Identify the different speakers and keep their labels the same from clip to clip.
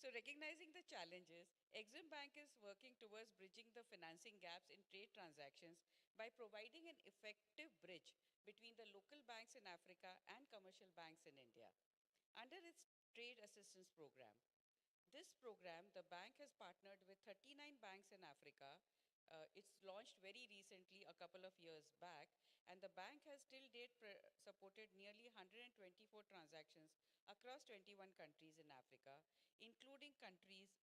Speaker 1: So recognizing the challenges, Exim Bank is working towards bridging the financing gaps in trade transactions by providing an effective bridge between the local banks in Africa and commercial banks in India. Under its trade assistance program, this program, the bank has partnered with 39 banks in Africa. It's launched very recently, a couple of years back, and the bank has till date supported nearly 124 transactions across 21 countries in Africa, including countries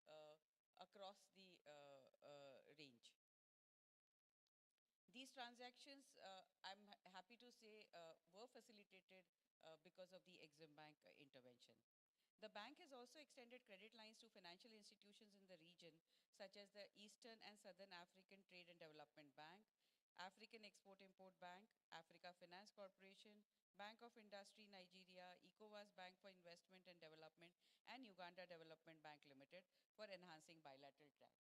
Speaker 1: across the range. These transactions, I'm happy to say, were facilitated because of the Exim Bank intervention. The bank has also extended credit lines to financial institutions in the region, such as the Eastern and Southern African Trade and Development Bank, African Export-Import Bank, Africa Finance Corporation, Bank of Industry Nigeria, ECOWAS Bank for Investment and Development, and Uganda Development Bank Limited for enhancing bilateral trade.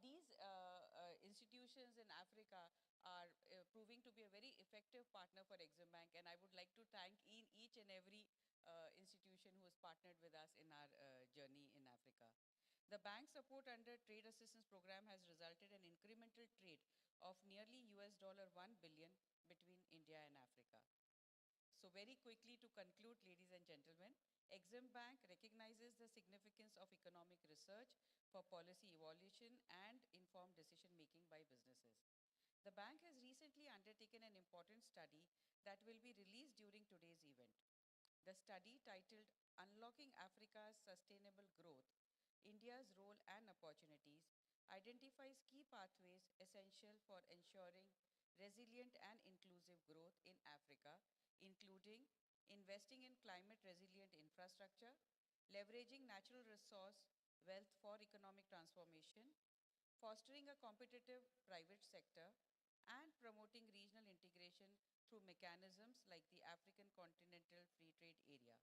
Speaker 1: These institutions in Africa are proving to be a very effective partner for Exim Bank, and I would like to thank each and every institution who has partnered with us in our journey in Africa. The bank support under trade assistance program has resulted in incremental trade of nearly $1 billion between India and Africa. So very quickly to conclude, ladies and gentlemen, Exim Bank recognizes the significance of economic research for policy evaluation and informed decision making by businesses. The bank has recently undertaken an important study that will be released during today's event. The study, titled Unlocking Africa's Sustainable Growth, India's Role and Opportunities, identifies key pathways essential for ensuring resilient and inclusive growth in Africa, including investing in climate resilient infrastructure, leveraging natural resource wealth for economic transformation, fostering a competitive private sector, and promoting regional integration through mechanisms like the African Continental Free Trade Area.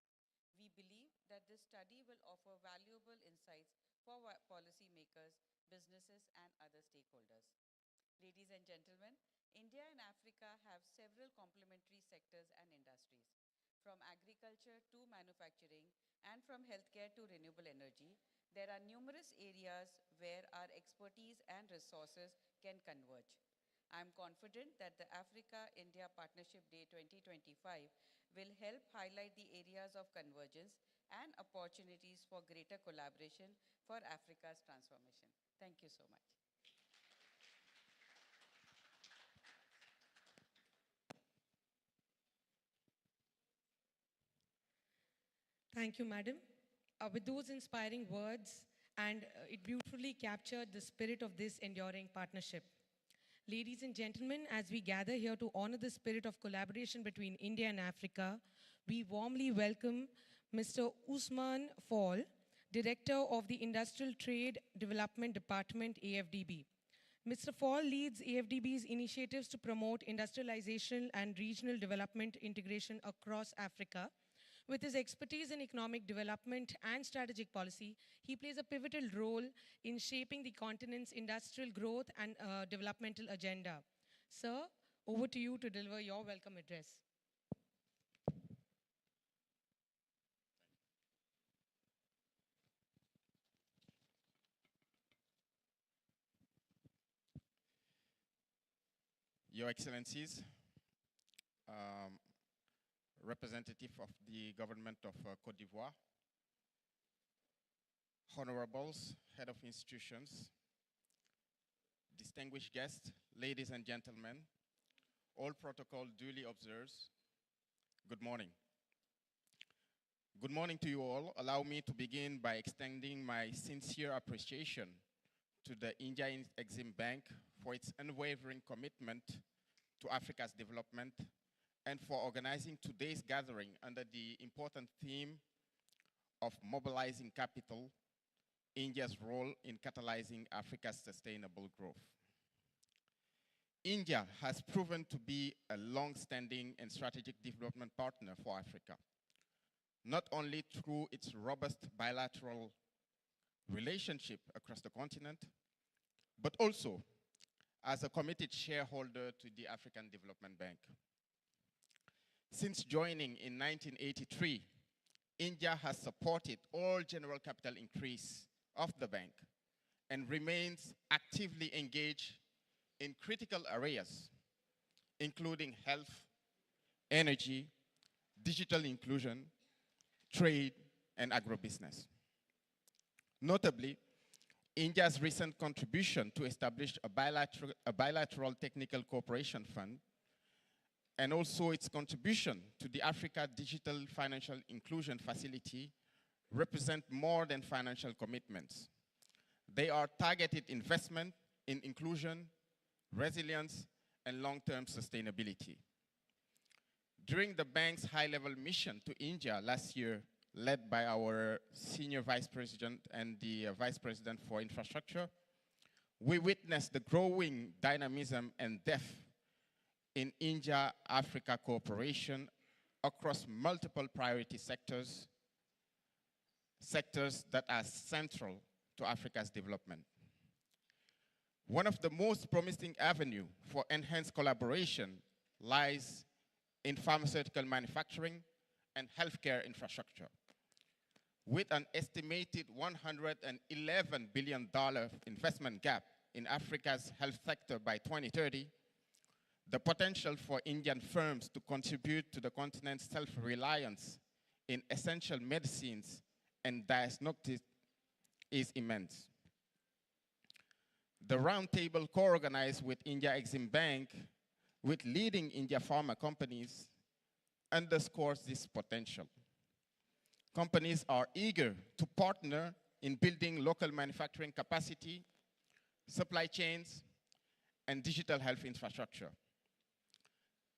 Speaker 1: We believe that this study will offer valuable insights for policymakers, businesses, and other stakeholders. Ladies and gentlemen, India and Africa have several complementary sectors and industries, from agriculture to manufacturing and from healthcare to renewable energy. There are numerous areas where our expertise and resources can converge. I am confident that the Africa-India Partnership Day 2025 will help highlight the areas of convergence and opportunities for greater collaboration for Africa's transformation. Thank you so much.
Speaker 2: Thank you, Madam. With those inspiring words, and it beautifully captured the spirit of this enduring partnership. Ladies and gentlemen, as we gather here to honor the spirit of collaboration between India and Africa, we warmly welcome Mr. Usman Fall, Director of the Industrial Trade Development Department, AfDB. Mr. Fall leads AfDB's initiatives to promote industrialization and regional development integration across Africa. With his expertise in economic development and strategic policy, he plays a pivotal role in shaping the continent's industrial growth and developmental agenda. Sir, over to you to deliver your welcome address.
Speaker 3: Your Excellencies, representative of the government of Côte d'Ivoire, honorables, head of institutions, distinguished guests, ladies and gentlemen, all protocol duly observed, good morning. Good morning to you all. Allow me to begin by extending my sincere appreciation to the India Exim Bank for its unwavering commitment to Africa's development and for organizing today's gathering under the important theme of mobilizing capital, India's role in catalyzing Africa's sustainable growth. India has proven to be a long-standing and strategic development partner for Africa, not only through its robust bilateral relationship across the continent, but also as a committed shareholder to the African Development Bank. Since joining in 1983, India has supported all general capital increase of the bank and remains actively engaged in critical areas, including health, energy, digital inclusion, trade, and agribusiness. Notably, India's recent contribution to establish a bilateral technical cooperation fund and also its contribution to the Africa Digital Financial Inclusion Facility represent more than financial commitments. They are targeted investment in inclusion, resilience, and long-term sustainability. During the bank's high-level mission to India last year, led by our Senior Vice President and the Vice President for Infrastructure, we witnessed the growing dynamism and depth in India-Africa cooperation across multiple priority sectors that are central to Africa's development. One of the most promising avenues for enhanced collaboration lies in pharmaceutical manufacturing and healthcare infrastructure. With an estimated $111 billion investment gap in Africa's health sector by 2030, the potential for Indian firms to contribute to the continent's self-reliance in essential medicines and diagnostics is immense. The roundtable co-organized with India Exim Bank with leading India pharma companies underscores this potential. Companies are eager to partner in building local manufacturing capacity, supply chains, and digital health infrastructure.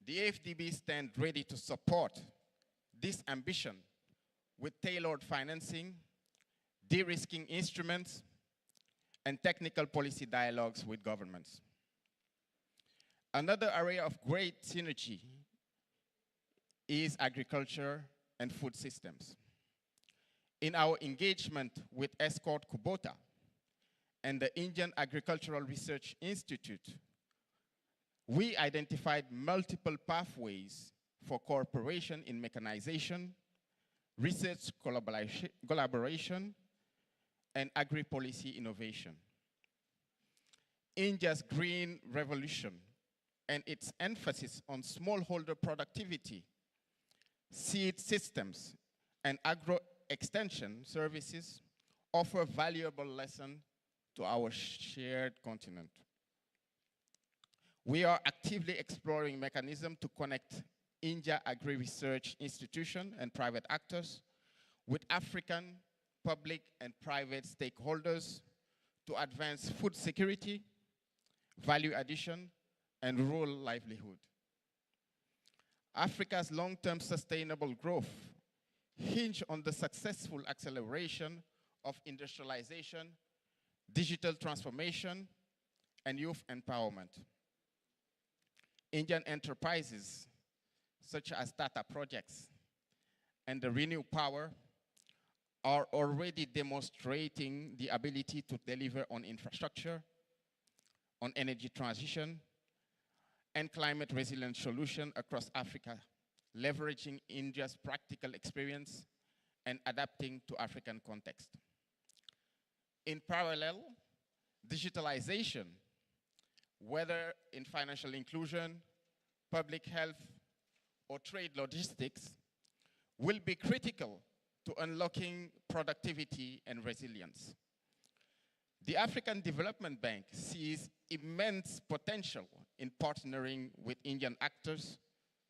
Speaker 3: The AfDB stands ready to support this ambition with tailored financing, de-risking instruments, and technical policy dialogues with governments. Another area of great synergy is agriculture and food systems. In our engagement with Escort Kubota and the Indian Agricultural Research Institute, we identified multiple pathways for cooperation in mechanization, research collaboration, and agri-policy innovation. India's green revolution and its emphasis on smallholder productivity, seed systems, and agro-extension services offer valuable lessons to our shared continent. We are actively exploring mechanisms to connect India Agri-Research Institution and private actors with African public and private stakeholders to advance food security, value addition, and rural livelihood. Africa's long-term sustainable growth hinges on the successful acceleration of industrialization, digital transformation, and youth empowerment. Indian enterprises, such as Tata Projects and the Renew Power, are already demonstrating the ability to deliver on infrastructure, on energy transition, and climate resilient solutions across Africa, leveraging India's practical experience and adapting to African context. In parallel, digitalization, whether in financial inclusion, public health, or trade logistics, will be critical to unlocking productivity and resilience. The African Development Bank sees immense potential in partnering with Indian actors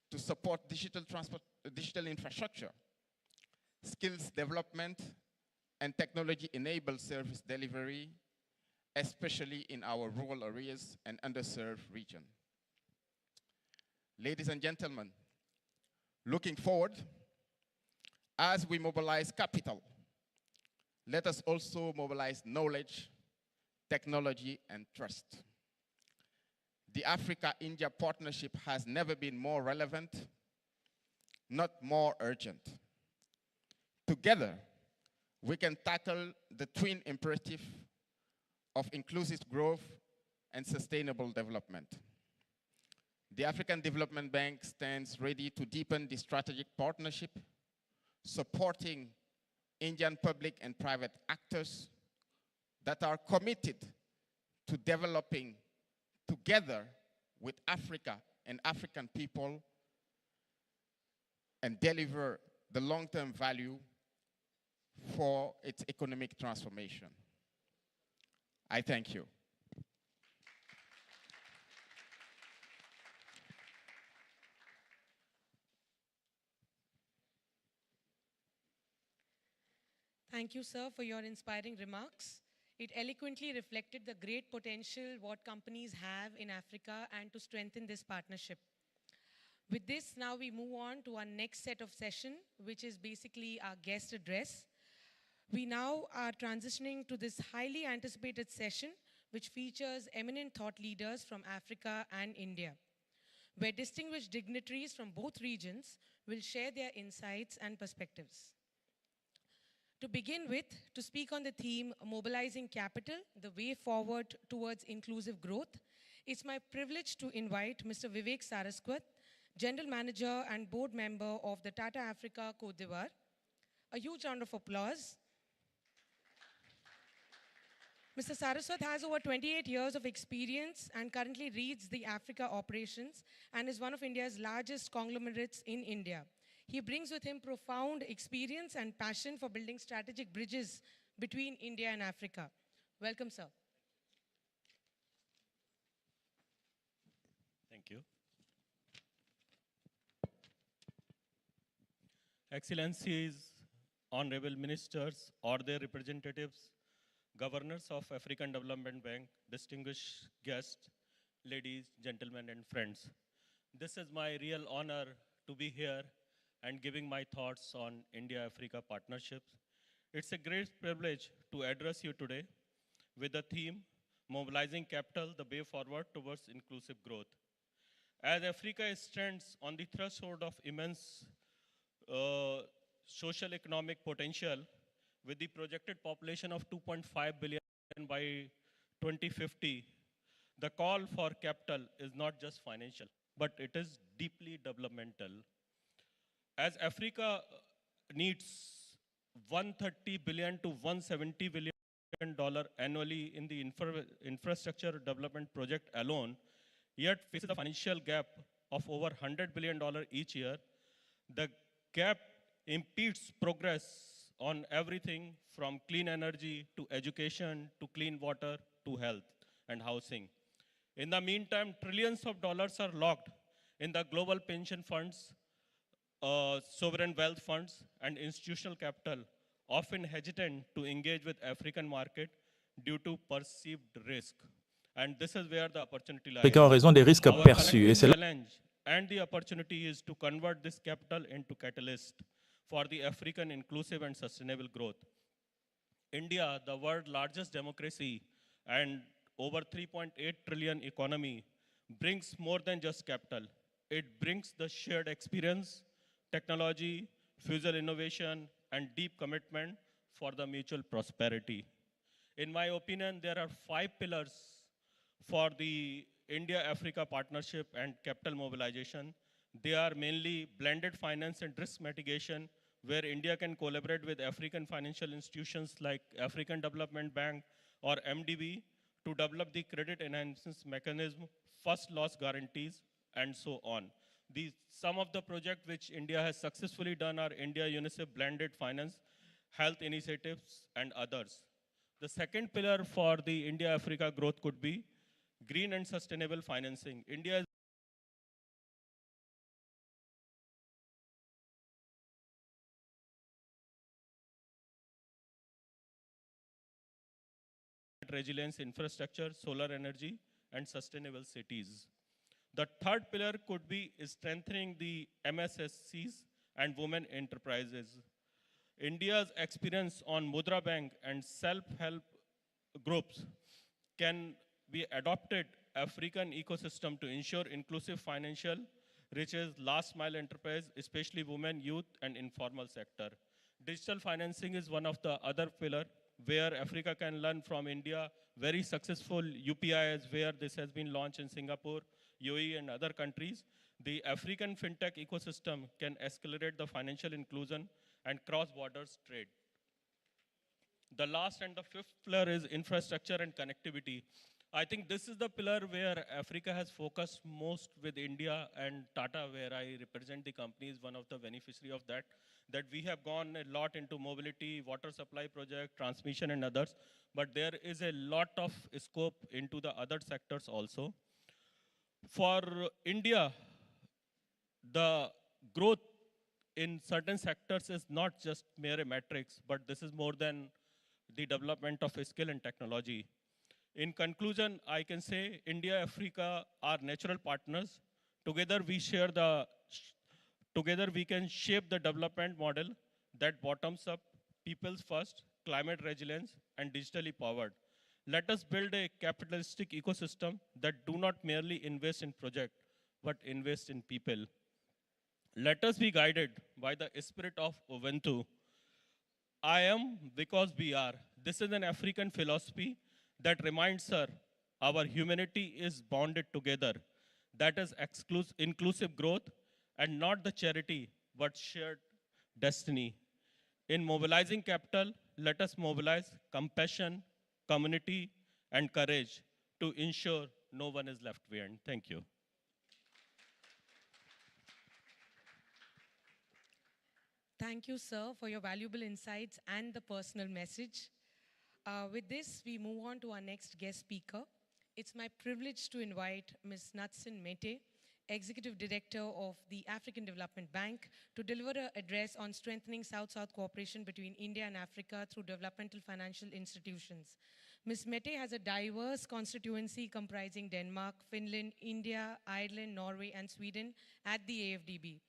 Speaker 3: to support digital infrastructure, skills development, and technology-enabled service delivery, especially in our rural areas and underserved regions. Ladies and gentlemen, looking forward, as we mobilize capital, let us also mobilize knowledge, technology, and trust. The Africa-India partnership has never been more relevant, not more urgent. Together, we can tackle the twin imperative of inclusive growth and sustainable development. The African Development Bank stands ready to deepen the strategic partnership supporting Indian public and private actors that are committed to developing together with Africa and African people and deliver the long-term value for its economic transformation. I thank you.
Speaker 2: Thank you, sir, for your inspiring remarks. It eloquently reflected the great potential what companies have in Africa and to strengthen this partnership. With this, now we move on to our next set of session, which is basically our guest address. We now are transitioning to this highly anticipated session, which features eminent thought leaders from Africa and India, where distinguished dignitaries from both regions will share their insights and perspectives. To begin with, to speak on the theme Mobilizing Capital, the Way Forward Towards Inclusive Growth, it's my privilege to invite Mr. Vivek Saraswat, General Manager and Board Member of the Tata Africa Côte d'Ivoire. A huge round of applause. Mr. Saraswat has over 28 years of experience and currently leads the Africa operations and is one of India's largest conglomerates in India. He brings with him profound experience and passion for building strategic bridges between India and Africa. Welcome, sir.
Speaker 4: Thank you. Excellencies, honorable ministers or their representatives, governors of African Development Bank, distinguished guests, ladies, gentlemen, and friends. This is my real honor to be here and giving my thoughts on India-Africa partnerships. It's a great privilege to address you today with the theme, Mobilizing Capital, the Way Forward Towards Inclusive Growth. As Africa stands on the threshold of immense social economic potential, with the projected population of 2.5 billion by 2050, the call for capital is not just financial, but it is deeply developmental. As Africa needs 130 billion to 170 billion dollar annually in the infrastructure development project alone, yet faces a financial gap of over $100 billion each year. The gap impedes progress on everything from clean energy to education to clean water to health and housing. In the meantime, trillions of dollars are locked in the global pension funds, sovereign wealth funds, and institutional capital, often hesitant to engage with African market due to perceived risk. And this is where the opportunity lies.
Speaker 5: En raison des risques
Speaker 4: Our
Speaker 5: perçus. Et c'est là
Speaker 4: challenge and the opportunity is to convert this capital into catalyst for the African inclusive and sustainable growth. India, the world's largest democracy and over 3.8 trillion economy, brings more than just capital. It brings the shared experience, technology, future innovation, and deep commitment for the mutual prosperity. In my opinion, there are 5 pillars for the India-Africa partnership and capital mobilization. They are mainly blended finance and risk mitigation, where India can collaborate with African financial institutions like African Development Bank or AfDB to develop the credit enhancement mechanism, first loss guarantees, and so on. Some of the projects which India has successfully done are India UNICEF blended finance, health initiatives, and others. The second pillar for the India-Africa growth could be green and sustainable financing. India is resilience infrastructure, solar energy, and sustainable cities. The third pillar could be strengthening the MSSCs and women enterprises. India's experience on Mudra Bank and self-help groups can be adopted African ecosystem to ensure inclusive financial reaches last mile enterprise, especially women, youth, and informal sector. Digital financing is one of the other pillar where Africa can learn from India. Very successful UPIs where this has been launched in Singapore, UAE, and other countries. The African fintech ecosystem can accelerate the financial inclusion and cross-border trade. The last and the fifth pillar is infrastructure and connectivity. I think this is the pillar where Africa has focused most with India, and Tata, where I represent the company, is one of the beneficiary of that. That we have gone a lot into mobility, water supply project, transmission and others, but there is a lot of scope into the other sectors also. For India, the growth in certain sectors is not just mere metrics, but this is more than the development of skill and technology. In conclusion, I can say India, Africa are natural partners. Together we share the, together we can shape the development model that bottoms up, people's first, climate resilience, and digitally powered. Let us build a capitalistic ecosystem that do not merely invest in project, but invest in people. Let us be guided by the spirit of Ubuntu. I am because we are. This is an African philosophy that reminds her our humanity is bonded together. That is inclusive growth and not the charity, but shared destiny. In mobilizing capital, let us mobilize compassion, community, and courage to ensure no one is left behind. Thank you.
Speaker 2: Thank you, sir, for your valuable insights and the personal message. With this, we move on to our next guest speaker. It's my privilege to invite Ms. Natsin Mete, Executive Director of the African Development Bank, to deliver an address on strengthening South-South cooperation between India and Africa through developmental financial institutions. Ms. Mete has a diverse constituency comprising Denmark, Finland, India, Ireland, Norway, and Sweden at the AfDB.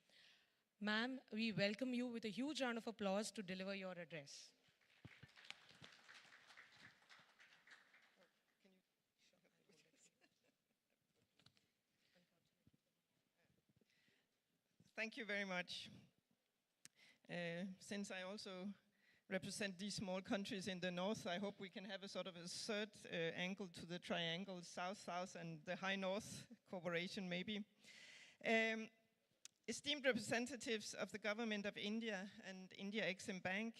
Speaker 2: Ma'am, we welcome you with a huge round of applause to deliver your address.
Speaker 5: Thank you very much. Since I also represent these small countries in the north, I hope we can have a sort of a third angle to the triangle, South-South and the High North cooperation maybe. Esteemed representatives of the government of India and India Exim Bank,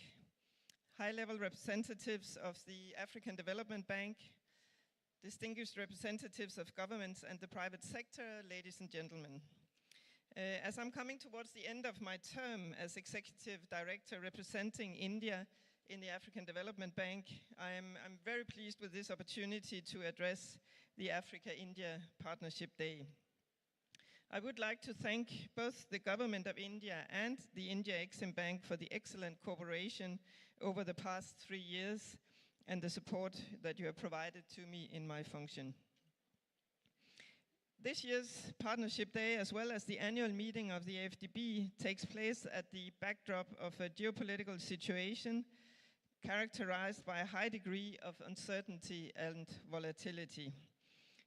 Speaker 5: high-level representatives of the African Development Bank, distinguished representatives of governments and the private sector, ladies and gentlemen. As I'm coming towards the end of my term as Executive Director representing India in the African Development Bank, I'm very pleased with this opportunity to address the Africa-India Partnership Day. I would like to thank both the government of India and the India Exim Bank for the excellent cooperation over the past 3 years and the support that you have provided to me in my function. This year's Partnership Day, as well as the annual meeting of the AfDB, takes place at the backdrop of a geopolitical situation characterized by a high degree of uncertainty and volatility.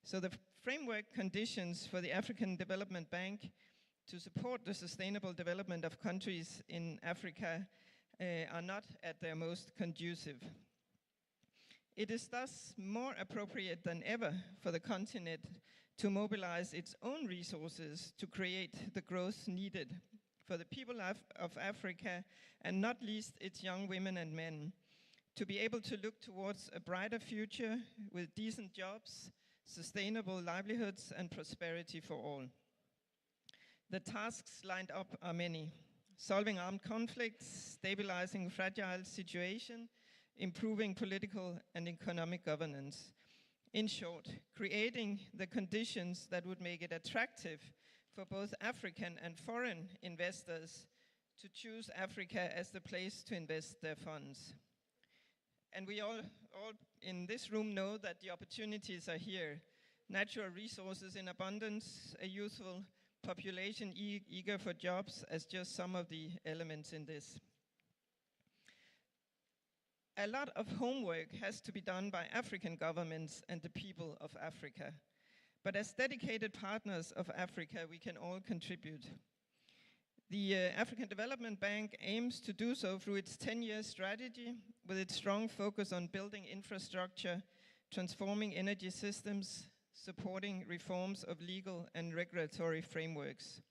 Speaker 5: So the framework conditions for the African Development Bank to support the sustainable development of countries in Africa are not at their most conducive. It is thus more appropriate than ever for the continent to mobilize its own resources to create the growth needed for the people of Africa, and not least its young women and men, to be able to look towards a brighter future with decent jobs, sustainable livelihoods, and prosperity for all. The tasks lined up are many: solving armed conflicts, stabilizing fragile situation, improving political and economic governance. In short, creating the conditions that would make it attractive for both African and foreign investors to choose Africa as the place to invest their funds. And we all in this room know that the opportunities are here. Natural resources in abundance, a youthful population eager for jobs as just some of the elements in this. A lot of homework has to be done by African governments and the people of Africa. But as dedicated partners of Africa, we can all contribute. The African Development Bank aims to do so through its 10-year strategy, with its strong focus on building infrastructure, transforming energy systems, supporting reforms of legal and regulatory frameworks.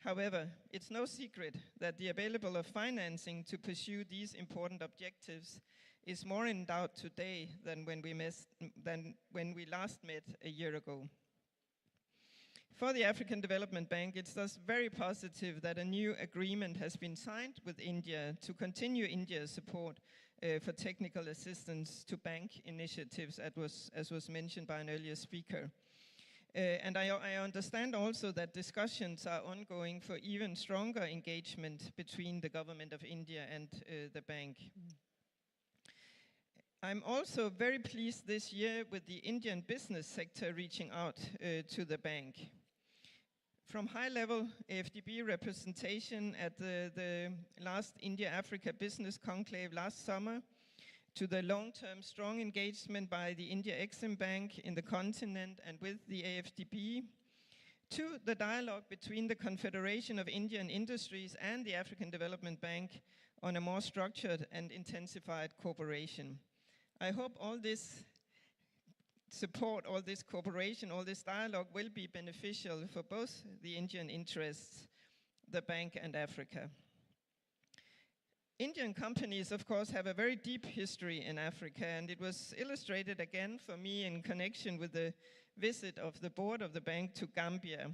Speaker 5: However, it's no secret that the available of financing to pursue these important objectives is more in doubt today than when we last met a year ago. For the African Development Bank, it's thus very positive that a new agreement has been signed with India to continue India's support for technical assistance to bank initiatives, as was mentioned by an earlier speaker. And I understand also that discussions are ongoing for even stronger engagement between the government of India and the bank. I'm also very pleased this year with the Indian business sector reaching out to the bank. From high-level AfDB representation at the last India-Africa Business Conclave last summer, to the long-term strong engagement by the India Exim Bank in the continent and with the AfDB, to the dialogue between the Confederation of Indian Industries and the African Development Bank on a more structured and intensified cooperation. I hope all this support, all this cooperation, all this dialogue will be beneficial for both the Indian interests, the bank, and Africa. Indian companies, of course, have a very deep history in Africa, and it was illustrated again for me in connection with the visit of the board of the bank to Gambia.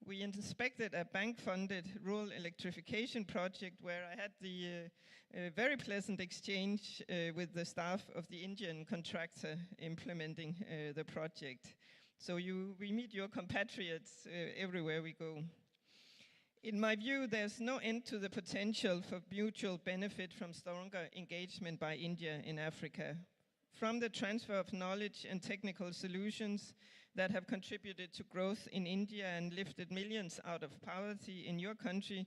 Speaker 5: We inspected a bank-funded rural electrification project where I had the very pleasant exchange with the staff of the Indian contractor implementing the project. So we meet your compatriots everywhere we go. In my view, there's no end to the potential for mutual benefit from stronger engagement by India in Africa. From the transfer of knowledge and technical solutions that have contributed to growth in India and lifted millions out of poverty in your country,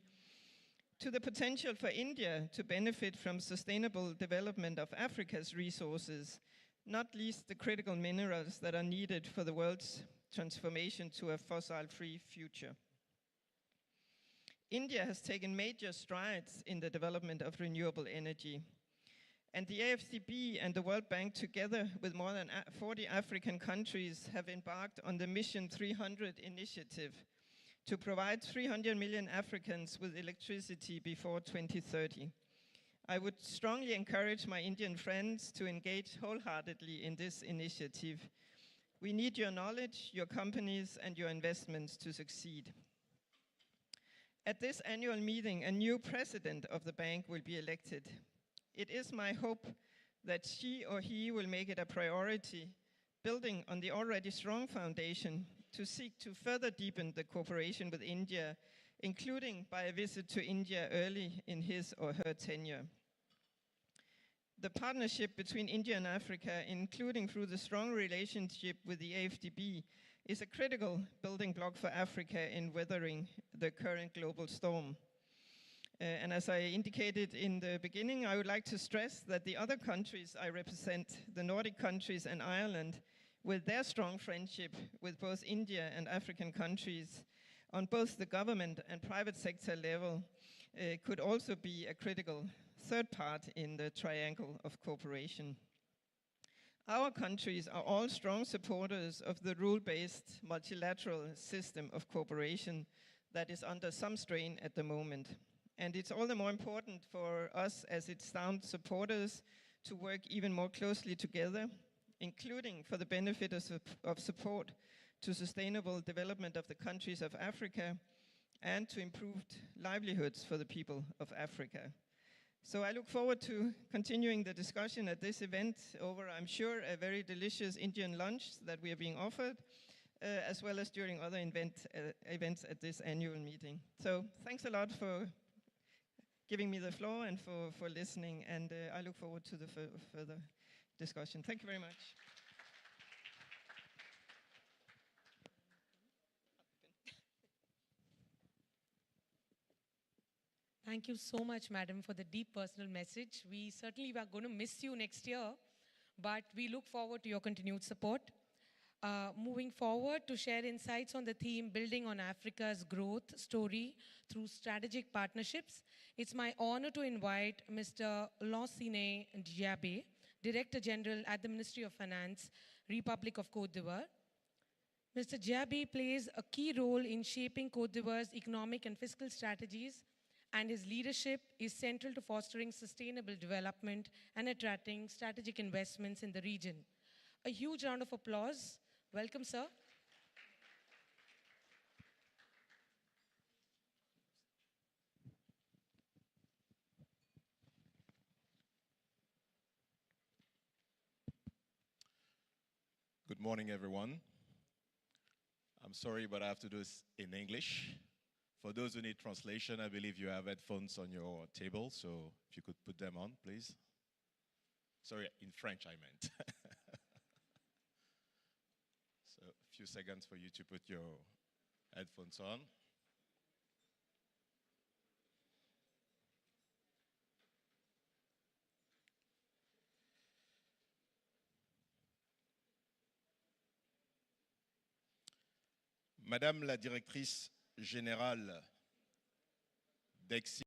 Speaker 5: to the potential for India to benefit from sustainable development of Africa's resources, not least the critical minerals that are needed for the world's transformation to a fossil-free future. India has taken major strides in the development of renewable energy. And the AfDB and the World Bank, together with more than 40 African countries, have embarked on the Mission 300 initiative to provide 300 million Africans with electricity before 2030. I would strongly encourage my Indian friends to engage wholeheartedly in this initiative. We need your knowledge, your companies, and your investments to succeed. At this annual meeting, a new president of the bank will be elected. It is my hope that she or he will make it a priority, building on the already strong foundation, to seek to further deepen the cooperation with India, including by a visit to India early in his or her tenure. The partnership between India and Africa, including through the strong relationship with the AfDB, is a critical building block for Africa in weathering the current global storm. And as I indicated in the beginning, I would like to stress that the other countries I represent, the Nordic countries and Ireland, with their strong friendship with both India and African countries on both the government and private sector level, could also be a critical third part in the triangle of cooperation. Our countries are all strong supporters of the rule-based multilateral system of cooperation that is under some strain at the moment. And it's all the more important for us as its sound supporters to work even more closely together, including for the benefit of support to sustainable development of the countries of Africa and to improved livelihoods for the people of Africa. So I look forward to continuing the discussion at this event over, I'm sure, a very delicious Indian lunch that we are being offered, as well as during other events at this annual meeting. So thanks a lot for giving me the floor and for listening, and I look forward to the further discussion. Thank you very much.
Speaker 2: Thank you so much, madam, for the deep personal message. We certainly are going to miss you next year, but we look forward to your continued support. Moving forward to share insights on the theme Building on Africa's Growth Story through Strategic Partnerships, it's my honor to invite Mr. Lansine Diabe, Director General at the Ministry of Finance, Republic of Côte d'Ivoire. Mr. Diaby plays a key role in shaping Côte d'Ivoire's economic and fiscal strategies, and his leadership is central to fostering sustainable development and attracting strategic investments in the region. A huge round of applause. Welcome, sir.
Speaker 6: Good morning, everyone. I'm sorry, but I have to do this in English. For those who need translation, I believe you have headphones on your table, so if you could put them on, please. Sorry, in French I meant. So a few seconds for you to put your headphones on. Madame la directrice générale d'Exi,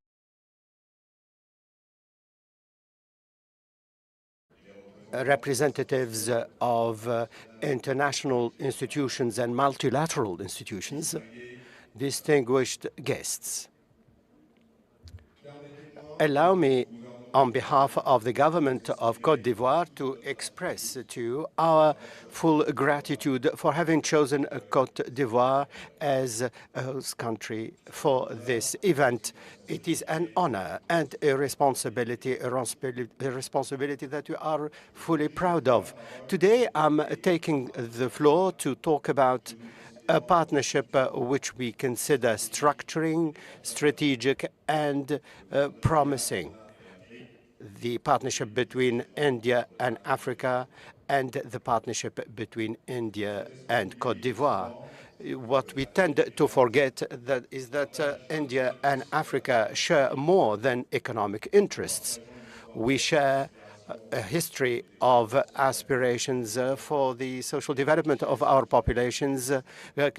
Speaker 7: representatives of international institutions and multilateral institutions, distinguished guests. Allow me, on behalf of the government of Côte d'Ivoire, to express to you our full gratitude for having chosen Côte d'Ivoire as a host country for this event. It is an honor and a responsibility that we are fully proud of. Today, I'm taking the floor to talk about a partnership which we consider structuring, strategic, and promising. The partnership between India and Africa and the partnership between India and Côte d'Ivoire. What we tend to forget is that India and Africa share more than economic interests. We share a history of aspirations for the social development of our populations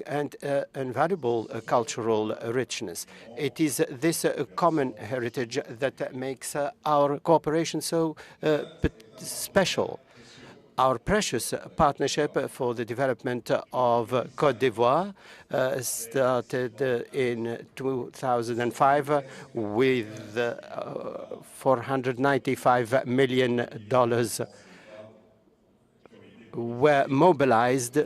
Speaker 7: and invaluable cultural richness. It is this common heritage that makes our cooperation so special. Our precious partnership for the development of Côte d'Ivoire started in 2005 with $495 million were mobilized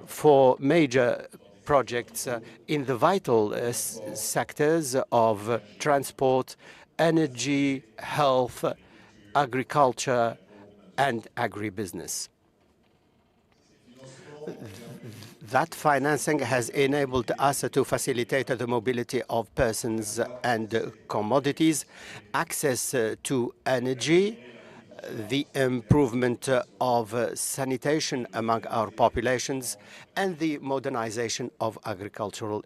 Speaker 7: for major projects in the vital sectors of transport, energy, health, agriculture, and agribusiness. That financing has enabled us to facilitate the mobility of persons and commodities, access to energy, the improvement of sanitation among our populations, and the modernization of agricultural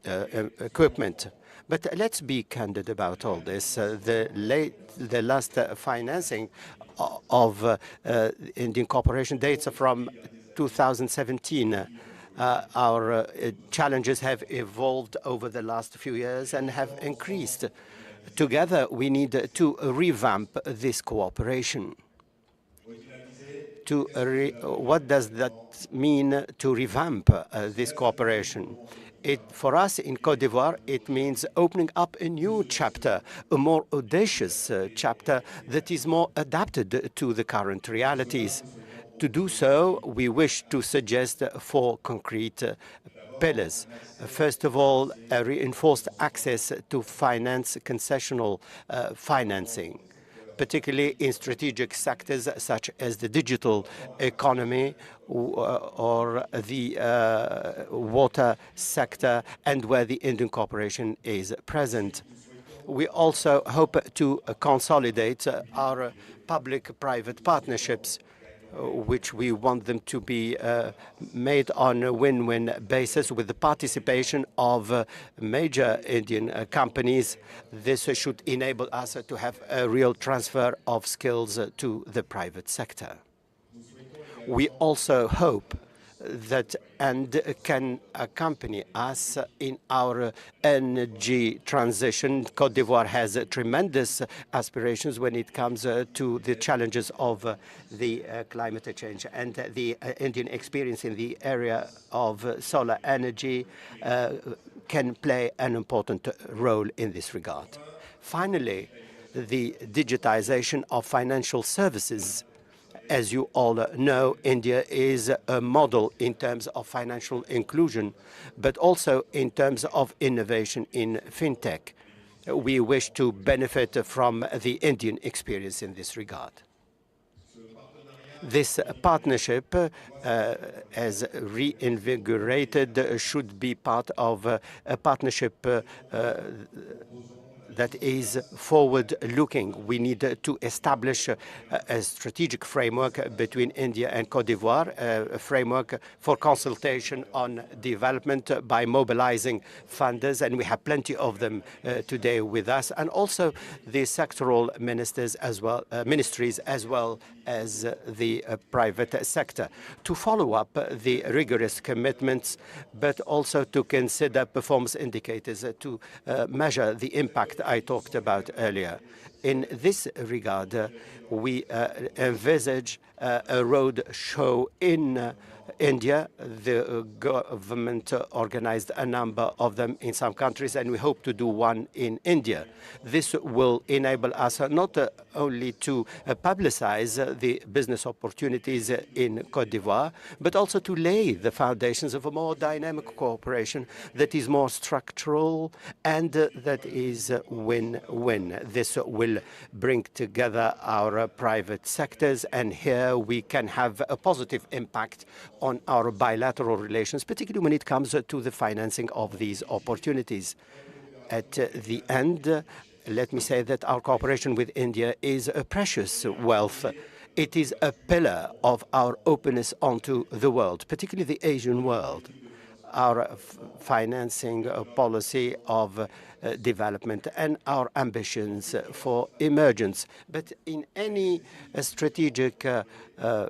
Speaker 7: equipment. But let's be candid about all this. The last financing of Indian cooperation dates from 2017. Our challenges have evolved over the last few years and have increased. Together, we need to revamp this cooperation. What does that mean to revamp this cooperation? For us in Côte d'Ivoire, it means opening up a new chapter, a more audacious chapter that is more adapted to the current realities. To do so, we wish to suggest 4 concrete pillars. First of all, a reinforced access to concessional financing, particularly in strategic sectors such as the digital economy or the water sector, and where the Indian cooperation is present. We also hope to consolidate our public-private partnerships, which we want them to be made on a win-win basis with the participation of major Indian companies. This should enable us to have a real transfer of skills to the private sector. We also hope that and can accompany us in our energy transition. Côte d'Ivoire has tremendous aspirations when it comes to the challenges of the climate change, and the Indian experience in the area of solar energy can play an important role in this regard. Finally, the digitization of financial services. As you all know, India is a model in terms of financial inclusion, but also in terms of innovation in fintech. We wish to benefit from the Indian experience in this regard. This partnership, as reinvigorated, should be part of a partnership that is forward-looking. We need to establish a strategic framework between India and Côte d'Ivoire, a framework for consultation on development by mobilizing funders, and we have plenty of them today with us, and also the sectoral ministries as well as the private sector, to follow up the rigorous commitments, but also to consider performance indicators to measure the impact I talked about earlier. In this regard, we envisage a road show in India. The government organized a number of them in some countries, and we hope to do one in India. This will enable us not only to publicize the business opportunities in Côte d'Ivoire, but also to lay the foundations of a more dynamic cooperation that is more structural and that is win-win. This will bring together our private sectors, and here we can have a positive impact on our bilateral relations, particularly when it comes to the financing of these opportunities. At the end, let me say that our cooperation with India is a precious wealth. It is a pillar of our openness onto the world, particularly the Asian world. Our financing policy of development and our ambitions for emergence. But in any strategic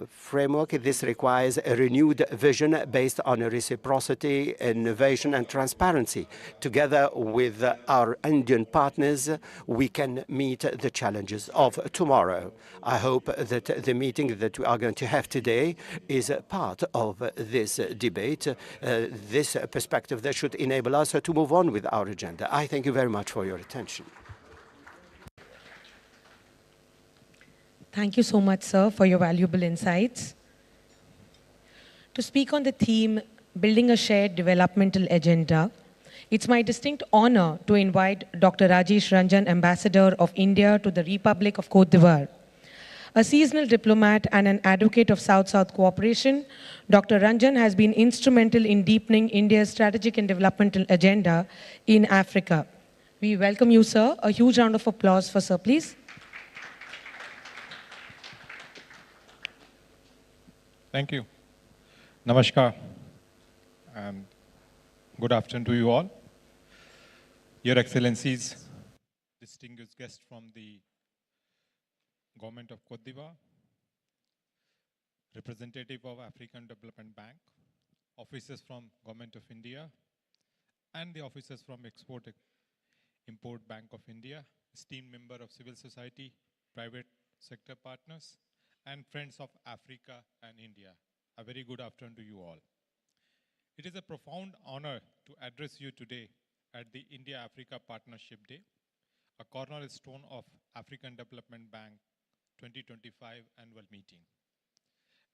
Speaker 7: framework, this requires a renewed vision based on reciprocity, innovation, and transparency. Together with our Indian partners, we can meet the challenges of tomorrow. I hope that the meeting that we are going to have today is part of this debate, this perspective that should enable us to move on with our agenda. I thank you very much for your attention.
Speaker 2: Thank you so much, sir, for your valuable insights. To speak on the theme, Building a Shared Developmental Agenda, it's my distinct honor to invite Dr. Rajesh Ranjan, Ambassador of India to the Republic of Côte d'Ivoire. A seasonal diplomat and an advocate of South-South cooperation, Dr. Ranjan has been instrumental in deepening India's strategic and developmental agenda in Africa. We welcome you, sir. A huge round of applause for sir, please.
Speaker 8: Thank you. Namaskar, and good afternoon to you all. Your Excellencies, distinguished guests from the Government of Côte d'Ivoire, representative of African Development Bank, officers from Government of India, and the officers from Export-Import Bank of India, esteemed member of civil society, private sector partners, and friends of Africa and India. A very good afternoon to you all. It is a profound honor to address you today at the India-Africa Partnership Day, a cornerstone of African Development Bank 2025 annual meeting.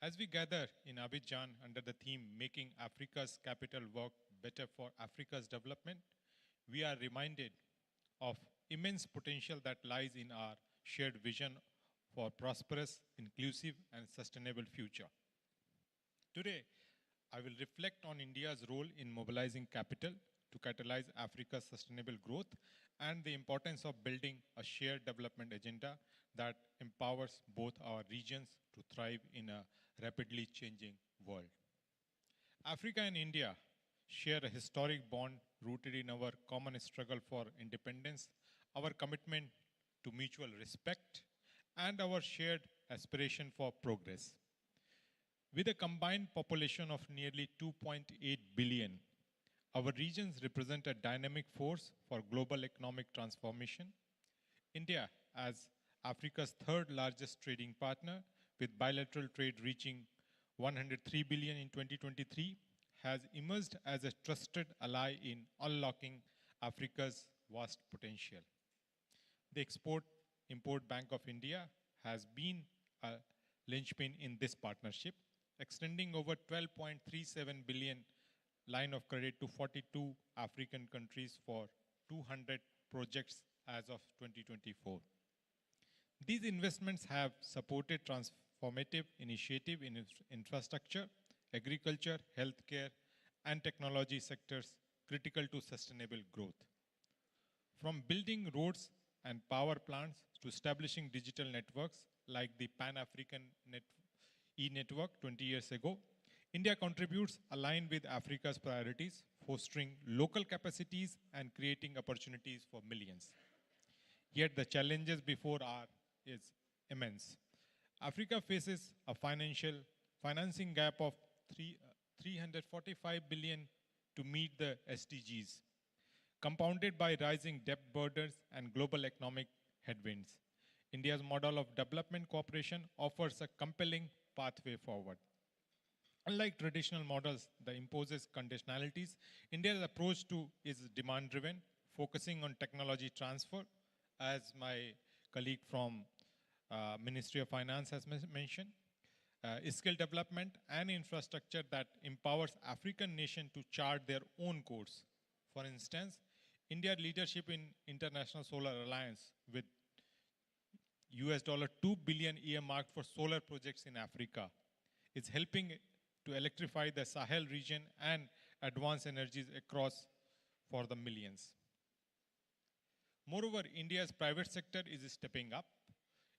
Speaker 8: As we gather in Abidjan under the theme Making Africa's Capital Work Better for Africa's Development, we are reminded of immense potential that lies in our shared vision for prosperous, inclusive, and sustainable future. Today, I will reflect on India's role in mobilizing capital to catalyze Africa's sustainable growth and the importance of building a shared development agenda that empowers both our regions to thrive in a rapidly changing world. Africa and India share a historic bond rooted in our common struggle for independence, our commitment to mutual respect, and our shared aspiration for progress. With a combined population of nearly 2.8 billion, our regions represent a dynamic force for global economic transformation. India, as Africa's third largest trading partner, with bilateral trade reaching 103 billion in 2023, has emerged as a trusted ally in unlocking Africa's vast potential. The Export-Import Bank of India has been a linchpin in this partnership, extending over 12.37 billion line of credit to 42 African countries for 200 projects as of 2024. These investments have supported transformative initiatives in infrastructure, agriculture, healthcare, and technology sectors critical to sustainable growth. From building roads and power plants to establishing digital networks like the Pan-African e-network 20 years ago, India contributes aligned with Africa's priorities, fostering local capacities and creating opportunities for millions. Yet the challenges before are immense. Africa faces a financing gap of 345 billion to meet the SDGs, compounded by rising debt burdens and global economic headwinds. India's model of development cooperation offers a compelling pathway forward. Unlike traditional models that imposes conditionalities, India's approach is demand-driven, focusing on technology transfer, as my colleague from Ministry of Finance has mentioned, skill development and infrastructure that empowers African nations to chart their own course. For instance, India's leadership in International Solar Alliance with $2 billion earmarked for solar projects in Africa is helping to electrify the Sahel region and advance energies across for the millions. Moreover, India's private sector is stepping up.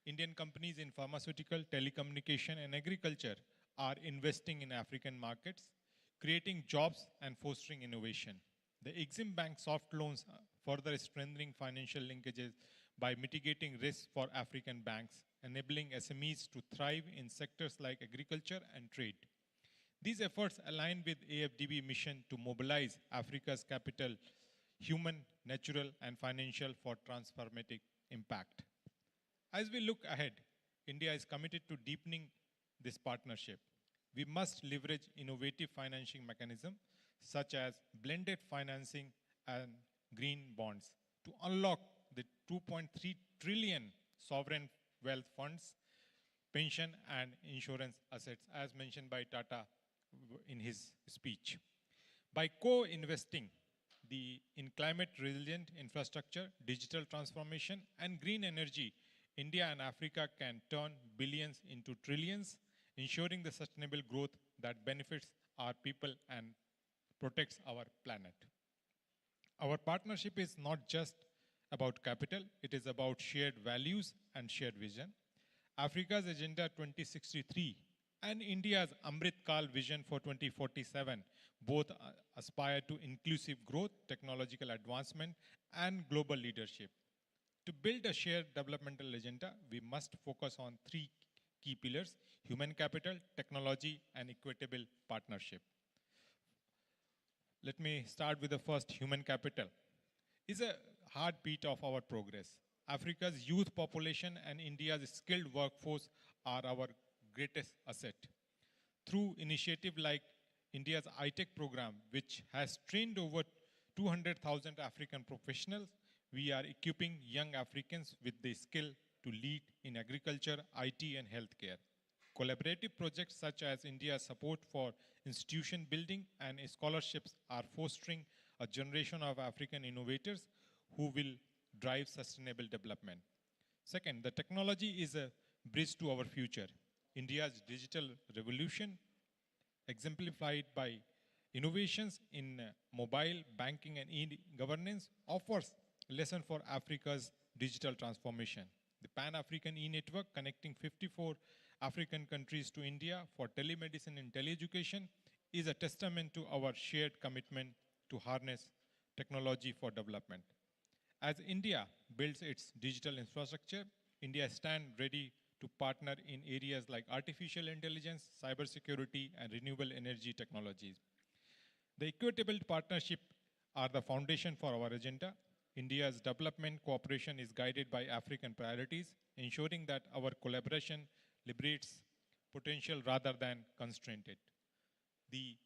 Speaker 8: Indian companies in pharmaceutical, telecommunication, and agriculture are investing in African markets, creating jobs and fostering innovation. The Exim Bank soft loans further strengthening financial linkages by mitigating risks for African banks, enabling SMEs to thrive in sectors like agriculture and trade. These efforts align with AfDB mission to mobilize Africa's capital, human, natural, and financial for transformative impact. As we look ahead, India is committed to deepening this partnership. We must leverage innovative financing mechanisms such as blended financing and green bonds to unlock the 2.3 trillion sovereign wealth funds, pension and insurance assets, as mentioned by Tata in his speech. By co-investing in climate-resilient infrastructure, digital transformation, and green energy, India and Africa can turn billions into trillions, ensuring the sustainable growth that benefits our people and protects our planet. Our partnership is not just about capital, it is about shared values and shared vision. Africa's Agenda 2063 and India's Amrit Kal vision for 2047 both aspire to inclusive growth, technological advancement, and global leadership. To build a shared developmental agenda, we must focus on three key pillars: human capital, technology, and equitable partnership. Let me start with the first, human capital. It's a heartbeat of our progress. Africa's youth population and India's skilled workforce are our greatest asset. Through initiatives like India's iTech program, which has trained over 200,000 African professionals, we are equipping young Africans with the skill to lead in agriculture, IT, and healthcare. Collaborative projects such as India's support for institution building and scholarships are fostering a generation of African innovators who will drive sustainable development. Second, the technology is a bridge to our future. India's digital revolution, exemplified by innovations in mobile banking and e-governance, offers a lesson for Africa's digital transformation. The Pan-African e-network connecting 54 African countries to India for telemedicine and teleeducation is a testament to our shared commitment to harness technology for development. As India builds its digital infrastructure, India stands ready to partner in areas like artificial intelligence, cybersecurity, and renewable energy technologies. The equitable partnership are the foundation for our agenda. India's development cooperation is guided by African priorities, ensuring that our collaboration liberates potential rather than constrain it. The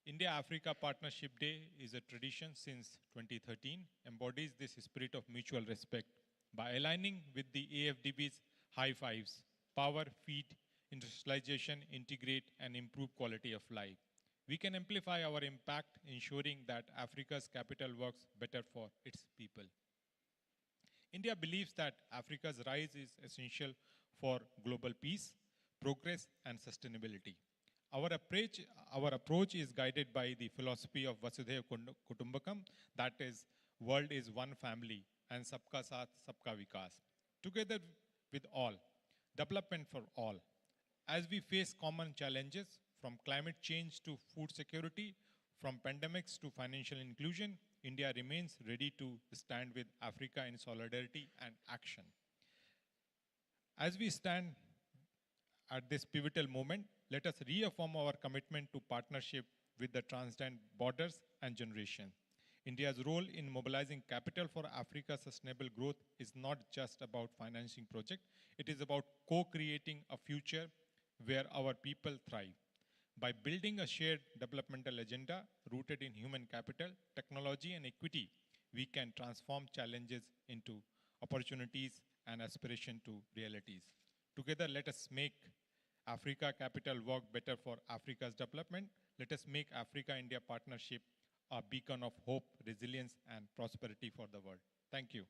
Speaker 8: India-Africa Partnership Day is a tradition since 2013, embodies this spirit of mutual respect. By aligning with the AfDB's high fives, power, feed, industrialization, integrate, and improve quality of life, we can amplify our impact, ensuring that Africa's capital works better for its people. India believes that Africa's rise is essential for global peace, progress, and sustainability. Our approach is guided by the philosophy of Vasudhaiva Kutumbakam, that is, world is one family, and Sabka Saath, Sabka Vikas. Together with all, development for all. As we face common challenges, from climate change to food security, from pandemics to financial inclusion, India remains ready to stand with Africa in solidarity and action. As we stand at this pivotal moment, let us reaffirm our commitment to partnership with the transcend borders and generation. India's role in mobilizing capital for Africa's sustainable growth is not just about financing projects, it is about co-creating a future where our people thrive. By building a shared developmental agenda rooted in human capital, technology, and equity, we can transform challenges into opportunities and aspiration to realities. Together, let us make Africa capital work better for Africa's development. Let us make Africa-India partnership a beacon of hope, resilience, and prosperity for the world. Thank you.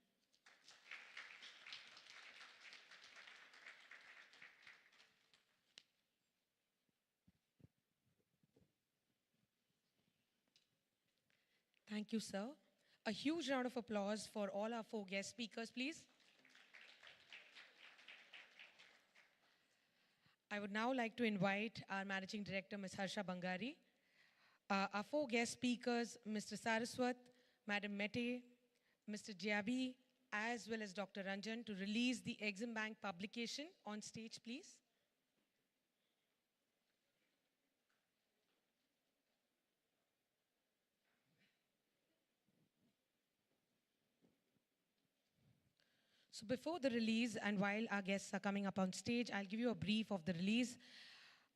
Speaker 2: Thank you, sir. A huge round of applause for all our 4 guest speakers, please. I would now like to invite our Managing Director, Ms. Harsha Bangari, our 4 guest speakers, Mr. Saraswat, Madam Mete, Mr. Jiabi, as well as Dr. Ranjan, to release the Exim Bank publication on stage, please. So before the release, and while our guests are coming up on stage, I'll give you a brief of the release.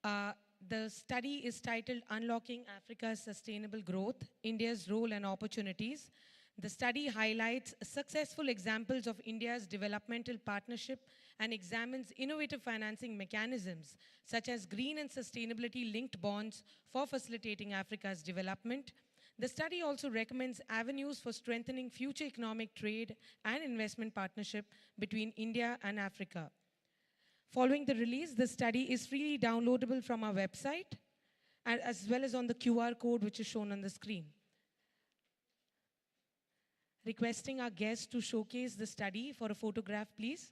Speaker 2: The study is titled Unlocking Africa's Sustainable Growth, India's Role and Opportunities. The study highlights successful examples of India's developmental partnership and examines innovative financing mechanisms, such as green and sustainability-linked bonds for facilitating Africa's development. The study also recommends avenues for strengthening future economic trade and investment partnership between India and Africa. Following the release, the study is freely downloadable from our website, as well as on the QR code which is shown on the screen. Requesting our guests to showcase the study for a photograph, please.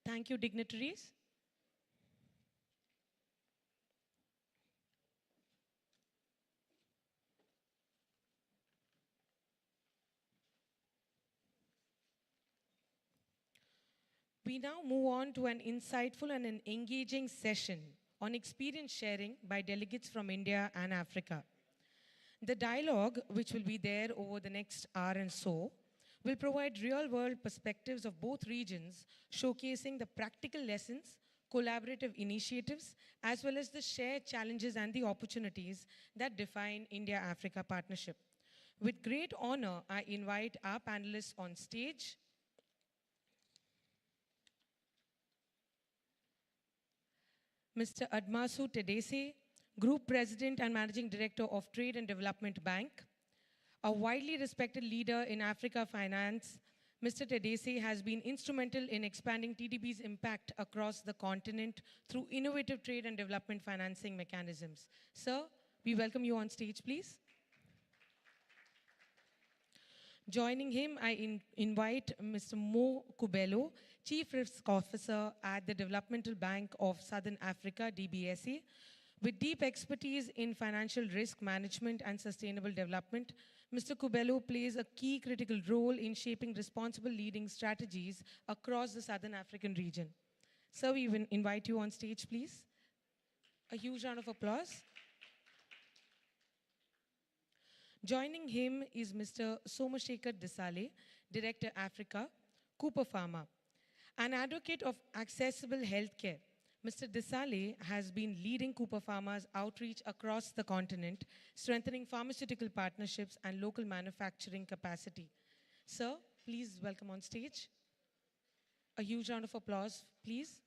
Speaker 2: Thank you, dignitaries. We now move on to an insightful and an engaging session on experience sharing by delegates from India and Africa. The dialogue, which will be there over the next hour and so, will provide real-world perspectives of both regions, showcasing the practical lessons, collaborative initiatives, as well as the shared challenges and the opportunities that define India-Africa partnership. With great honor, I invite our panelists on stage. Mr. Admasu Tedese, Group President and Managing Director of Trade and Development Bank. A widely respected leader in Africa finance, Mr. Tedese has been instrumental in expanding TDB's impact across the continent through innovative trade and development financing mechanisms. Sir, we welcome you on stage, please. Joining him, I invite Mr. Mo Kubelo, Chief Risk Officer at the Developmental Bank of Southern Africa, DBSA. With deep expertise in financial risk management and sustainable development, Mr. Kubelo plays a key critical role in shaping responsible leading strategies across the Southern African region. Sir, we invite you on stage, please. A huge round of applause. Joining him is Mr. Somashekar Desale, Director Africa, Cooper Pharma. An advocate of accessible healthcare, Mr. Desale has been leading Cooper Pharma's outreach across the continent, strengthening pharmaceutical partnerships and local manufacturing capacity. Sir, please welcome on stage. A huge round of applause, please.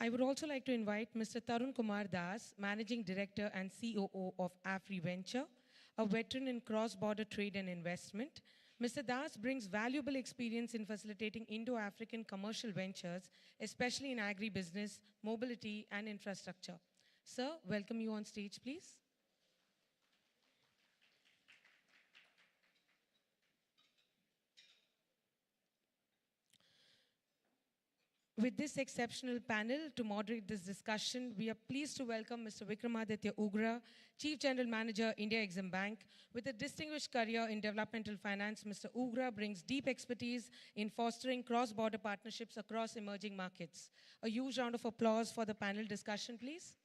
Speaker 2: I would also like to invite Mr. Tarun Kumar Das, Managing Director and COO of AfriVenture, a veteran in cross-border trade and investment. Mr. Das brings valuable experience in facilitating Indo-African commercial ventures, especially in agribusiness, mobility, and infrastructure. Sir, welcome you on stage, please. With this exceptional panel to moderate this discussion, we are pleased to welcome Mr. Vikramaditya Ugra, Chief General Manager, India Exim Bank. With a distinguished career in developmental finance, Mr. Ugra brings deep expertise in fostering cross-border partnerships across emerging markets. A huge round of applause for the panel discussion, please.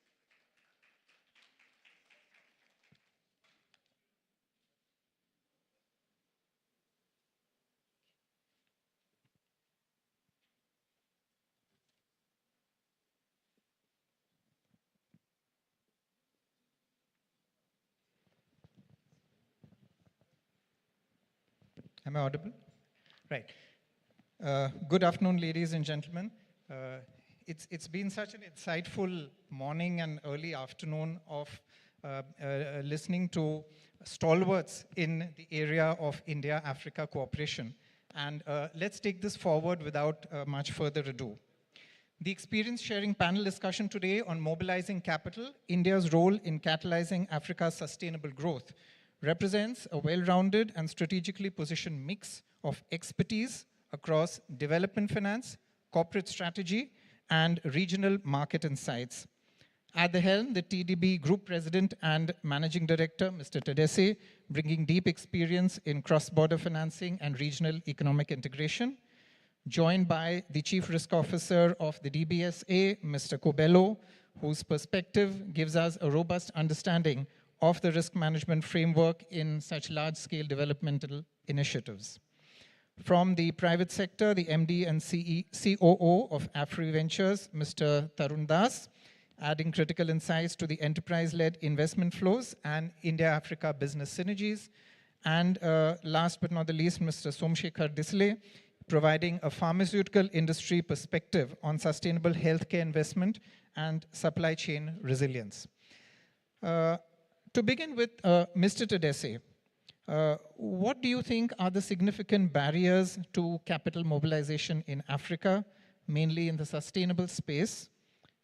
Speaker 9: Am I audible? Right. Good afternoon, ladies and gentlemen. It's been such an insightful morning and early afternoon of listening to stalwarts in the area of India-Africa cooperation. And let's take this forward without much further ado. The experience sharing panel discussion today on mobilizing capital, India's role in catalyzing Africa's sustainable growth, represents a well-rounded and strategically positioned mix of expertise across development finance, corporate strategy, and regional market insights. At the helm, the TDB Group President and Managing Director, Mr. Tedese, bringing deep experience in cross-border financing and regional economic integration, joined by the Chief Risk Officer of the DBSA, Mr. Kubelo, whose perspective gives us a robust understanding of the risk management framework in such large-scale developmental initiatives. From the private sector, the MD and COO of AfriVentures, Mr. Tarun Das, adding critical insights to the enterprise-led investment flows and India-Africa business synergies. And last but not the least, Mr. Somashekar Desale, providing a pharmaceutical industry perspective on sustainable healthcare investment and supply chain resilience. To begin with, Mr. Tedese, what do you think are the significant barriers to capital mobilization in Africa, mainly in the sustainable space?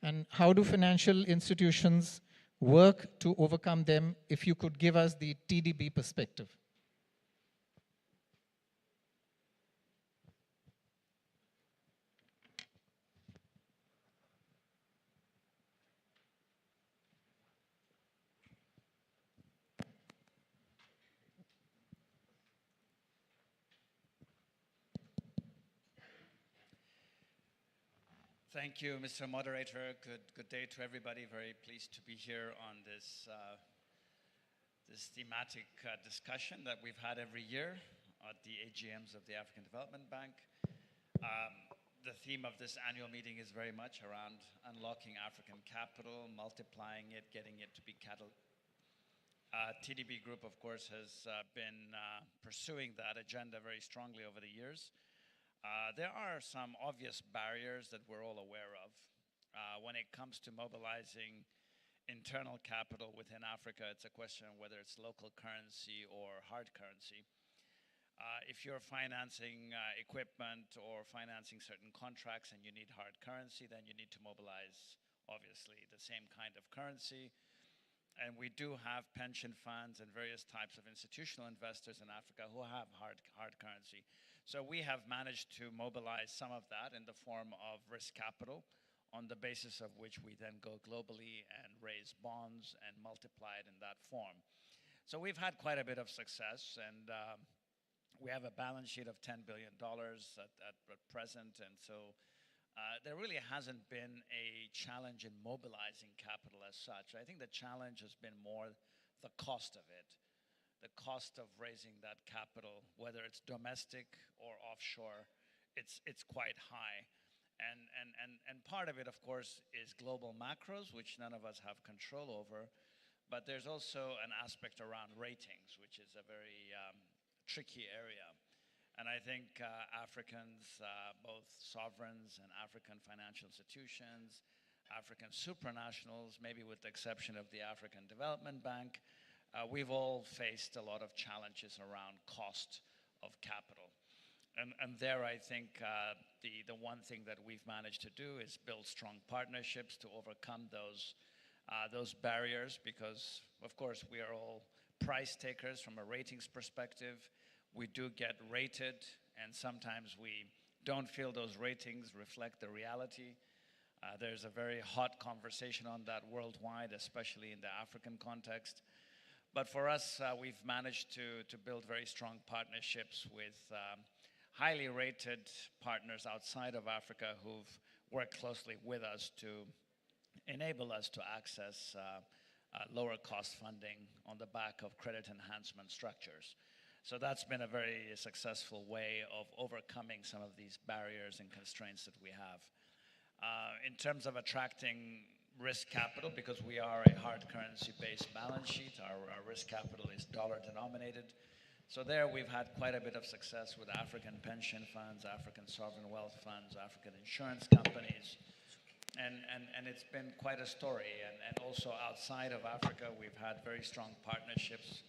Speaker 9: And how do financial institutions work to overcome them, if you could give us the TDB perspective?
Speaker 10: Thank you, Mr. Moderator. Good day to everybody. Very pleased to be here on this, this thematic discussion that we've had every year at the AGMs of the African Development Bank. The theme of this annual meeting is very much around unlocking African capital, multiplying it, getting it to be TDB Group, of course, has been pursuing that agenda very strongly over the years. There are some obvious barriers that we're all aware of. When it comes to mobilizing internal capital within Africa, it's a question of whether it's local currency or hard currency. If you're financing equipment or financing certain contracts and you need hard currency, then you need to mobilize, obviously, the same kind of currency. And we do have pension funds and various types of institutional investors in Africa who have hard currency. So we have managed to mobilize some of that in the form of risk capital, on the basis of which we then go globally and raise bonds and multiply it in that form. So we've had quite a bit of success, and we have a balance sheet of $10 billion at present, and so there really hasn't been a challenge in mobilizing capital as such. I think the challenge has been more the cost of it, the cost of raising that capital, whether it's domestic or offshore, it's quite high. And part of it, of course, is global macros, which none of us have control over. But there's also an aspect around ratings, which is a very tricky area. And I think Africans, both sovereigns and African financial institutions, African supranationals, maybe with the exception of the African Development Bank, we've all faced a lot of challenges around cost of capital. And there, I think the one thing that we've managed to do is build strong partnerships to overcome those barriers, because, of course, we are all price takers from a ratings perspective. We do get rated, and sometimes we don't feel those ratings reflect the reality. There's a very hot conversation on that worldwide, especially in the African context. But for us, we've managed to build very strong partnerships with highly rated partners outside of Africa who've worked closely with us to enable us to access lower cost funding on the back of credit enhancement structures. So that's been a very successful way of overcoming some of these barriers and constraints that we have. In terms of attracting risk capital, because we are a hard currency-based balance sheet, our risk capital is dollar denominated. So there we've had quite a bit of success with African pension funds, African sovereign wealth funds, African insurance companies. And it's been quite a story. And also outside of Africa, we've had very strong partnerships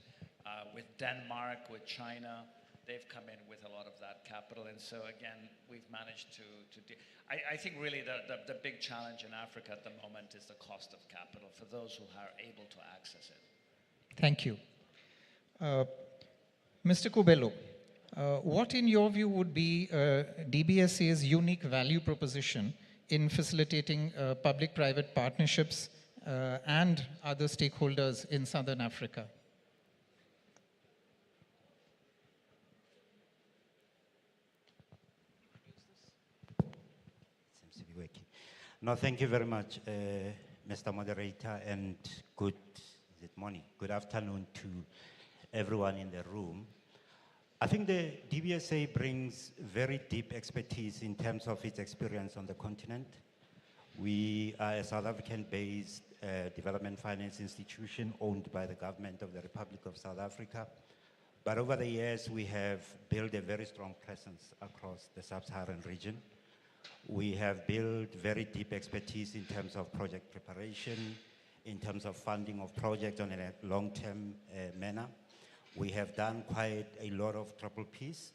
Speaker 10: with Denmark, with China. They've come in with a lot of that capital. And so again, we've managed to I think really the big challenge in Africa at the moment is the cost of capital for those who are able to access it.
Speaker 9: Thank you. Mr. Kubelo, what in your view would be DBSA's unique value proposition in facilitating public-private partnerships and other stakeholders in Southern Africa?
Speaker 11: Seems to be working. No, thank you very much, Mr. Moderator, and good morning, good afternoon to everyone in the room. I think the DBSA brings very deep expertise in terms of its experience on the continent. We are a South African-based development finance institution owned by the government of the Republic of South Africa. But over the years, we have built a very strong presence across the sub-Saharan region. We have built very deep expertise in terms of project preparation, in terms of funding of projects on a long-term manner. We have done quite a lot of triple Ps,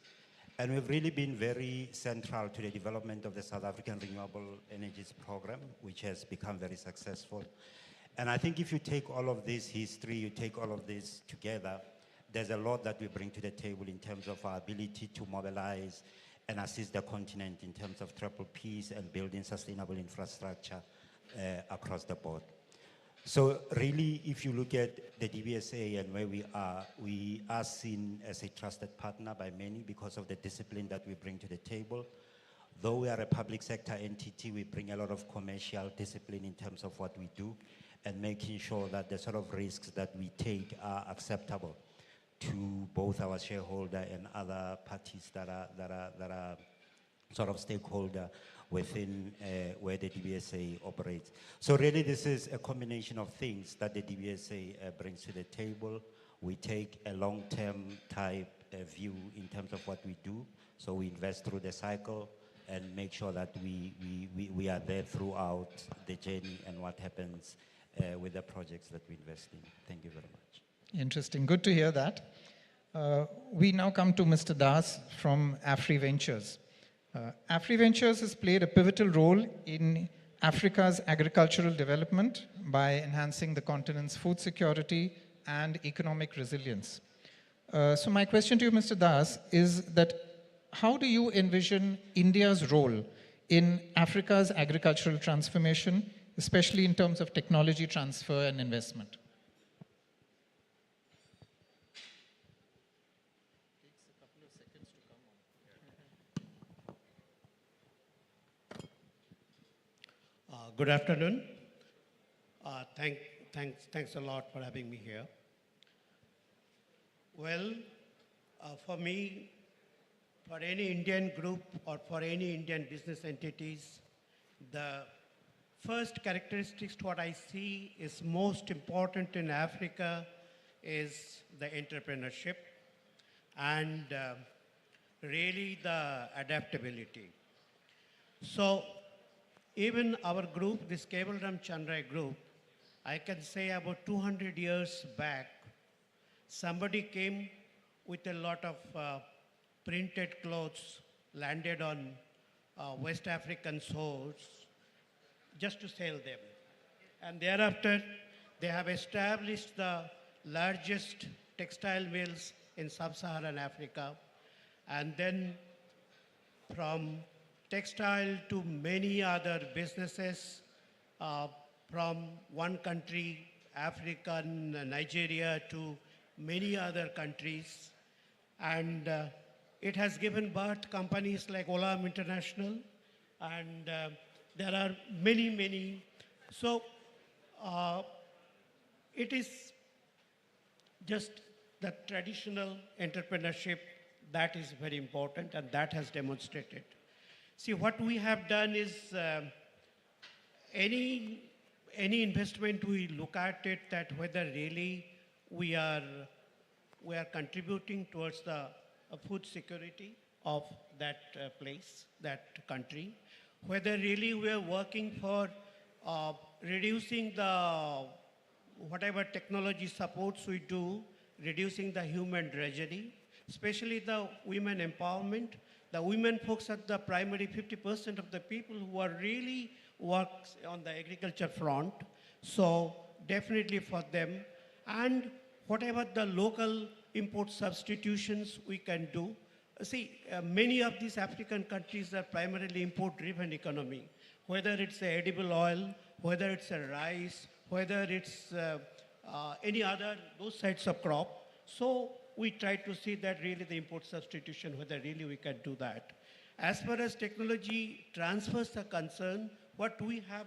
Speaker 11: and we've really been very central to the development of the South African Renewable Energies Program, which has become very successful. And I think if you take all of this history, you take all of this together, there's a lot that we bring to the table in terms of our ability to mobilize and assist the continent in terms of triple Ps and building sustainable infrastructure across the board. So really, if you look at the DBSA and where we are seen as a trusted partner by many because of the discipline that we bring to the table. Though we are a public sector entity, we bring a lot of commercial discipline in terms of what we do and making sure that the sort of risks that we take are acceptable to both our shareholder and other parties that are sort of stakeholder within where the DBSA operates. So really this is a combination of things that the DBSA brings to the table. We take a long-term type view in terms of what we do. So we invest through the cycle and make sure that we are there throughout the journey and what happens with the projects that we invest in. Thank you very much.
Speaker 9: Interesting, good to hear that. We now come to Mr. Das from AfriVentures. AfriVentures has played a pivotal role in Africa's agricultural development by enhancing the continent's food security and economic resilience. So my question to you, Mr. Das, is that how do you envision India's role in Africa's agricultural transformation, especially in terms of technology transfer and investment?
Speaker 12: Good afternoon. Thanks a lot for having me here. Well, for me, for any Indian group or for any Indian business entities, the first characteristics what I see is most important in Africa is the entrepreneurship and really the adaptability. So even our group, this Kevalam Chandrai group, I can say about 200 years back, somebody came with a lot of printed clothes landed on West African shores just to sell them. And thereafter, they have established the largest textile mills in sub-Saharan Africa. And then from textile to many other businesses from one country, African, Nigeria, to many other countries. And it has given birth to companies like Olam International, and there are many, many. So it is just the traditional entrepreneurship that is very important, and that has demonstrated. See, what we have done is any investment we look at it, that whether really we are contributing towards the food security of that place, that country, whether really we are working for reducing the whatever technology supports we do, reducing the human drudgery, especially the women empowerment. The women folks are the primary 50% of the people who are really works on the agriculture front. So definitely for them. And whatever the local import substitutions we can do. See, many of these African countries are primarily import-driven economy, whether it's a edible oil, whether it's a rice, whether it's any other, those types of crop. So we try to see that really the import substitution, whether really we can do that. As far as technology transfers are concerned, what we have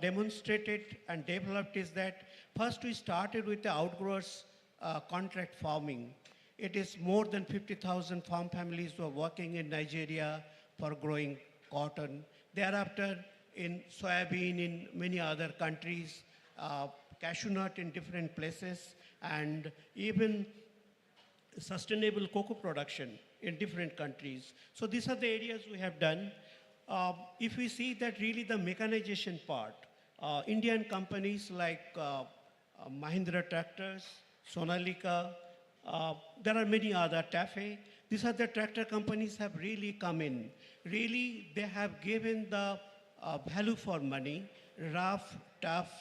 Speaker 12: demonstrated and developed is that first we started with the outgrowers contract farming. It is more than 50,000 farm families who are working in Nigeria for growing cotton. Thereafter, in soybean in many other countries, cashew nut in different places, and even sustainable cocoa production in different countries. So these are the areas we have done. If we see that really the mechanization part, Indian companies like Mahindra Tractors, Sonalika, there are many other, TAFE. These are the tractor companies have really come in. Really, they have given the value for money, rough, tough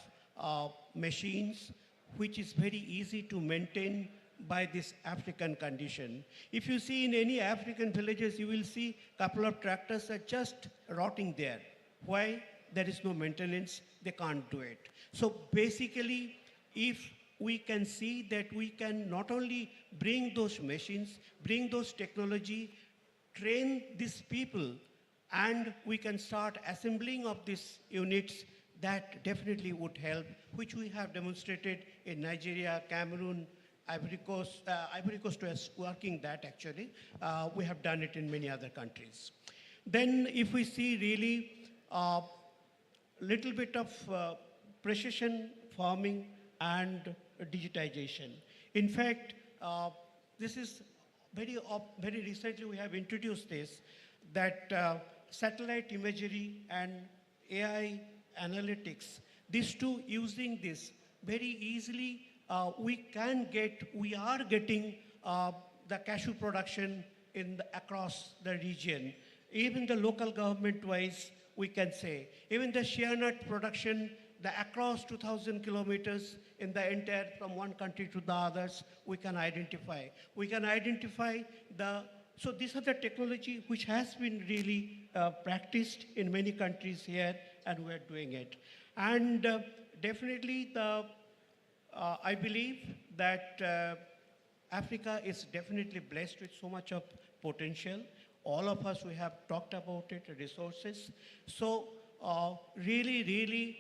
Speaker 12: machines, which is very easy to maintain by this African condition. If you see in any African villages, you will see a couple of tractors are just rotting there. Why? There is no maintenance, they can't do it. So basically, if we can see that we can not only bring those machines, bring those technology, train these people, and we can start assembling of these units, that definitely would help, which we have demonstrated in Nigeria, Cameroon, Ivory Coast was working that actually. We have done it in many other countries. Then if we see really little bit of precision farming and digitization. In fact, this is very recently we have introduced this, that satellite imagery and AI analytics, these two using this very easily, we are getting the cashew production across the region. Even the local government wise, we can say. Even the shea nut production, across 2,000 kilometers in the entire, from one country to the others, we can identify. We can identify the So these are the technology which has been really practiced in many countries here, and we're doing it. And definitely I believe that Africa is definitely blessed with so much of potential. All of us, we have talked about it, resources. So really,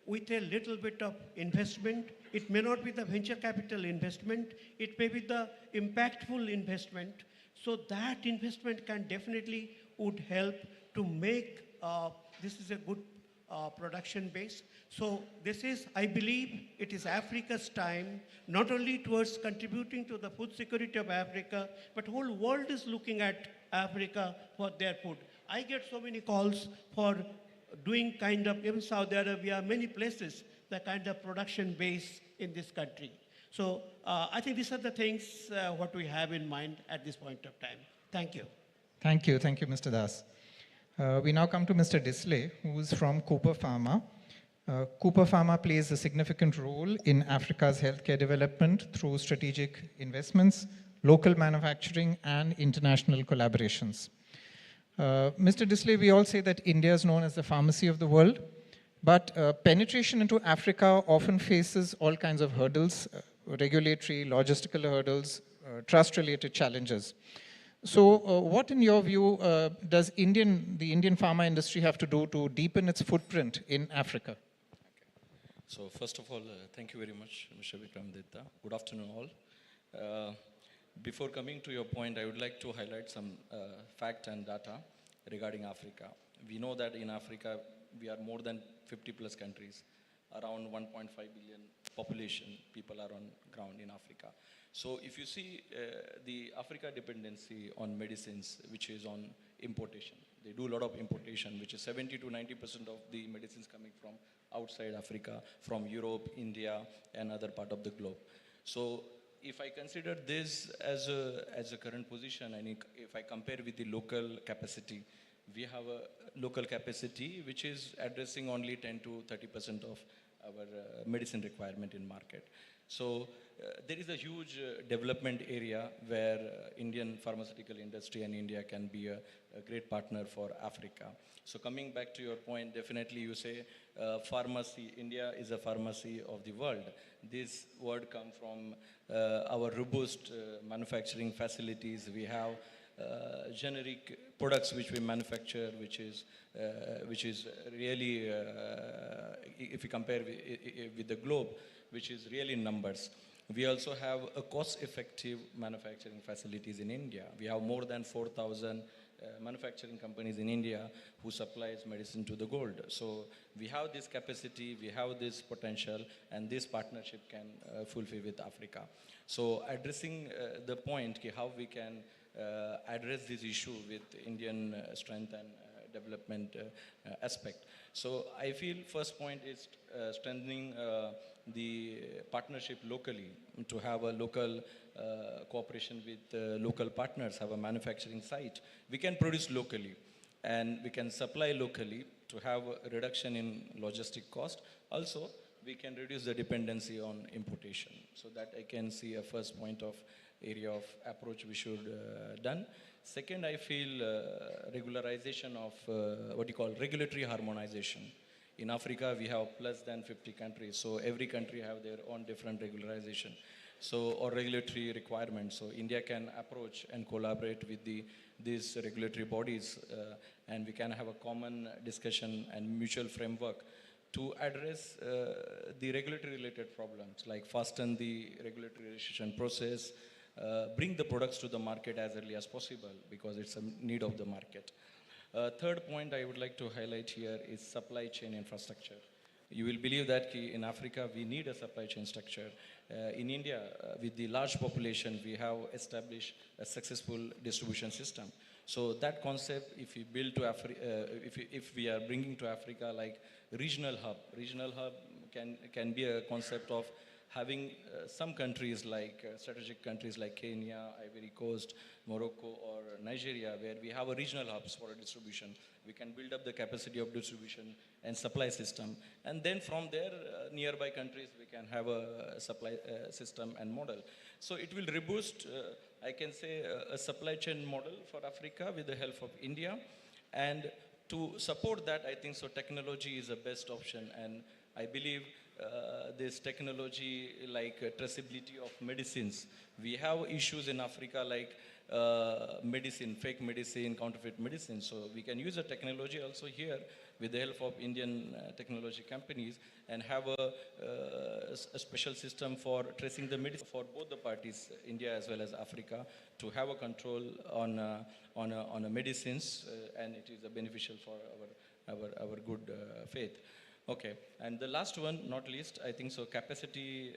Speaker 12: with a little bit of investment, it may not be the venture capital investment, it may be the impactful investment. So that investment can definitely would help to make this is a good production base. So this is, I believe, it is Africa's time, not only towards contributing to the food security of Africa, but whole world is looking at Africa for their food. I get so many calls for doing kind of, even Saudi Arabia, many places, the kind of production base in this country. So I think these are the things what we have in mind at this point of time. Thank you.
Speaker 9: Thank you, Mr. Das. We now come to Mr. Disley, who is from Cooper Pharma. Cooper Pharma plays a significant role in Africa's healthcare development through strategic investments, local manufacturing, and international collaborations. Mr. Disley, we all say that India is known as the pharmacy of the world, but penetration into Africa often faces all kinds of hurdles, regulatory, logistical hurdles, trust-related challenges. So what, in your view, does the Indian pharma industry have to do to deepen its footprint in Africa?
Speaker 13: Okay. So first of all, thank you very much, Mr. Vikramaditta. Good afternoon, all. Before coming to your point, I would like to highlight some fact and data regarding Africa. We know that in Africa, we are more than 50 plus countries, around 1.5 billion population, people are on ground in Africa. So if you see the Africa dependency on medicines, which is on importation, they do a lot of importation, which is 70 to 90% of the medicines coming from outside Africa, from Europe, India, and other part of the globe. So if I consider this as a current position, and if I compare with the local capacity, we have a local capacity which is addressing only 10 to 30% of our medicine requirement in market. So there is a huge development area where Indian pharmaceutical industry and India can be a great partner for Africa. So coming back to your point, definitely you say pharmacy, India is a pharmacy of the world. This word comes from our robust manufacturing facilities. We have generic products which we manufacture, which is really, if you compare with the globe, which is really numbers. We also have a cost-effective manufacturing facilities in India. We have more than 4,000 manufacturing companies in India who supplies medicine to the world. So we have this capacity, we have this potential, and this partnership can fulfill with Africa. So addressing the point how we can address this issue with Indian strength and development aspect. So I feel first point is strengthening the partnership locally, to have a local cooperation with local partners, have a manufacturing site. We can produce locally and we can supply locally to have a reduction in logistic cost. Also, we can reduce the dependency on importation. So that I can see a first point of area of approach we should done. Second, I feel regularization of what you call regulatory harmonization. In Africa, we have less than 50 countries, so every country have their own different regularization, so or regulatory requirements. So India can approach and collaborate with these regulatory bodies, and we can have a common discussion and mutual framework to address the regulatory related problems, like fasten the regulatory registration process, bring the products to the market as early as possible because it's a need of the market. Third point I would like to highlight here is supply chain infrastructure. You will believe that in Africa we need a supply chain structure. In India, with the large population, we have established a successful distribution system. So that concept, if we build to if we are bringing to Africa like regional hub can be a concept of having some countries like strategic countries like Kenya, Ivory Coast, Morocco, or Nigeria, where we have a regional hubs for a distribution. We can build up the capacity of distribution and supply system. And then from there, nearby countries, we can have a supply system and model. So it will reboost, I can say, a supply chain model for Africa with the help of India. And to support that, I think so technology is the best option. And I believe this technology like traceability of medicines. We have issues in Africa like medicine, fake medicine, counterfeit medicine. So we can use the technology also here with the help of Indian technology companies and have a special system for tracing the medicine for both the parties, India as well as Africa, to have a control on medicines, and it is beneficial for our good faith. Okay, and the last one, not least, I think so capacity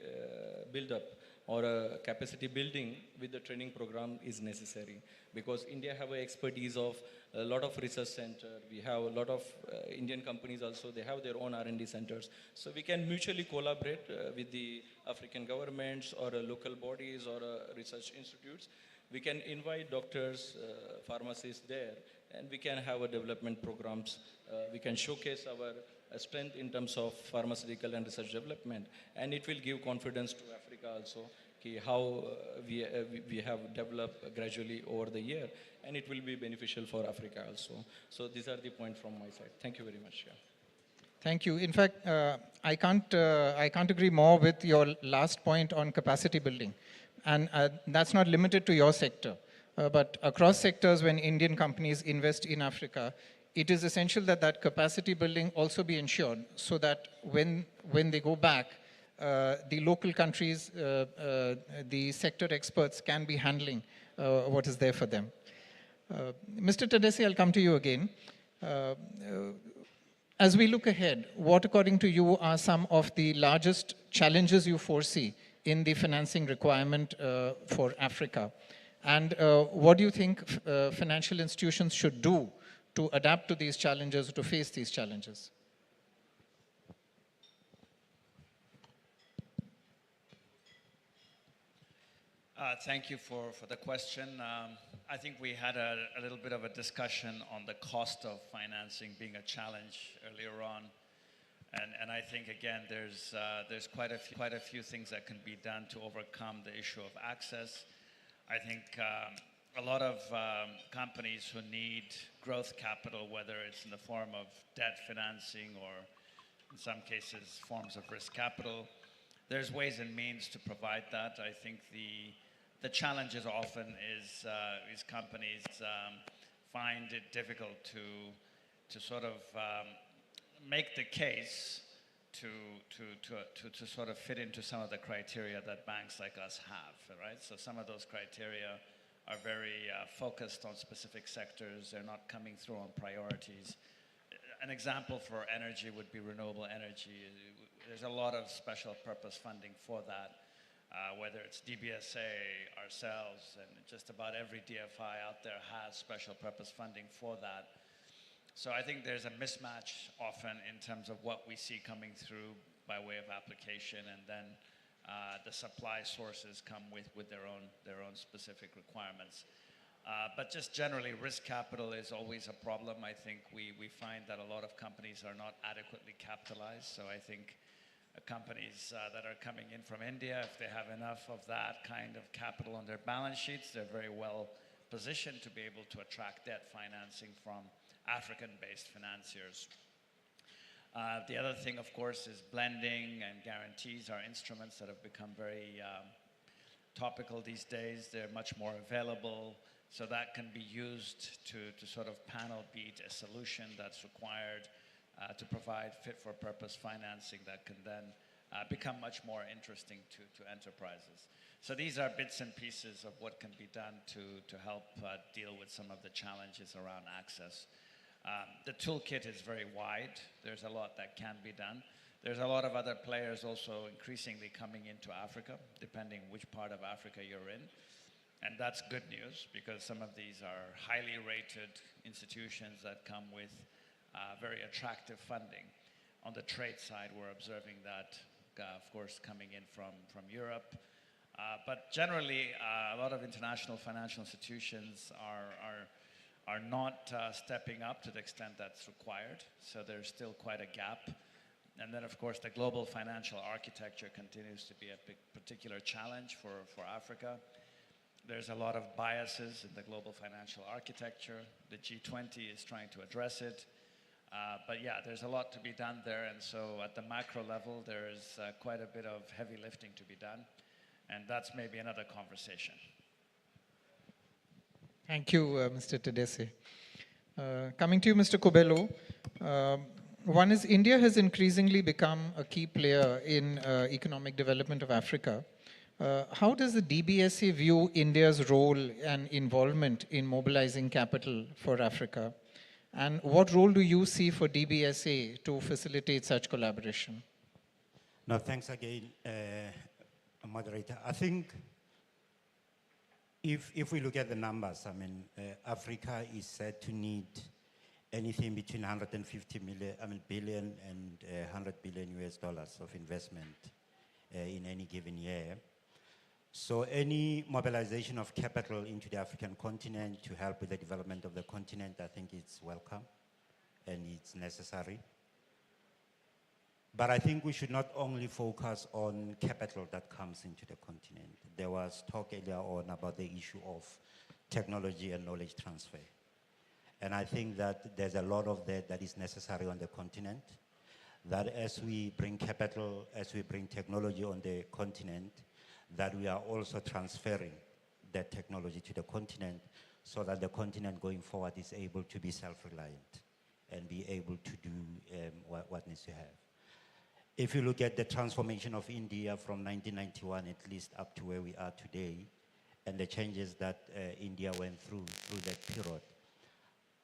Speaker 13: build-up or capacity building with the training program is necessary, because India have an expertise of a lot of research center. We have a lot of Indian companies also, they have their own R&D centers. So we can mutually collaborate with the African governments or local bodies or research institutes. We can invite doctors, pharmacists there, and we can have a development programs. We can showcase our strength in terms of pharmaceutical and research development, and it will give confidence to Africa also how we have developed gradually over the year, and it will be beneficial for Africa also. So these are the points from my side. Thank you very much. Yeah.
Speaker 9: Thank you. In fact, I can't agree more with your last point on capacity building, and that's not limited to your sector, but across sectors. When Indian companies invest in Africa, it is essential that that capacity building also be ensured, so that when they go back, the local countries, the sector experts can be handling what is there for them. Mr. Tadesse, I'll come to you again. As we look ahead, what according to you are some of the largest challenges you foresee in the financing requirement for Africa? And what do you think financial institutions should do to adapt to these challenges, to face these challenges?
Speaker 10: Thank you for the question. I think we had a little bit of a discussion on the cost of financing being a challenge earlier on. And I think, again, there's quite a few things that can be done to overcome the issue of access. I think a lot of companies who need growth capital, whether it's in the form of debt financing or in some cases forms of risk capital, there's ways and means to provide that. I think the challenges often is companies find it difficult to sort of make the case to sort of fit into some of the criteria that banks like us have, right? So some of those criteria are very focused on specific sectors. They're not coming through on priorities. An example for energy would be renewable energy. There's a lot of special purpose funding for that, whether it's DBSA, ourselves, and just about every DFI out there has special purpose funding for that. So I think there's a mismatch often in terms of what we see coming through by way of application, and then the supply sources come with their own specific requirements. But just generally, risk capital is always a problem. I think we find that a lot of companies are not adequately capitalized. So I think companies that are coming in from India, if they have enough of that kind of capital on their balance sheets, they're very well positioned to be able to attract debt financing from African-based financiers. The other thing, of course, is blending and guarantees are instruments that have become very topical these days. They're much more available, so that can be used to sort of panel beat a solution that's required to provide fit-for-purpose financing that can then become much more interesting to enterprises. So these are bits and pieces of what can be done to help deal with some of the challenges around access. The toolkit is very wide. There's a lot that can be done. There's a lot of other players also increasingly coming into Africa, depending which part of Africa you're in. And that's good news, because some of these are highly rated institutions that come with very attractive funding. On the trade side, we're observing that of course, coming in from Europe. But generally, a lot of international financial institutions are not stepping up to the extent that's required. So there's still quite a gap. And then, of course, the global financial architecture continues to be a big particular challenge for Africa. There's a lot of biases in the global financial architecture. The G20 is trying to address it. But yeah, there's a lot to be done there. And so at the macro level, there is quite a bit of heavy lifting to be done. And that's maybe another conversation.
Speaker 9: Thank you, Mr. Tedesse. Coming to you, Mr. Kobelo. One is India has increasingly become a key player in economic development of Africa. How does the DBSA view India's role and involvement in mobilizing capital for Africa? And what role do you see for DBSA to facilitate such collaboration?
Speaker 11: No, thanks again, moderator. I think if we look at the numbers, I mean, Africa is said to need anything between 150 billion and 100 billion US dollars of investment in any given year. So any mobilization of capital into the African continent to help with the development of the continent, I think it's welcome and it's necessary. But I think we should not only focus on capital that comes into the continent. There was talk earlier on about the issue of technology and knowledge transfer. And I think that there's a lot of that is necessary on the continent, that as we bring capital, as we bring technology on the continent, that we are also transferring that technology to the continent so that the continent going forward is able to be self-reliant and be able to do what needs to have. If you look at the transformation of India from 1991 at least up to where we are today, and the changes that India went through that period,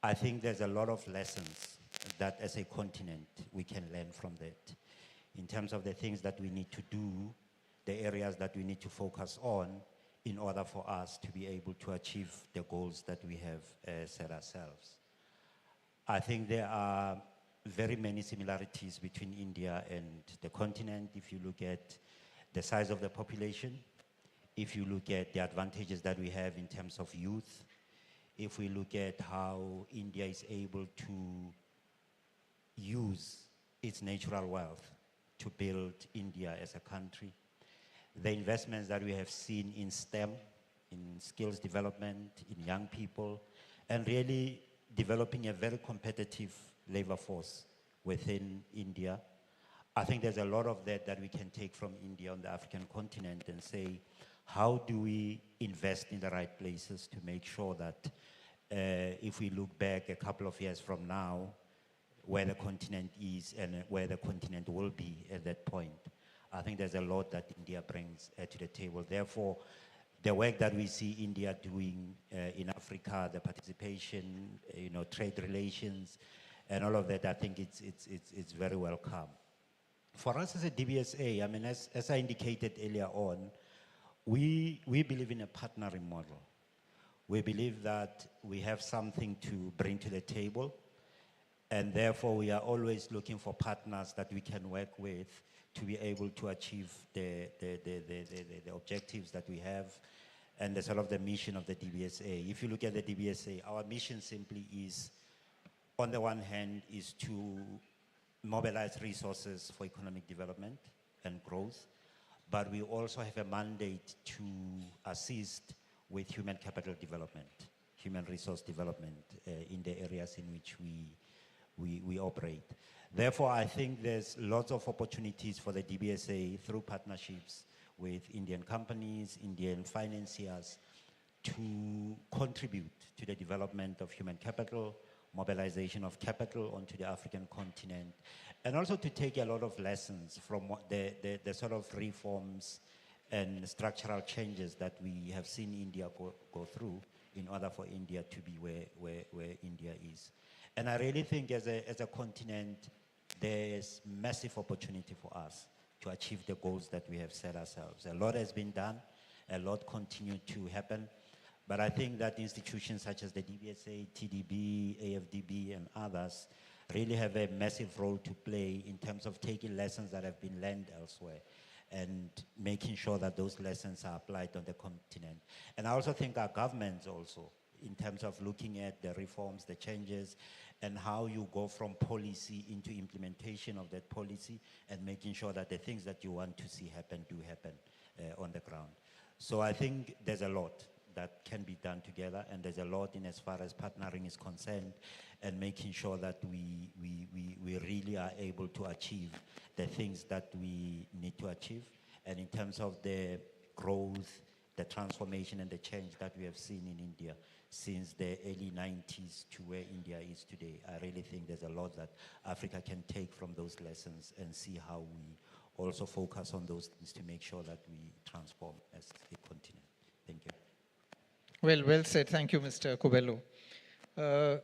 Speaker 11: I think there's a lot of lessons that as a continent we can learn from that in terms of the things that we need to do, the areas that we need to focus on in order for us to be able to achieve the goals that we have set ourselves. I think there are very many similarities between India and the continent. If you look at the size of the population, if you look at the advantages that we have in terms of youth, if we look at how India is able to use its natural wealth to build India as a country, the investments that we have seen in STEM, in skills development, in young people, and really developing a very competitive labor force within India. I think there's a lot of that we can take from India on the African continent and say, how do we invest in the right places to make sure that if we look back a couple of years from now, where the continent is and where the continent will be at that point. I think there's a lot that India brings to the table. Therefore, the work that we see India doing in Africa, the participation, trade relations, and all of that, I think it's very welcome. For us as a DBSA, I mean, as I indicated earlier on, we believe in a partnering model. We believe that we have something to bring to the table, and therefore we are always looking for partners that we can work with to be able to achieve the objectives that we have and the sort of the mission of the DBSA. If you look at the DBSA, our mission simply is, on the one hand, is to mobilize resources for economic development and growth, but we also have a mandate to assist with human capital development, human resource development in the areas in which we operate. Therefore, I think there's lots of opportunities for the DBSA through partnerships with Indian companies, Indian financiers, to contribute to the development of human capital, mobilization of capital onto the African continent, and also to take a lot of lessons from what the sort of reforms and structural changes that we have seen India go through in order for India to be where India is. And I really think as a continent, there's massive opportunity for us to achieve the goals that we have set ourselves. A lot has been done, a lot continues to happen, but I think that institutions such as the DBSA, TDB, AfDB, and others, really have a massive role to play in terms of taking lessons that have been learned elsewhere and making sure that those lessons are applied on the continent. And I also think our governments also, in terms of looking at the reforms, the changes, and how you go from policy into implementation of that policy and making sure that the things that you want to see happen do happen on the ground. So I think there's a lot that can be done together, and there's a lot in as far as partnering is concerned and making sure that we really are able to achieve the things that we need to achieve. And in terms of the growth, the transformation and the change that we have seen in India since the early 90s to where India is today, I really think there's a lot that Africa can take from those lessons and see how we also focus on those things to make sure that we transform as a continent. Thank you.
Speaker 9: Well said. Thank you, Mr. Kobelo.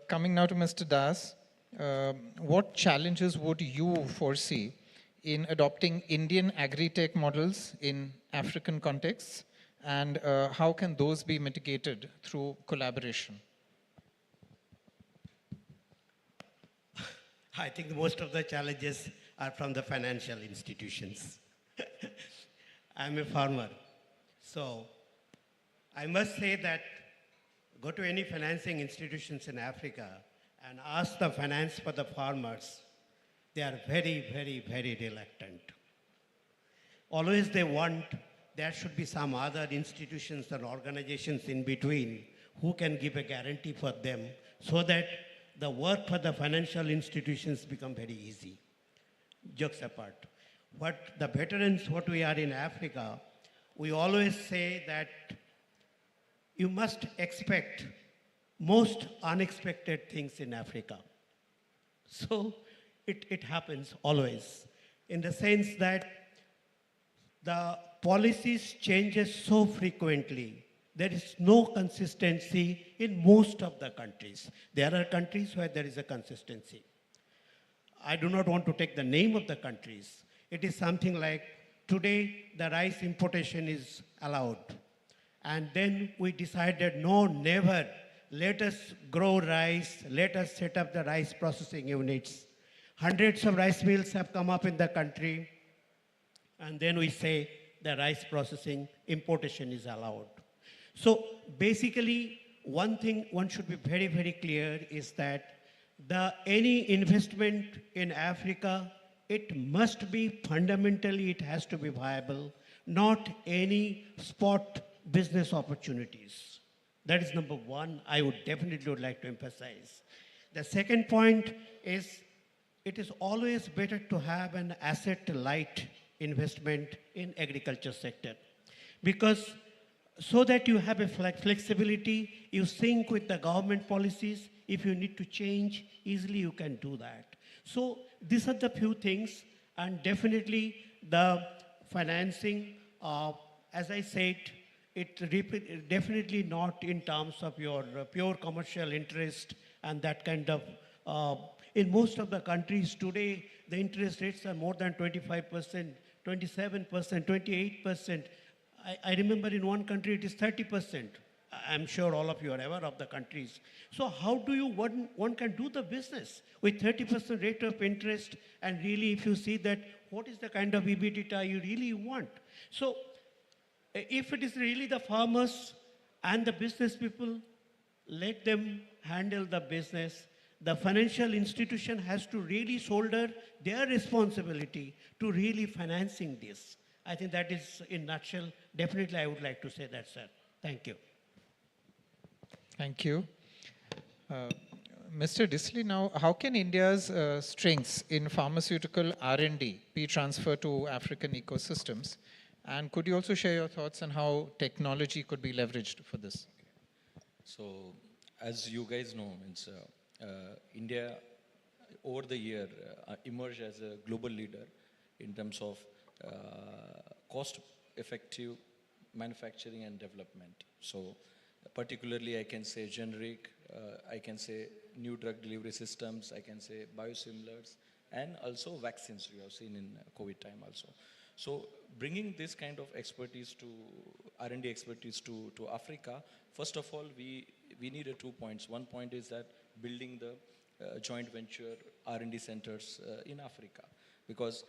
Speaker 9: Coming now to Mr. Das, what challenges would you foresee in adopting Indian agri-tech models in African contexts, and how can those be mitigated through collaboration?
Speaker 12: I think most of the challenges are from the financial institutions. I'm a farmer, so I must say that go to any financing institutions in Africa and ask the finance for the farmers. They are very, very, very reluctant. Always they want there should be some other institutions and organizations in between who can give a guarantee for them so that the work for the financial institutions become very easy. Jokes apart. What the veterans, what we are in Africa, we always say that you must expect most unexpected things in Africa. So it happens always, in the sense that the policies changes so frequently. There is no consistency in most of the countries. There are countries where there is a consistency. I do not want to take the name of the countries. It is something like today the rice importation is allowed. And then we decided, no, never. Let us grow rice. Let us set up the rice processing units. Hundreds of rice mills have come up in the country. And then we say the rice processing importation is allowed. So basically, one thing one should be very, very clear is that any investment in Africa, it must be fundamentally, it has to be viable, not any spot business opportunities. That is number one, I would definitely like to emphasize. The second point is, it is always better to have an asset-light investment in agriculture sector, because so that you have a flexibility, you sync with the government policies. If you need to change, easily you can do that. So these are the few things, and definitely the financing, as I said, it definitely not in terms of your pure commercial interest and that kind of, in most of the countries today, the interest rates are more than 25%, 27%, 28%. I remember in one country it is 30%. I'm sure all of you are aware of the countries. So how do you, one can do the business with 30% rate of interest, and really if you see that, what is the kind of EBITDA you really want? So if it is really the farmers and the business people, let them handle the business. The financial institution has to really shoulder their responsibility to really financing this. I think that is, in nutshell, definitely I would like to say that, sir. Thank you.
Speaker 9: Thank you. Mr. Disley, now, how can India's strengths in pharmaceutical R&D be transferred to African ecosystems? And could you also share your thoughts on how technology could be leveraged for this?
Speaker 13: So, as you guys know, India over the year emerged as a global leader in terms of cost-effective manufacturing and development. So, particularly I can say generic, I can say new drug delivery systems, I can say biosimilars, and also vaccines we have seen in COVID time also. So bringing this kind of expertise to R&D expertise to Africa, first of all, we needed 2 points. One point is that building the joint venture R&D centers in Africa, because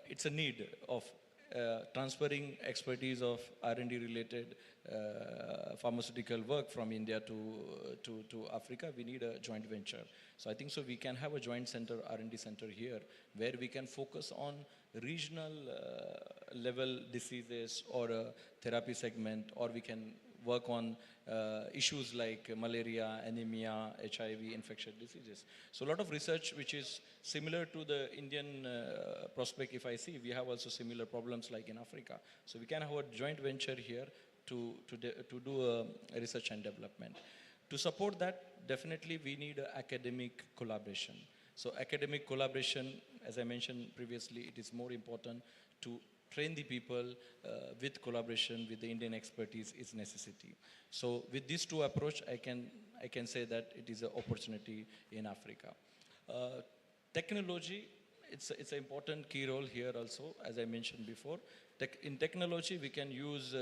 Speaker 13: it's a need of transferring expertise of R&D related pharmaceutical work from India to Africa. We need a joint venture. So I think so we can have a joint center, R&D center here, where we can focus on regional level diseases or a therapy segment, or we can work on issues like malaria, anemia, HIV, infectious diseases. So a lot of research which is similar to the Indian prospect, if I see, we have also similar problems like in Africa. So we can have a joint venture here to do research and development. To support that, definitely we need academic collaboration. So academic collaboration, as I mentioned previously, it is more important to train the people with collaboration with the Indian expertise is necessity. So with these two approach, I can say that it is an opportunity in Africa. Technology, it's an important key role here also, as I mentioned before. In technology, we can use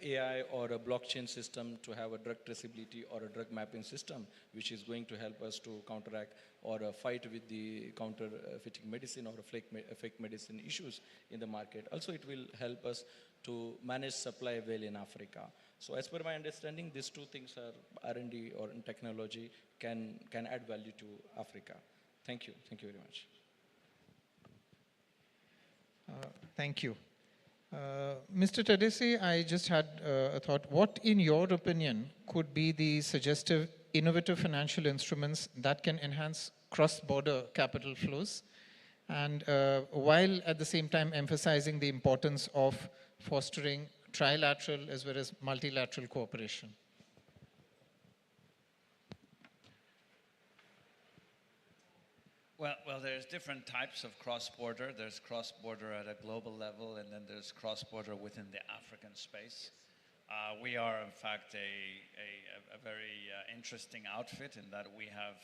Speaker 13: AI or a blockchain system to have a drug traceability or a drug mapping system, which is going to help us to counteract or fight with the counterfeiting medicine or fake medicine issues in the market. Also, it will help us to manage supply well in Africa. So as per my understanding, these two things are R&D or in technology can add value to Africa. Thank you. Thank you very much.
Speaker 9: Thank you. Mr. Tadesse, I just had a thought. What, in your opinion, could be the suggestive, innovative financial instruments that can enhance cross-border capital flows, and while at the same time emphasizing the importance of fostering trilateral as well as multilateral cooperation?
Speaker 10: Well, there's different types of cross-border. There's cross-border at a global level, and then there's cross-border within the African space. We are, in fact, a very interesting outfit in that we have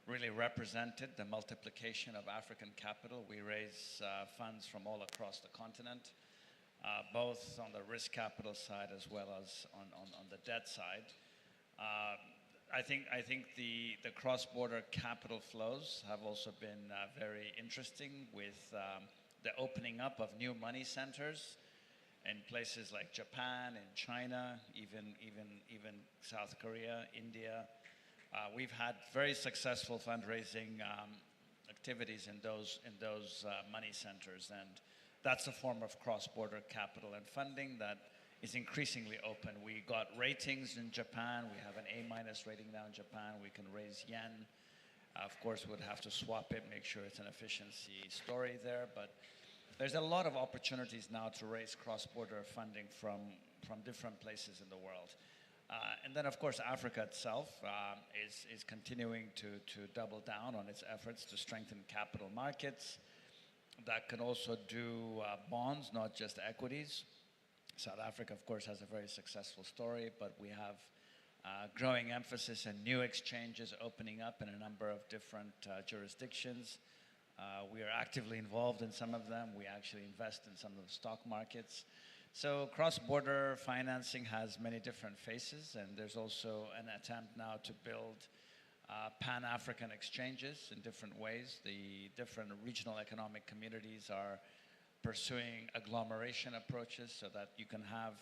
Speaker 10: really represented the multiplication of African capital. We raise funds from all across the continent, both on the risk capital side as well as on the debt side. I think the cross-border capital flows have also been very interesting with the opening up of new money centers in places like Japan and China, even South Korea, India. We've had very successful fundraising activities in those money centers, and that's a form of cross-border capital and funding that is increasingly open. We got ratings in Japan. We have an A- rating now in Japan. We can raise yen. Of course, we'd have to swap it, make sure it's an efficiency story there. But there's a lot of opportunities now to raise cross-border funding from different places in the world. And then, of course, Africa itself is continuing to double down on its efforts to strengthen capital markets. That can also do bonds, not just equities. South Africa, of course, has a very successful story, but we have growing emphasis and new exchanges opening up in a number of different jurisdictions. We are actively involved in some of them. We actually invest in some of the stock markets. So cross-border financing has many different faces, and there's also an attempt now to build Pan-African exchanges in different ways. The different regional economic communities are pursuing agglomeration approaches so that you can have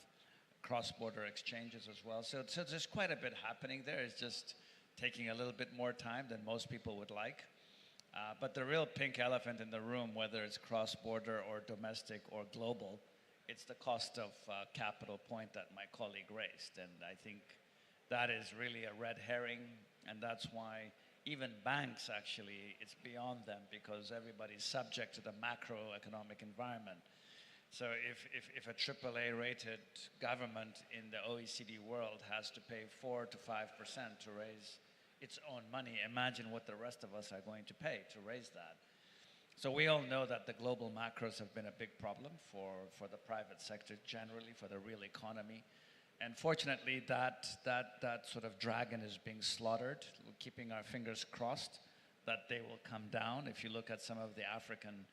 Speaker 10: cross-border exchanges as well. So there's quite a bit happening there. It's just taking a little bit more time than most people would like. But the real pink elephant in the room, whether it's cross-border or domestic or global, it's the cost of capital point that my colleague raised. And I think that is really a red herring, and that's why even banks, actually, it's beyond them because everybody's subject to the macroeconomic environment. So if a AAA-rated government in the OECD world has to pay 4 to 5% to raise its own money, imagine what the rest of us are going to pay to raise that. So we all know that the global macros have been a big problem for the private sector generally, for the real economy. And fortunately, that sort of dragon is being slaughtered. We're keeping our fingers crossed that they will come down. If you look at some of the African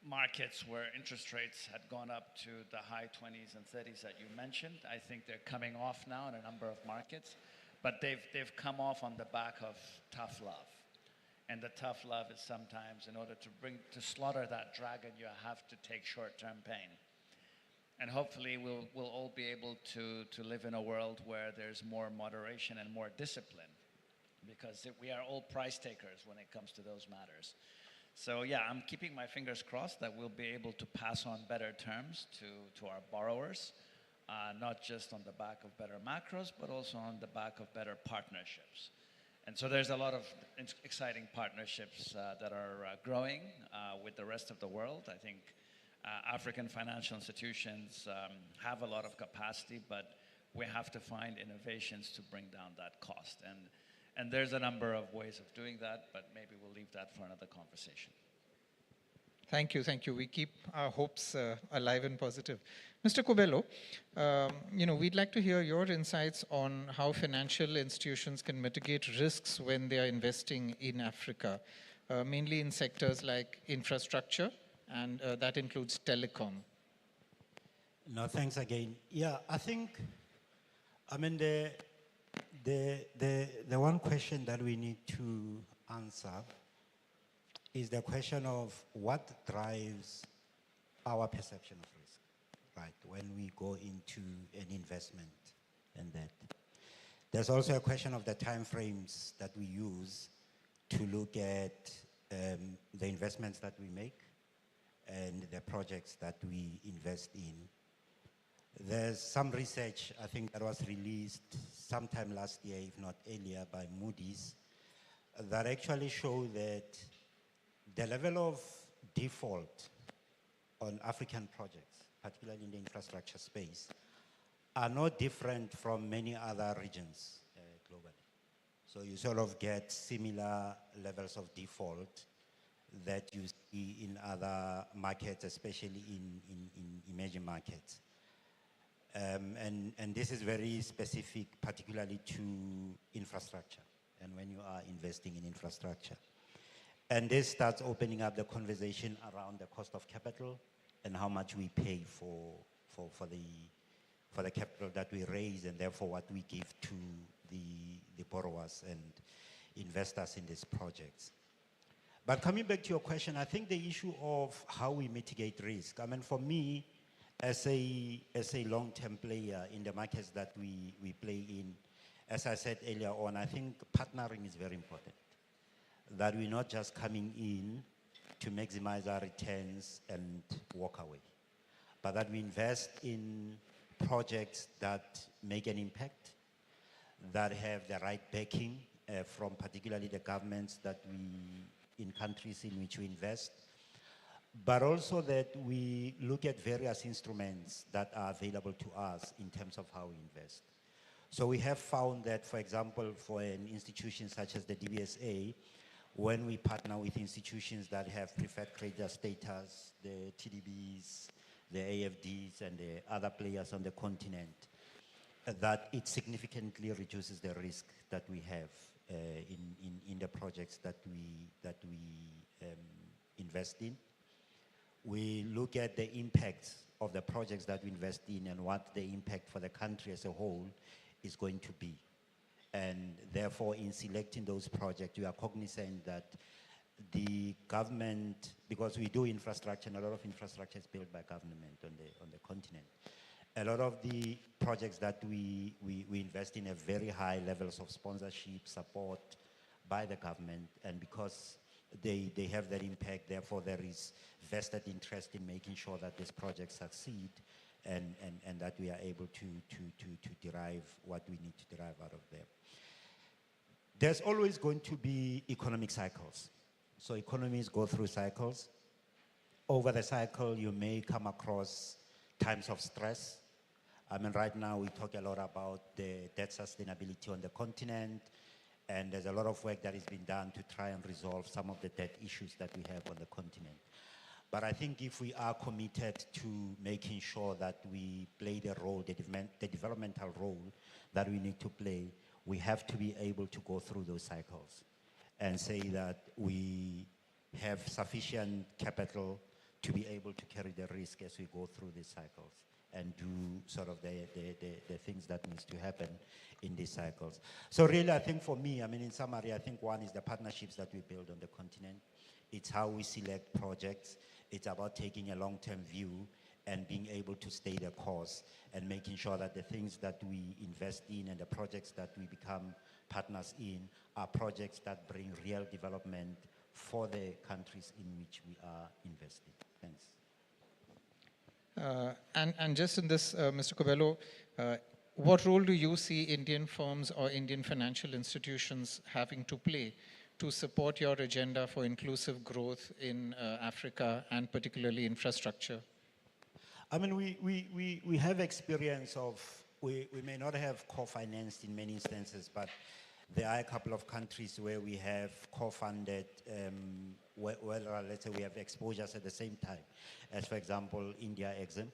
Speaker 10: markets where interest rates had gone up to the high 20s and 30s that you mentioned, I think they're coming off now in a number of markets. But they've come off on the back of tough love. And the tough love is sometimes, in order to slaughter that dragon, you have to take short-term pain. And hopefully we'll all be able to live in a world where there's more moderation and more discipline, because we are all price takers when it comes to those matters. So yeah, I'm keeping my fingers crossed that we'll be able to pass on better terms to our borrowers, not just on the back of better macros, but also on the back of better partnerships. And so there's a lot of exciting partnerships that are growing with the rest of the world. I think African financial institutions have a lot of capacity, but we have to find innovations to bring down that cost. And there's a number of ways of doing that, but maybe we'll leave that for another conversation.
Speaker 9: Thank you, thank you. We keep our hopes alive and positive. Mr. Kobelo, we'd like to hear your insights on how financial institutions can mitigate risks when they are investing in Africa, mainly in sectors like infrastructure, and that includes telecom.
Speaker 11: No, thanks again. Yeah, I think, the one question that we need to answer is the question of what drives our perception of risk, right, when we go into an investment and that. There's also a question of the time frames that we use to look at the investments that we make and the projects that we invest in. There's some research, I think, that was released sometime last year, if not earlier, by Moody's, that actually show that the level of default on African projects, particularly in the infrastructure space, are not different from many other regions globally. So you sort of get similar levels of default that you see in other markets, especially in emerging markets. And this is very specific, particularly to infrastructure, and when you are investing in infrastructure. And this starts opening up the conversation around the cost of capital and how much we pay for the capital that we raise, and therefore what we give to the borrowers and investors in these projects. But coming back to your question, I think the issue of how we mitigate risk, for me, as a long-term player in the markets that we play in, as I said earlier on, I think partnering is very important. That we're not just coming in to maximize our returns and walk away, but that we invest in projects that make an impact, that have the right backing from particularly the governments in countries in which we invest, but also that we look at various instruments that are available to us in terms of how we invest. So we have found that, for example, for an institution such as the DBSA, when we partner with institutions that have preferred creditor status, the TDBs, the AfDs, and the other players on the continent, that it significantly reduces the risk that we have in the projects that we invest in. We look at the impact of the projects that we invest in and what the impact for the country as a whole is going to be. And therefore, in selecting those projects, we are cognizant that the government, because we do infrastructure, and a lot of infrastructure is built by government on the continent. A lot of the projects that we invest in have very high levels of sponsorship, support by the government, and because they have that impact, therefore there is vested interest in making sure that these projects succeed and that we are able to derive what we need to derive out of them. There's always going to be economic cycles. So economies go through cycles. Over the cycle, you may come across times of stress. Right now we talk a lot about the debt sustainability on the continent, and there's a lot of work that is being done to try and resolve some of the debt issues that we have on the continent. But I think if we are committed to making sure that we play the role, the developmental role that we need to play, we have to be able to go through those cycles and say that we have sufficient capital to be able to carry the risk as we go through these cycles. and do sort of the things that needs to happen in these cycles. So really, I think for me, I mean, in summary, I think one is the partnerships that we build on the continent. It's how we select projects. It's about taking a long-term view and being able to stay the course and making sure that the things that we invest in and the projects that we become partners in are projects that bring real development for the countries in which we are investing. Thanks.
Speaker 9: And just in this, Mr. Kobelo, what role do you see Indian firms or Indian financial institutions having to play to support your agenda for inclusive growth in Africa and particularly infrastructure?
Speaker 11: I mean, we have experience of, we may not have co-financed in many instances, but there are a couple of countries where we have co-funded, let's say we have exposures at the same time, as for example, India Exim.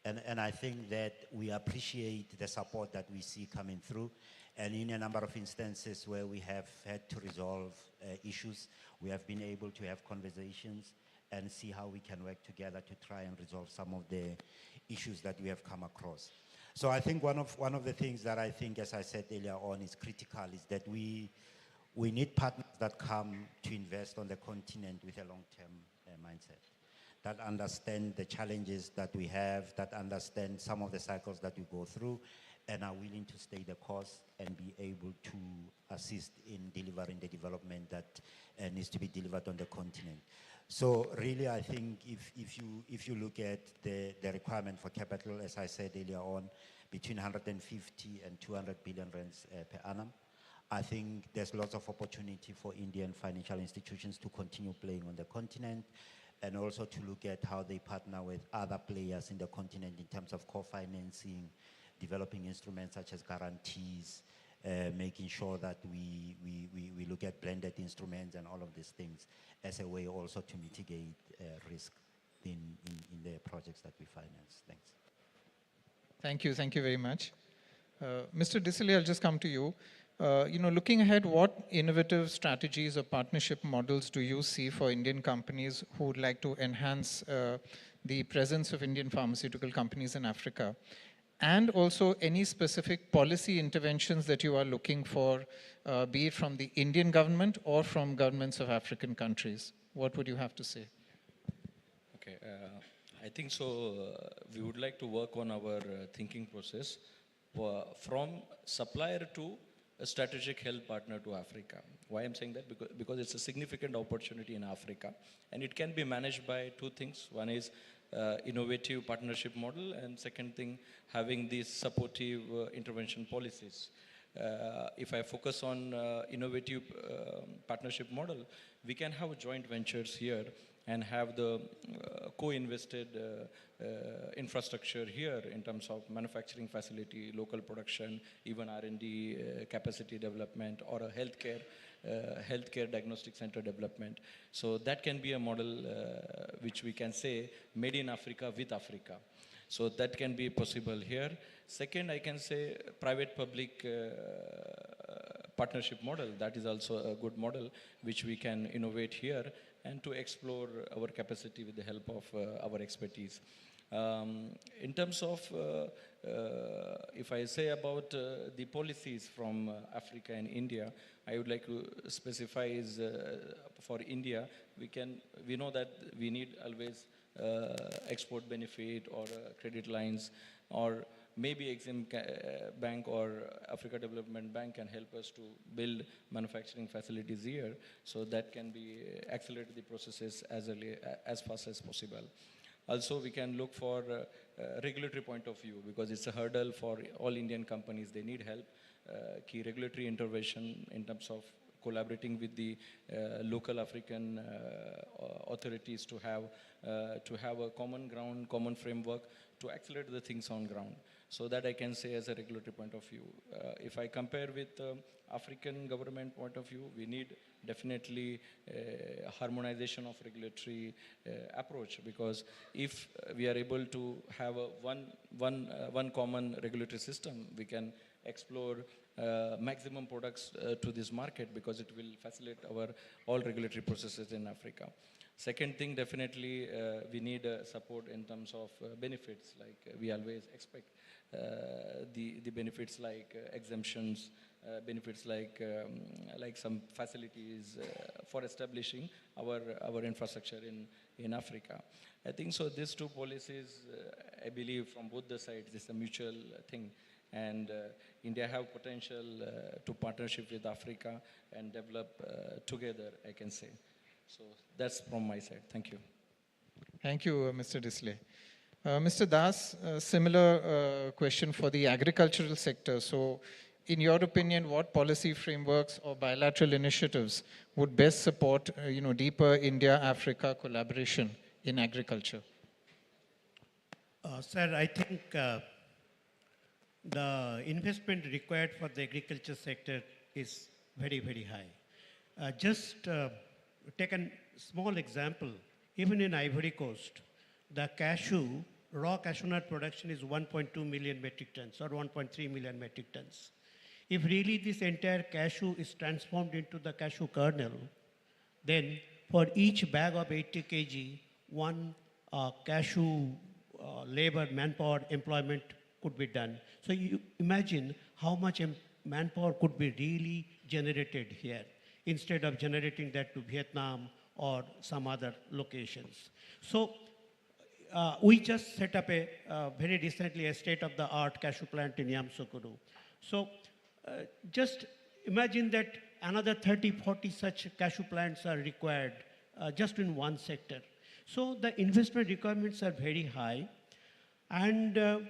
Speaker 11: And I think that we appreciate the support that we see coming through. And in a number of instances where we have had to resolve issues, we have been able to have conversations and see how we can work together to try and resolve some of the issues that we have come across. So I think one of the things that I think, as I said earlier on, is critical is that we need partners that come to invest on the continent with a long-term mindset, that understand the challenges that we have, that understand some of the cycles that we go through, and are willing to stay the course and be able to assist in delivering the development that needs to be delivered on the continent. So really, I think if you look at the requirement for capital, as I said earlier on, between 150 and 200 billion rands per annum, I think there's lots of opportunity for Indian financial institutions to continue playing on the continent, and also to look at how they partner with other players in the continent in terms of co-financing, developing instruments such as guarantees, making sure that we look at blended instruments and all of these things as a way also to mitigate risk in the projects that we finance. Thanks.
Speaker 9: Thank you very much. Mr. Disili, I'll just come to you. Looking ahead, what innovative strategies or partnership models do you see for Indian companies who would like to enhance the presence of Indian pharmaceutical companies in Africa? And also any specific policy interventions that you are looking for, be it from the Indian government or from governments of African countries? What would you have to say?
Speaker 13: Okay, I think so. We would like to work on our thinking process from supplier to a strategic health partner to Africa. Why I'm saying that? Because it's a significant opportunity in Africa, and it can be managed by two things. One is innovative partnership model, and second thing, having these supportive intervention policies. If I focus on innovative partnership model, we can have joint ventures here and have the co-invested infrastructure here in terms of manufacturing facility, local production, even R&D capacity development, or a healthcare diagnostic center development. So that can be a model which we can say made in Africa with Africa. So that can be possible here. Second, I can say private-public partnership model. That is also a good model which we can innovate here and to explore our capacity with the help of our expertise. In terms of, if I say about the policies from Africa and India, I would like to specify is for India, we know that we need always export benefit or credit lines, or maybe Exim Bank or Africa Development Bank can help us to build manufacturing facilities here, so that can be accelerate the processes as fast as possible. Also, we can look for regulatory point of view, because it's a hurdle for all Indian companies. They need help. Key regulatory intervention in terms of collaborating with the local African authorities to have a common ground, common framework to accelerate the things on ground. So that I can say as a regulatory point of view. If I compare with African government point of view, we need definitely harmonization of regulatory approach, because if we are able to have a one common regulatory system, we can explore maximum products to this market, because it will facilitate our all regulatory processes in Africa. Second thing, definitely we need support in terms of benefits, like we always expect the benefits like exemptions, benefits like some facilities for establishing our infrastructure in Africa. I think so these two policies, I believe from both the sides, is a mutual thing. And India have potential to partnership with Africa and develop together, I can say. So that's from my side. Thank you.
Speaker 9: Thank you, Mr. Disley. Mr. Das, similar question for the agricultural sector. So, in your opinion, what policy frameworks or bilateral initiatives would best support, deeper India-Africa collaboration in agriculture?
Speaker 12: Sir, I think the investment required for the agriculture sector is very, very high. Just take a small example. Even in Ivory Coast, the raw cashew nut production is 1.2 million metric tons or 1.3 million metric tons. If really this entire cashew is transformed into the cashew kernel, then for each bag of 80 kg, one cashew labor, manpower employment could be done. So you imagine how much manpower could be really generated here instead of generating that to Vietnam or some other locations. So we just set up very recently a state-of-the-art cashew plant in Yamoussoukro. So just imagine that another 30, 40 such cashew plants are required just in one sector. So the investment requirements are very high. And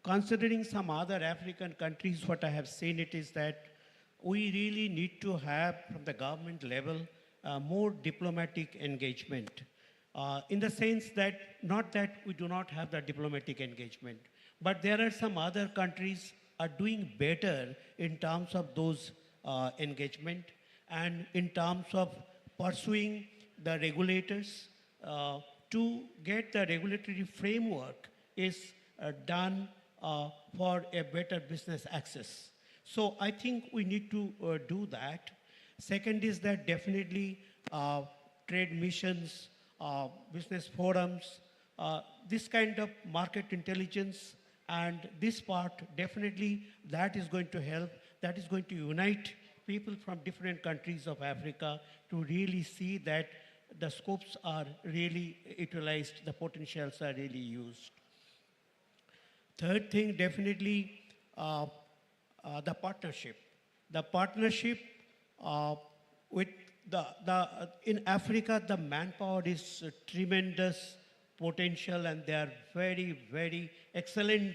Speaker 12: considering some other African countries, what I have seen it is that we really need to have, from the government level, more diplomatic engagement. In the sense that, not that we do not have that diplomatic engagement, but there are some other countries are doing better in terms of those engagement and in terms of pursuing the regulators to get the regulatory framework is done for a better business access. So I think we need to do that. Second is that definitely trade missions, business forums, this kind of market intelligence, and this part definitely that is going to help, that is going to unite people from different countries of Africa to really see that the scopes are really utilized, the potentials are really used. Third thing, definitely the partnership. The partnership with in Africa, the manpower is tremendous potential, and they are very, very excellent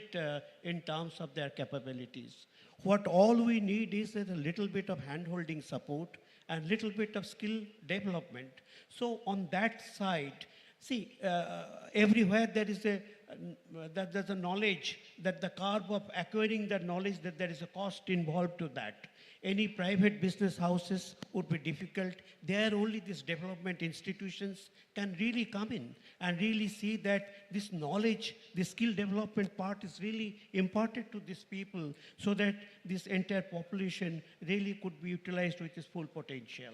Speaker 12: in terms of their capabilities. What all we need is a little bit of hand-holding support and little bit of skill development. So on that side, see, everywhere there is there's a knowledge that the curve of acquiring that knowledge, that there is a cost involved to that. Any private business houses would be difficult. There only these development institutions can really come in and really see that this knowledge, the skill development part is really imparted to these people so that this entire population really could be utilized with its full potential.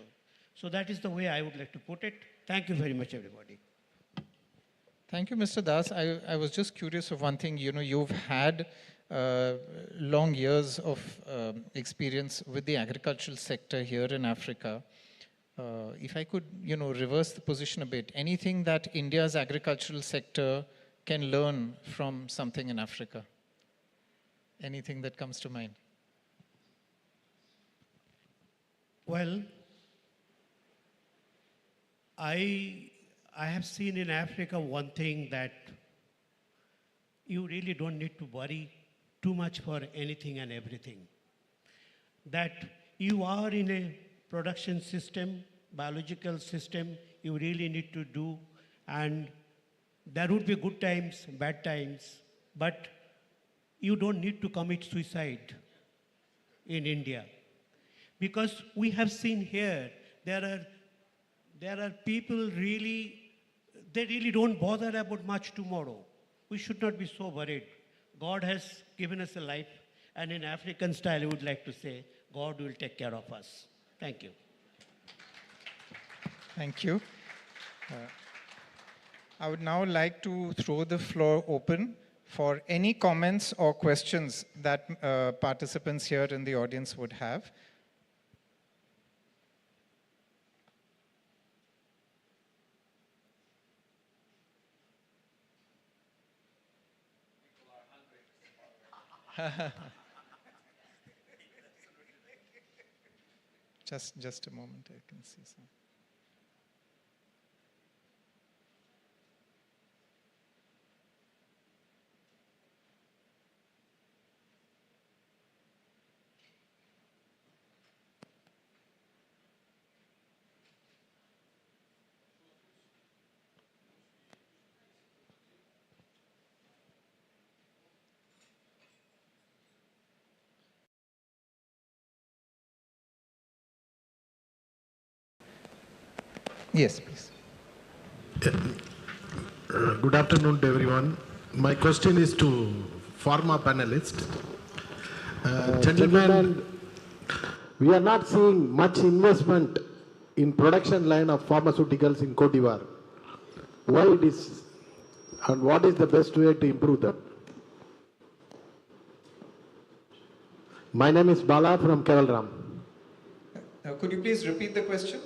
Speaker 12: So that is the way I would like to put it. Thank you very much, everybody.
Speaker 9: Thank you, Mr. Das. I was just curious of one thing. You've had long years of experience with the agricultural sector here in Africa. If I could, reverse the position a bit, anything that India's agricultural sector can learn from something in Africa? Anything that comes to mind?
Speaker 12: Well, I have seen in Africa one thing, that you really don't need to worry too much for anything and everything. That you are in a production system, biological system, you really need to do, and there would be good times, bad times, but you don't need to commit suicide in India. Because we have seen here, there are people really, they really don't bother about much tomorrow. We should not be so worried. God has given us a life, And in African style, I would like to say, God will take care of us. Thank you.
Speaker 9: Thank you. I would now like to throw the floor open for any comments or questions that participants here in the audience would have. Just a moment, I can see some. Yes, please.
Speaker 14: Good afternoon to everyone. My question is to pharma panelists. Gentlemen, we are not seeing much investment in production line of pharmaceuticals in Cote d'Ivoire. Why it is, and what is the best way to improve that? My name is Bala from Kevalram.
Speaker 9: Could you please repeat the question?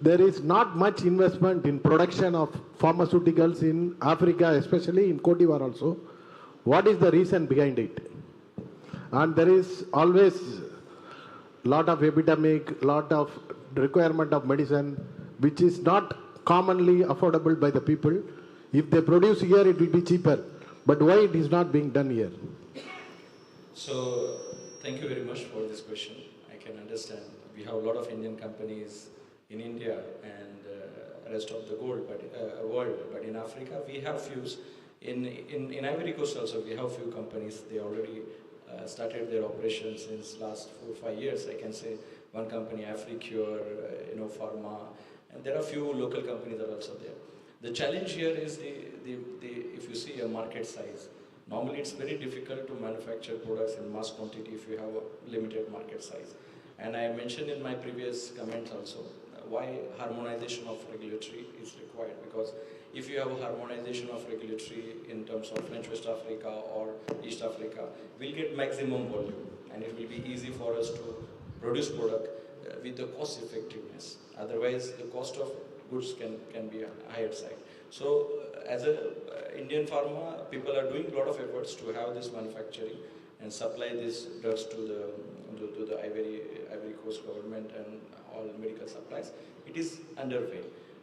Speaker 14: There is not much investment in production of pharmaceuticals in Africa, especially in Cote d'Ivoire also. What is the reason behind it? And there is always lot of epidemic, lot of requirement of medicine, which is not commonly affordable by the people. If they produce here, it will be cheaper. But why it is not being done here?
Speaker 13: So, thank you very much for this question. I can understand. We have a lot of Indian companies in India and rest of the world, but in Africa we have few. In Ivory Coast also we have few companies. They already started their operations since last 4 or 5 years. I can say one company, AfriCure, Pharma, and there are few local companies that are also there. The challenge here is if you see a market size. Normally it's very difficult to manufacture products in mass quantity if you have a limited market size. And I mentioned in my previous comments also why harmonization of regulatory is required, because if you have a harmonization of regulatory in terms of French West Africa or East Africa, we'll get maximum volume and it will be easy for us to produce product with the cost effectiveness. Otherwise the cost of goods can be a higher side. So as a Indian pharma, people are doing a lot of efforts to have this manufacturing and supply these drugs to the Ivory Coast government and all medical supplies. It is underway.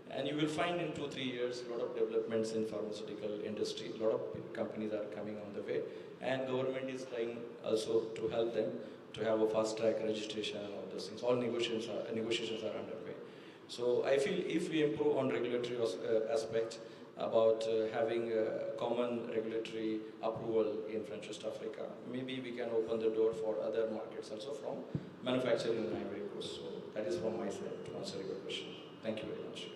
Speaker 13: And you will find in 2-3 years a lot of developments in pharmaceutical industry. A lot of companies are coming on the way. And government is trying also to help them to have a fast track registration and all those things. All negotiations are underway. So I feel if we improve on regulatory aspect about having a common regulatory approval in French West Africa, maybe we can open the door for other markets also from manufacturing in Ivory Coast. So that is from my side to answer your question. Thank you very much.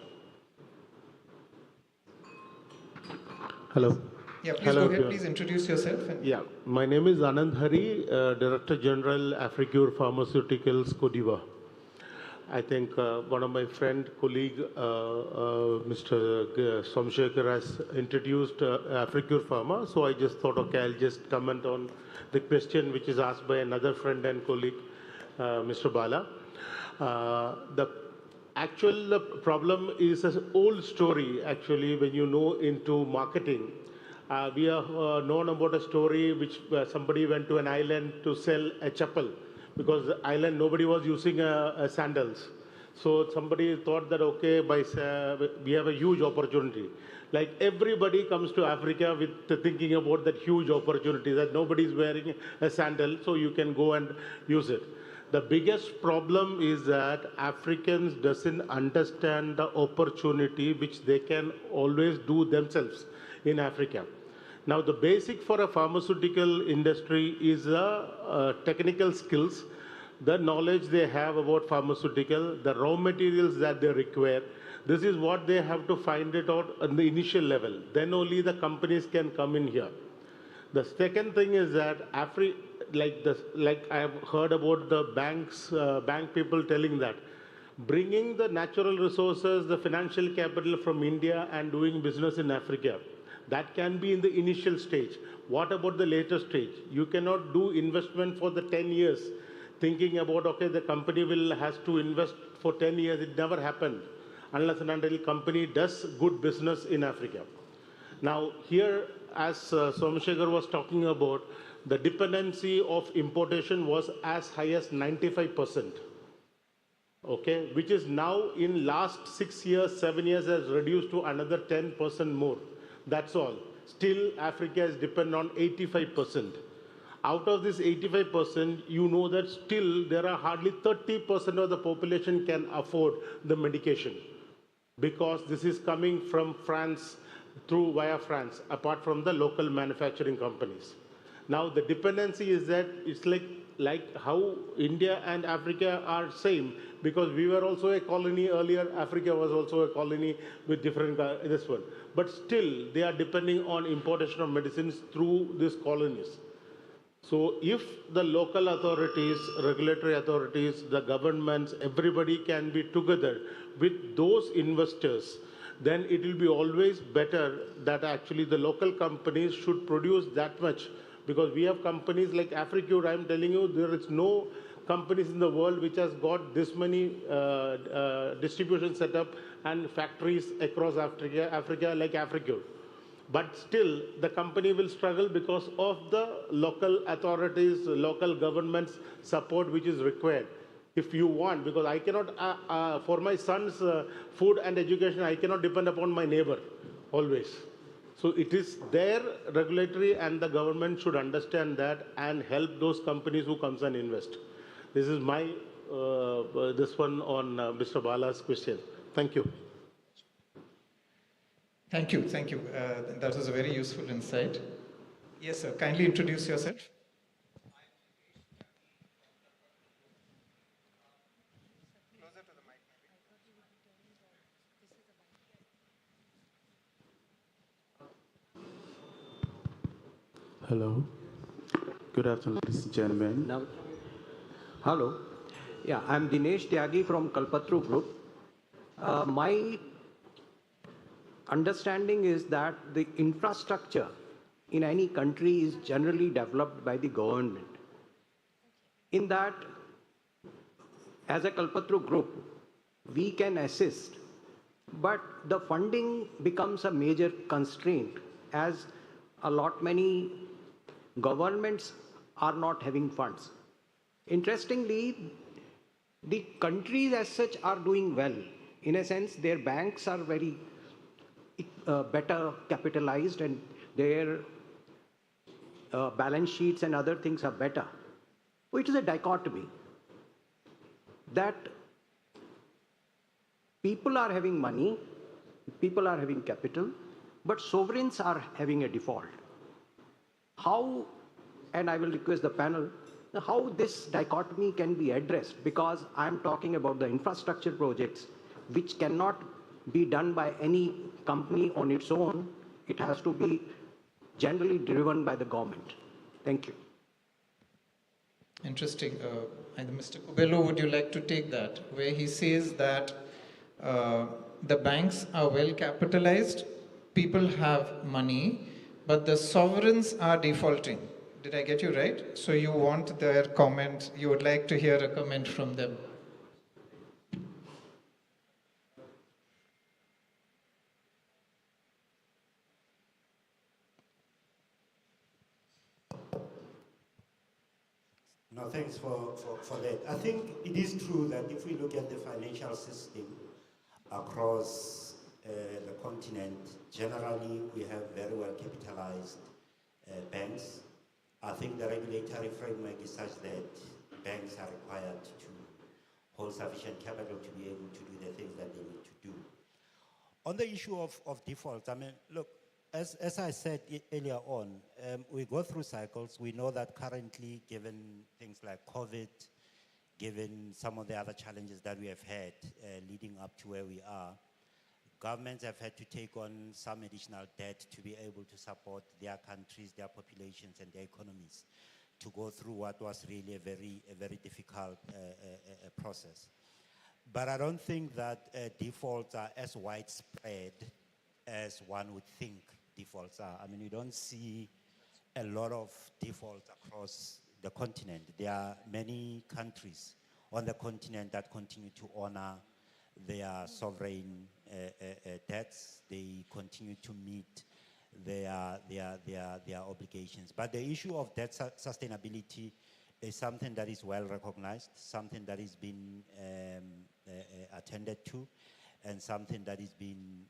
Speaker 14: Hello.
Speaker 9: Yeah, please go ahead. Please introduce yourself.
Speaker 14: Yeah, my name is Anand Hari, Director General, AfriCure Pharmaceuticals, Cote d'Ivoire. I think one of my friend, colleague, Mr. Somshekhar has introduced AfriCure Pharma. So I just thought, okay, I'll just comment on the question which is asked by another friend and colleague, Mr. Bala. The actual problem is an old story, actually, when you know into marketing. We have known about a story which somebody went to an island to sell a chapel, because the island, nobody was using sandals. So somebody thought that, okay, we have a huge opportunity. Like everybody comes to Africa with thinking about that huge opportunity, that nobody is wearing a sandal, so you can go and use it. The biggest problem is that Africans doesn't understand the opportunity which they can always do themselves in Africa. Now, the basic for a pharmaceutical industry is technical skills, the knowledge they have about pharmaceutical, the raw materials that they require. This is what they have to find it out on the initial level. Then only the companies can come in here. The second thing is that like I have heard about the banks, bank people telling that bringing the natural resources, the financial capital from India and doing business in Africa, that can be in the initial stage. What about the later stage? You cannot do investment for the 10 years thinking about, okay, the company has to invest for 10 years. It never happened unless and until company does good business in Africa. Now here, as Somashekar was talking about, the dependency of importation was as high as 95%. Okay, which is now in last 6 years, 7 years has reduced to another 10% more. That's all. Still, Africa is dependent on 85%. Out of this 85%, you know that still there are hardly 30% of the population can afford the medication, because this is coming from France via France, apart from the local manufacturing companies. Now the dependency is that it's like how India and Africa are same, because we were also a colony earlier. Africa was also a colony with different this one, but still they are depending on importation of medicines through these colonies. So if the local authorities, regulatory authorities, the governments, everybody can be together with those investors, then it will be always better that actually the local companies should produce that much. Because we have companies like Africure, I'm telling you, there is no companies in the world which has got this many distribution setup and factories across Africa like Africure. But still, the company will struggle because of the local authorities, local government's support which is required. If you want, because I cannot, for my son's food and education, I cannot depend upon my neighbor always. So it is their regulatory, and the government should understand that and help those companies who comes and invest. This is my, this one on Mr. Bala's question. Thank you.
Speaker 9: Thank you. That was a very useful insight. Yes, sir. Kindly introduce yourself.
Speaker 15: Hello. Good afternoon, ladies and gentlemen.
Speaker 16: Now, hello. Yeah, I'm Dinesh Tyagi from Kalpatru Group. My understanding is that the infrastructure in any country is generally developed by the government. In that, as a Kalpatru Group, we can assist, but the funding becomes a major constraint, as many governments are not having funds. Interestingly, the countries as such are doing well. In a sense, their banks are very better capitalized, and their balance sheets and other things are better. So it is a dichotomy that people are having money, people are having capital, but sovereigns are having a default. How, and I will request the panel, how this dichotomy can be addressed, because I'm talking about the infrastructure projects which cannot be done by any company on its own. It has to be generally driven by the government. Thank you.
Speaker 9: Interesting. Mr. Kubelo, would you like to take that? Where he says that the banks are well capitalized, people have money, but the sovereigns are defaulting. Did I get you right? So you want their comment, you would like to hear a comment from them.
Speaker 11: No, thanks for that. I think it is true that if we look at the financial system across the continent, generally we have very well capitalized banks. I think the regulatory framework is such that banks are required to hold sufficient capital to be able to do the things that they need to do. On the issue of defaults, I mean, look, as I said earlier on, we go through cycles. We know that currently, given things like COVID, given some of the other challenges that we have had leading up to where we are, governments have had to take on some additional debt to be able to support their countries, their populations, and their economies to go through what was really a very difficult process. But I don't think that defaults are as widespread as one would think defaults are. I mean, you don't see a lot of defaults across the continent. There are many countries on the continent that continue to honor their sovereign debts. They continue to meet their obligations. But the issue of debt sustainability is something that is well recognized, something that is being attended to, and something that is being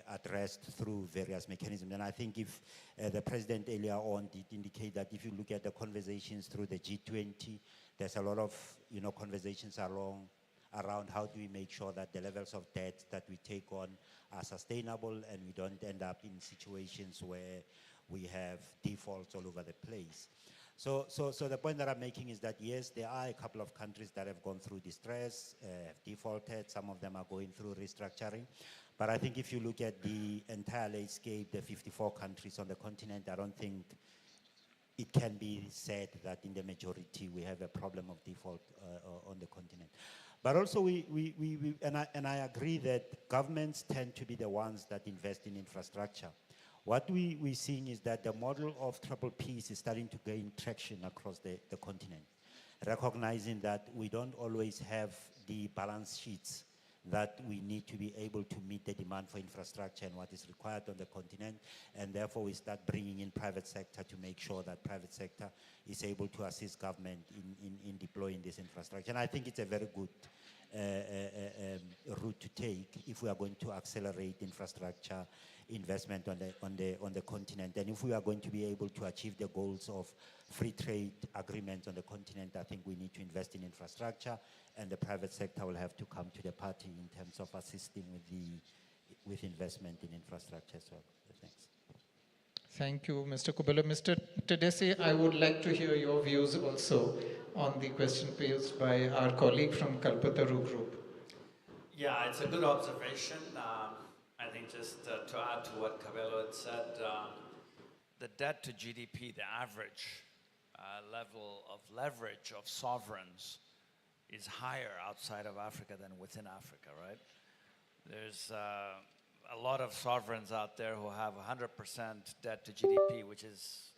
Speaker 11: addressed through various mechanisms. And I think if the president earlier on did indicate that if you look at the conversations through the G20, there's a lot of conversations around how do we make sure that the levels of debt that we take on are sustainable and we don't end up in situations where we have defaults all over the place. So the point that I'm making is that yes, there are a couple of countries that have gone through distress, have defaulted. Some of them are going through restructuring. But I think if you look at the entire landscape, the 54 countries on the continent, I don't think it can be said that in the majority we have a problem of default on the continent. But also and I agree that governments tend to be the ones that invest in infrastructure. What we're seeing is that the model of triple Ps is starting to gain traction across the continent, recognizing that we don't always have the balance sheets that we need to be able to meet the demand for infrastructure and what is required on the continent, and therefore we start bringing in private sector to make sure that private sector is able to assist government in deploying this infrastructure. And I think it's a very good route to take if we are going to accelerate infrastructure investment on the continent. And if we are going to be able to achieve the goals of free trade agreements on the continent, I think we need to invest in infrastructure, and the private sector will have to come to the party in terms of assisting with investment in infrastructure as well. Thanks.
Speaker 9: Thank you, Mr. Kubelo. Mr. Tedesi, I would like to hear your views also on the question posed by our colleague from Kalpataru Group.
Speaker 10: Yeah, it's a good observation. I think just to add to what Kabelo had said, the debt to GDP, the average level of leverage of sovereigns is higher outside of Africa than within Africa, right? There's a lot of sovereigns out there who have 100% debt to GDP, which is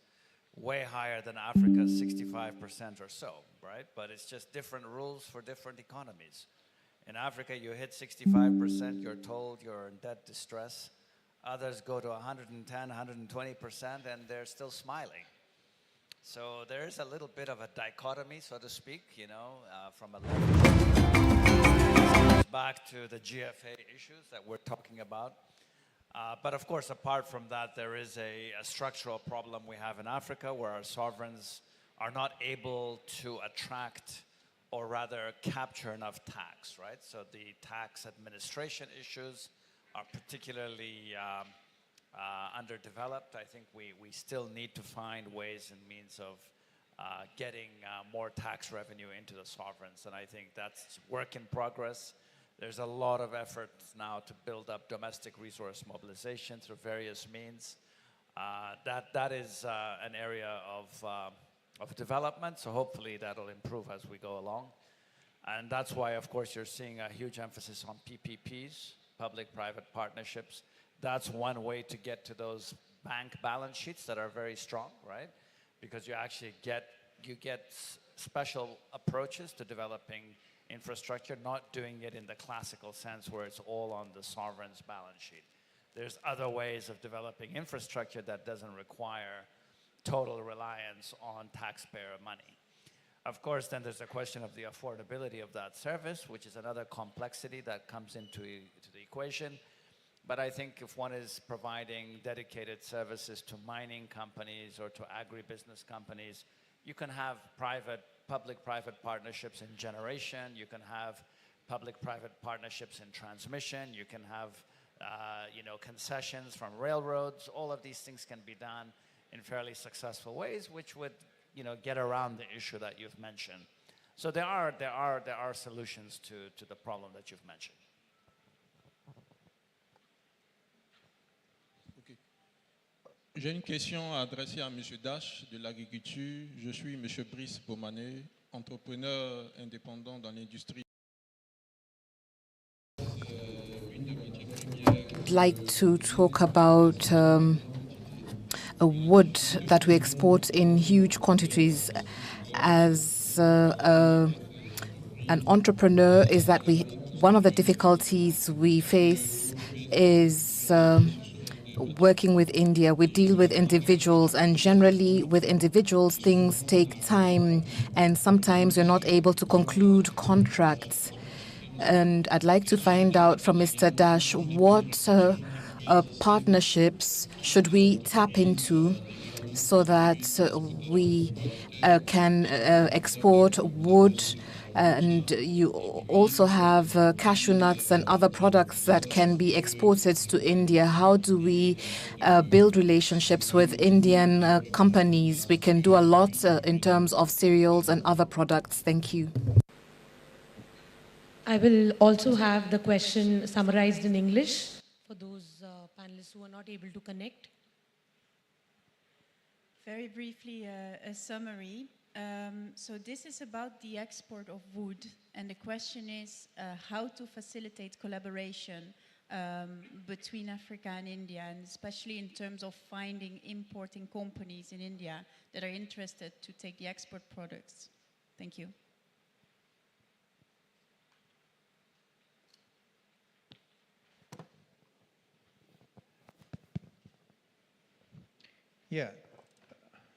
Speaker 10: way higher than Africa's 65% or so, right? But it's just different rules for different economies. In Africa, you hit 65%, you're told you're in debt distress. Others go to 110, 120%, and they're still smiling. So there is a little bit of a dichotomy, so to speak, from a back to the GFA issues that we're talking about. But of course, apart from that, there is a structural problem we have in Africa where our sovereigns are not able to attract or rather capture enough tax, right? So the tax administration issues are particularly underdeveloped. I think we still need to find ways and means of getting more tax revenue into the sovereigns, and I think that's work in progress. There's a lot of effort now to build up domestic resource mobilization through various means. That is an area of development, so hopefully that'll improve as we go along. And that's why, of course, you're seeing a huge emphasis on PPPs, public-private partnerships. That's one way to get to those bank balance sheets that are very strong, right? Because you actually get special approaches to developing infrastructure, not doing it in the classical sense where it's all on the sovereign's balance sheet. There's other ways of developing infrastructure that doesn't require total reliance on taxpayer money. Of course, then there's a question of the affordability of that service, which is another complexity that comes into the equation. But I think if one is providing dedicated services to mining companies or to agribusiness companies, you can have public-private partnerships in generation, you can have public-private partnerships in transmission, you can have concessions from railroads. All of these things can be done in fairly successful ways, which would get around the issue that you've mentioned. So there are solutions to the problem that you've mentioned.
Speaker 8: J'ai une question à adresser à M. Dash de l'agriculture. Je suis M. Brice Beaumanet, entrepreneur indépendant dans l'industrie.
Speaker 17: I'd like to talk about a wood that we export in huge quantities. As an entrepreneur, is that one of the difficulties we face is working with India. We deal with individuals, and generally with individuals, things take time, and sometimes you're not able to conclude contracts. And I'd like to find out from Mr. Dash, what partnerships should we tap into so that we can export wood, and you also have cashew nuts and other products that can be exported to India. How do we build relationships with Indian companies? We can do a lot in terms of cereals and other products. Thank you.
Speaker 2: I will also have the question summarized in English for those panelists who are not able to connect.
Speaker 18: Very briefly, a summary. So this is about the export of wood, and the question is how to facilitate collaboration between Africa and India, and especially in terms of finding importing companies in India that are interested to take the export products. Thank you.
Speaker 9: Yeah.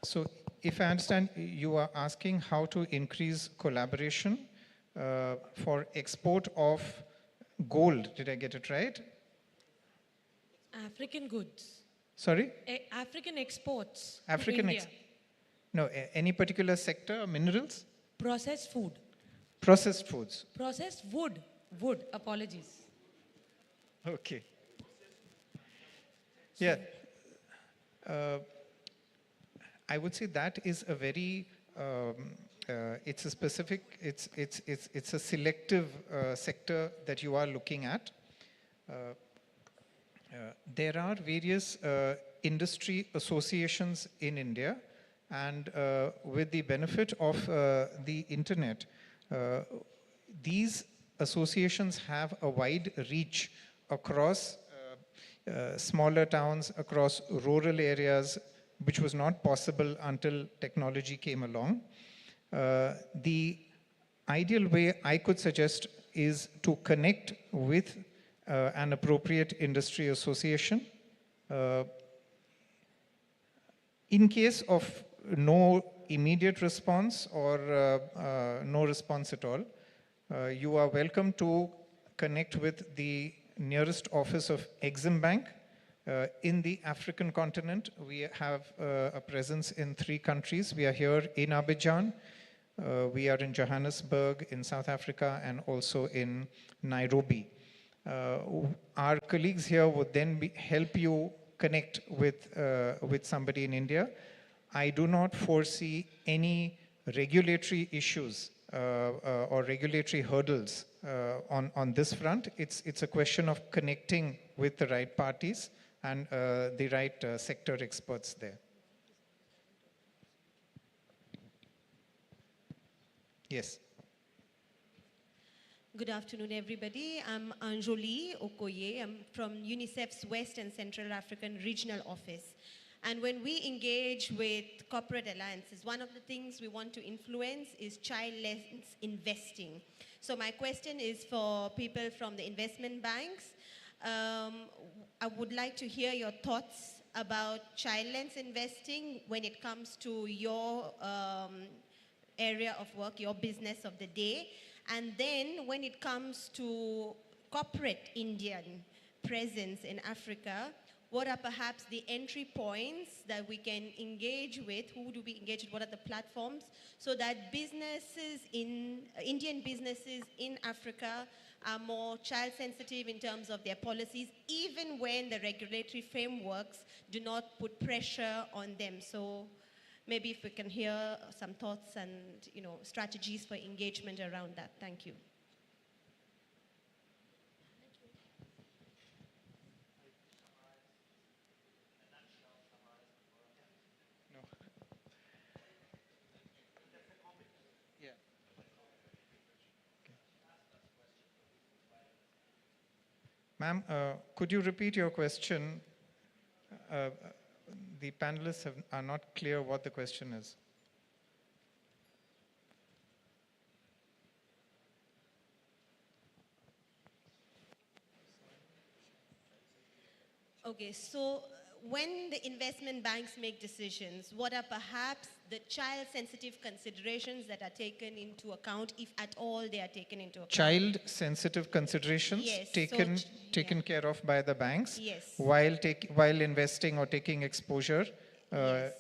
Speaker 9: So if I understand, you are asking how to increase collaboration for export of gold. Did I get it right?
Speaker 2: African goods.
Speaker 9: Sorry?
Speaker 2: African exports
Speaker 9: African
Speaker 2: to India.
Speaker 9: No, any particular sector, minerals?
Speaker 2: Processed food.
Speaker 9: Processed foods.
Speaker 2: Processed wood. Wood, apologies.
Speaker 9: Okay. Yeah. I would say that is a very, it's a specific, it's a selective sector that you are looking at. There are various industry associations in India, and with the benefit of the internet, these associations have a wide reach across smaller towns, across rural areas, which was not possible until technology came along. The ideal way I could suggest is to connect with an appropriate industry association. In case of no immediate response or no response at all, you are welcome to connect with the nearest office of Exim Bank. In the African continent, we have a presence in 3 countries. We are here in Abidjan, we are in Johannesburg, in South Africa, and also in Nairobi. Our colleagues here would then help you connect with somebody in India. I do not foresee any regulatory issues or regulatory hurdles on this front. It's a question of connecting with the right parties and the right sector experts there. Yes.
Speaker 19: Good afternoon, everybody. I'm Anjoli Okoye. I'm from UNICEF's West and Central African Regional Office. And when we engage with corporate alliances, one of the things we want to influence is childless investing. So my question is for people from the investment banks. I would like to hear your thoughts about childless investing when it comes to your area of work, your business of the day. And then when it comes to corporate Indian presence in Africa, what are perhaps the entry points that we can engage with? Who do we engage with? What are the platforms? So that businesses Indian businesses in Africa are more child sensitive in terms of their policies, even when the regulatory frameworks do not put pressure on them. So maybe if we can hear some thoughts and strategies for engagement around that. Thank you.
Speaker 9: Ma'am, could you repeat your question? The panelists are not clear what the question is.
Speaker 19: Okay, so when the investment banks make decisions, what are perhaps the child-sensitive considerations that are taken into account, if at all they are taken into account?
Speaker 9: Child-sensitive considerations
Speaker 19: Yes,
Speaker 9: taken care of by the banks
Speaker 19: Yes.
Speaker 9: while investing or taking exposure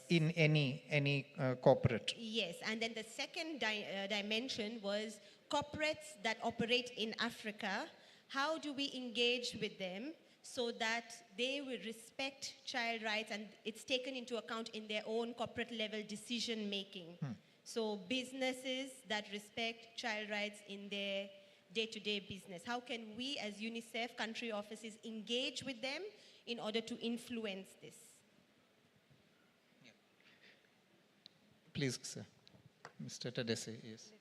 Speaker 9: in any corporate.
Speaker 19: Yes, and then the second dimension was corporates that operate in Africa. How do we engage with them so that they will respect child rights and it's taken into account in their own corporate level decision making? So businesses that respect child rights in their day-to-day business. How can we as UNICEF country offices engage with them in order to influence this?
Speaker 9: Please, sir. Mr. Tadesse, yes.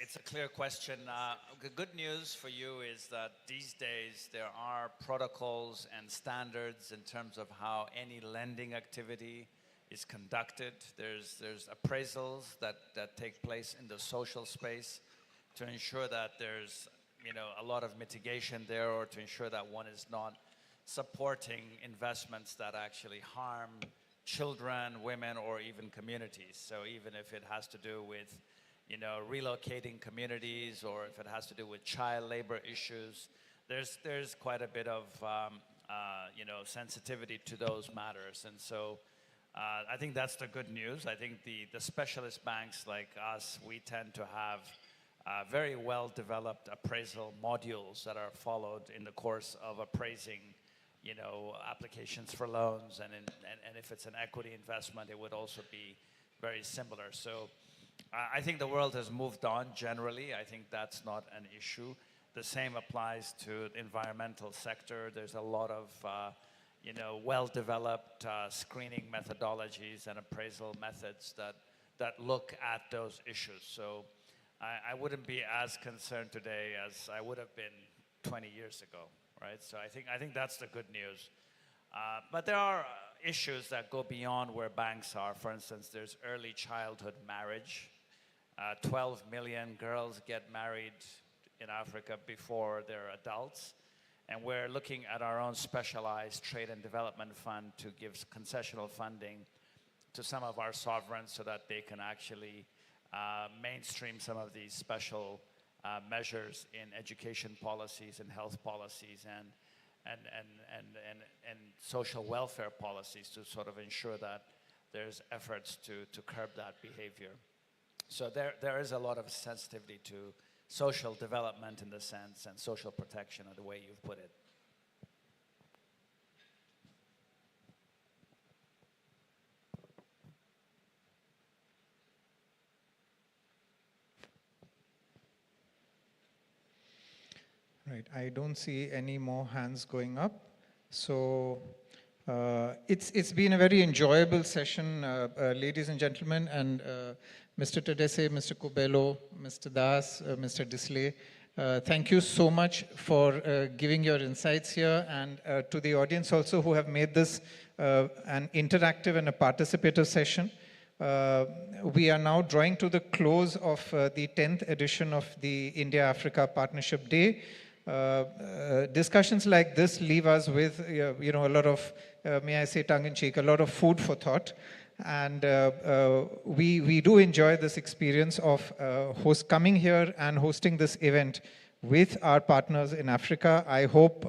Speaker 10: It's a clear question. The good news for you is that these days there are protocols and standards in terms of how any lending activity is conducted. There's appraisals that take place in the social space to ensure that there's a lot of mitigation there, or to ensure that one is not supporting investments that actually harm children, women, or even communities. So even if it has to do with relocating communities, or if it has to do with child labor issues, there's quite a bit of sensitivity to those matters. And so I think that's the good news. I think the specialist banks like us, we tend to have very well developed appraisal modules that are followed in the course of appraising applications for loans, and if it's an equity investment, it would also be very similar. So I think the world has moved on generally. I think that's not an issue. The same applies to the environmental sector. There's a lot of well-developed screening methodologies and appraisal methods that look at those issues. So I wouldn't be as concerned today as I would have been 20 years ago. Right, so I think that's the good news. But there are issues that go beyond where banks are. For instance, there's early childhood marriage. 12 million girls get married in Africa before they're adults. And we're looking at our own specialized trade and development fund to give concessional funding to some of our sovereigns so that they can actually mainstream some of these special measures in education policies and health policies and social welfare policies to sort of ensure that there's efforts to curb that behavior. So there is a lot of sensitivity to social development in the sense, and social protection of the way you've put it.
Speaker 9: Right, I don't see any more hands going up. So it's been a very enjoyable session, ladies and gentlemen, and Mr. Tadesse, Mr. Kobelo, Mr. Das, Mr. Disley, thank you so much for giving your insights here, and to the audience also who have made this an interactive and a participative session. We are now drawing to the close of the 10th edition of the India-Africa Partnership Day. Discussions like this leave us with, a lot of, may I say tongue-in-cheek, a lot of food for thought. And we do enjoy this experience of coming here and hosting this event with our partners in Africa. I hope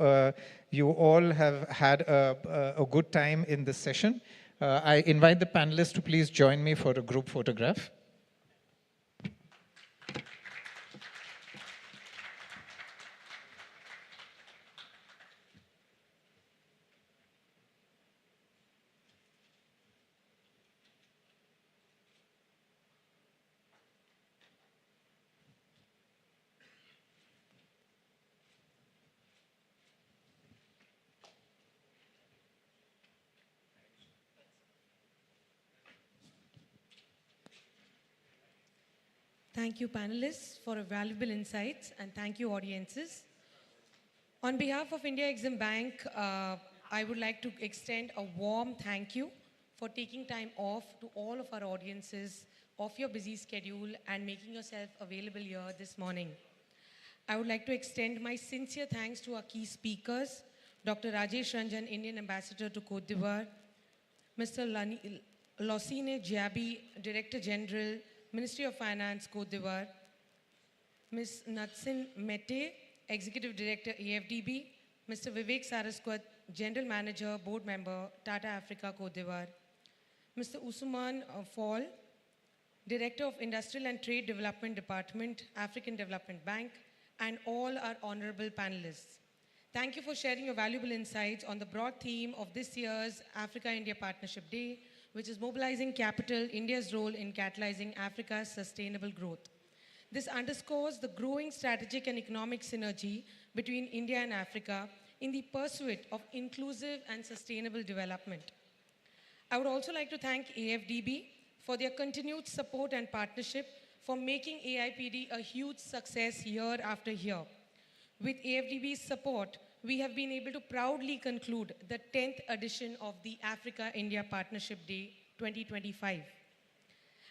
Speaker 9: you all have had a good time in this session. I invite the panelists to please join me for a group photograph.
Speaker 2: Thank you, panelists, for valuable insights, and thank you, audiences. On behalf of India Exim Bank, I would like to extend a warm thank you for taking time off to all of our audiences of your busy schedule and making yourself available here this morning. I would like to extend my sincere thanks to our key speakers, Dr. Rajesh Ranjan, Indian Ambassador to Cote d'Ivoire, Mr. Losine Djabi, Director General, Ministry of Finance, Cote d'Ivoire, Ms. Natsin Mete, Executive Director, AfDB, Mr. Vivek Saraswat, General Manager, Board Member, Tata Africa, Cote d'Ivoire, Mr. Usman Fall, Director of Industrial and Trade Development Department, African Development Bank, and all our honorable panelists. Thank you for sharing your valuable insights on the broad theme of this year's Africa-India Partnership Day, which is mobilizing capital, India's role in catalyzing Africa's sustainable growth. This underscores the growing strategic and economic synergy between India and Africa in the pursuit of inclusive and sustainable development. I would also like to thank AfDB for their continued support and partnership for making AIPD a huge success year after year. With AfDB's support, we have been able to proudly conclude the 10th edition of the Africa-India Partnership Day 2025.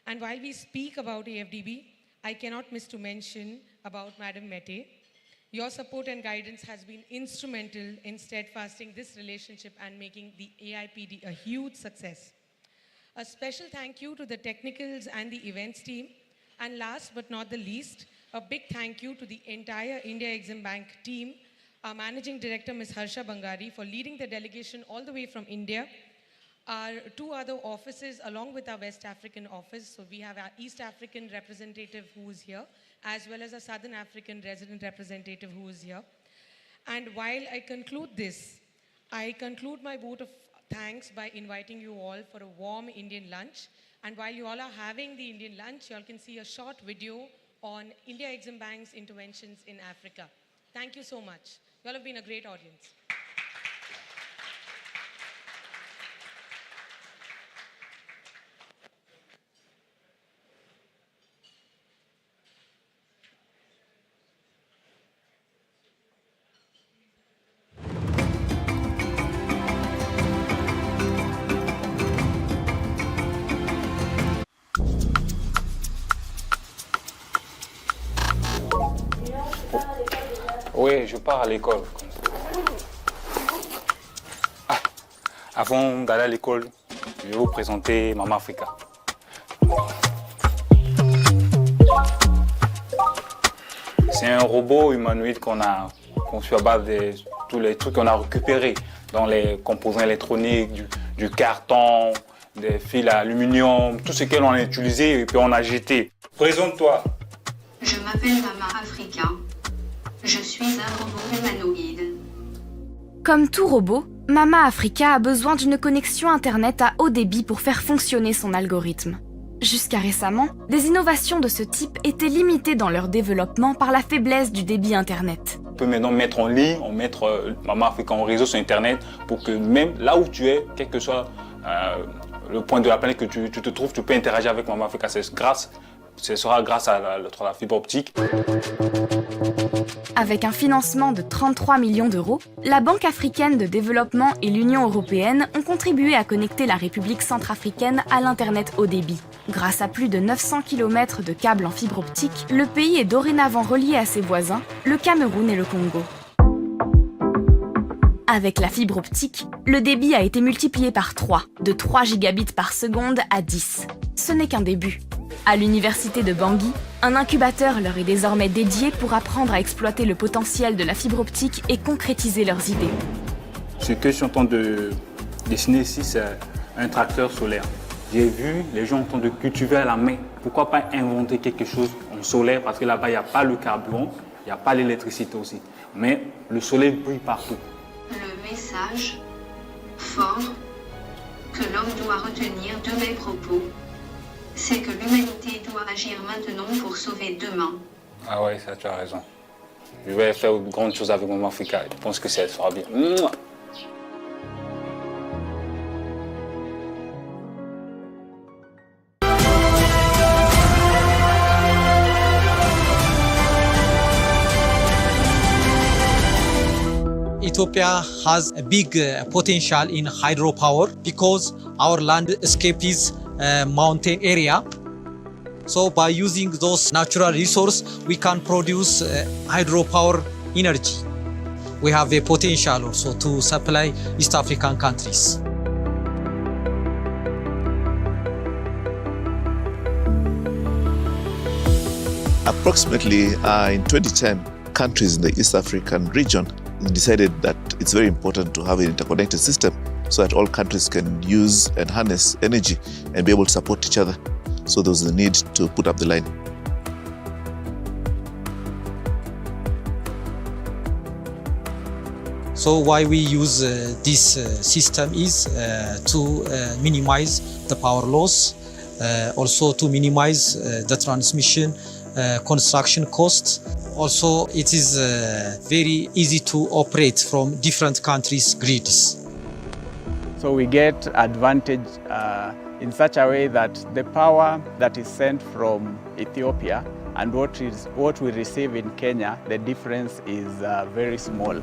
Speaker 2: And while we speak about AfDB, I cannot miss to mention about Madam Mete. Your support and guidance has been instrumental in steadfasting this relationship and making the AIPD a huge success. A special thank you to the technicals and the events team. And last but not the least, a big thank you to the entire India Exim Bank team, our Managing Director, Ms. Harsha Bangari, for leading the delegation all the way from India, our two other offices along with our West African office. So we have our East African representative who is here, as well as a Southern African resident representative who is here. And while I conclude this, I conclude my vote of thanks by inviting you all for a warm Indian lunch. And while you all are having the Indian lunch, you all can see a short video on India Exim Bank's interventions in Africa. Thank you so much. You all have been a great audience.
Speaker 20: Oui, je pars à l'école. Ah, avant d'aller à l'école, je vais vous présenter Maman Africa. C'est un robot humanoïde qu'on a conçu à base de tous les trucs qu'on a récupérés dans les composants électroniques, du carton, des fils d'aluminium, tout ce que l'on a utilisé et puis on a jeté. Présente-toi.
Speaker 21: Je m'appelle Maman Africa. Je suis un robot humanoïde.
Speaker 22: Comme tout robot, Mama Africa a besoin d'une connexion Internet à haut débit pour faire fonctionner son algorithme. Jusqu'à récemment, des innovations de ce type étaient limitées dans leur développement par la faiblesse du débit Internet.
Speaker 20: On peut maintenant mettre en ligne, mettre Mama Africa en réseau sur Internet pour que même là où tu es, quel que soit le point de la planète que tu te trouves, tu peux interagir avec Mama Africa. Ce sera grâce à la fibre optique.
Speaker 22: Avec un financement de 33 millions d'euros, la Banque africaine de développement et l'Union européenne ont contribué à connecter la République centrafricaine à l'Internet haut débit. Grâce à plus de 900 km de câbles en fibre optique, le pays est dorénavant relié à ses voisins, le Cameroun et le Congo. Avec la fibre optique, le débit a été multiplié par 3, de 3 gigabits par seconde à 10. Ce n'est qu'un début. À l'université de Bangui, un incubateur leur est désormais dédié pour apprendre à exploiter le potentiel de la fibre optique et concrétiser leurs idées.
Speaker 20: Ce que je suis en train de dessiner ici, c'est un tracteur solaire. J'ai vu les gens en train de cultiver à la main. Pourquoi pas inventer quelque chose en solaire? Parce que là-bas, il n'y a pas le carburant, il n'y a pas l'électricité aussi. Mais le soleil brille partout.
Speaker 21: Le message fort que l'homme doit retenir de mes propos, c'est que l'humanité doit agir maintenant pour sauver demain.
Speaker 20: Ah ouais, ça tu as raison. Je vais faire de grandes choses avec Maman Africa. Je pense que ça sera bien. Mouah.
Speaker 1: Ethiopia has a big potential in hydropower because our landscape is mountain area. So by using those natural resources, we can produce hydropower energy. We have a potential also to supply East African countries.
Speaker 3: Approximately in 2010, countries in the East African region decided that it's very important to have an interconnected system so that all countries can use and harness energy and be able to support each other. So there was the need to put up the line.
Speaker 1: So why we use this system is to minimize the power loss, also to minimize the transmission construction costs. Also, it is very easy to operate from different countries' grids.
Speaker 23: So we get advantage in such a way that the power that is sent from Ethiopia and what we receive in Kenya, the difference is very small.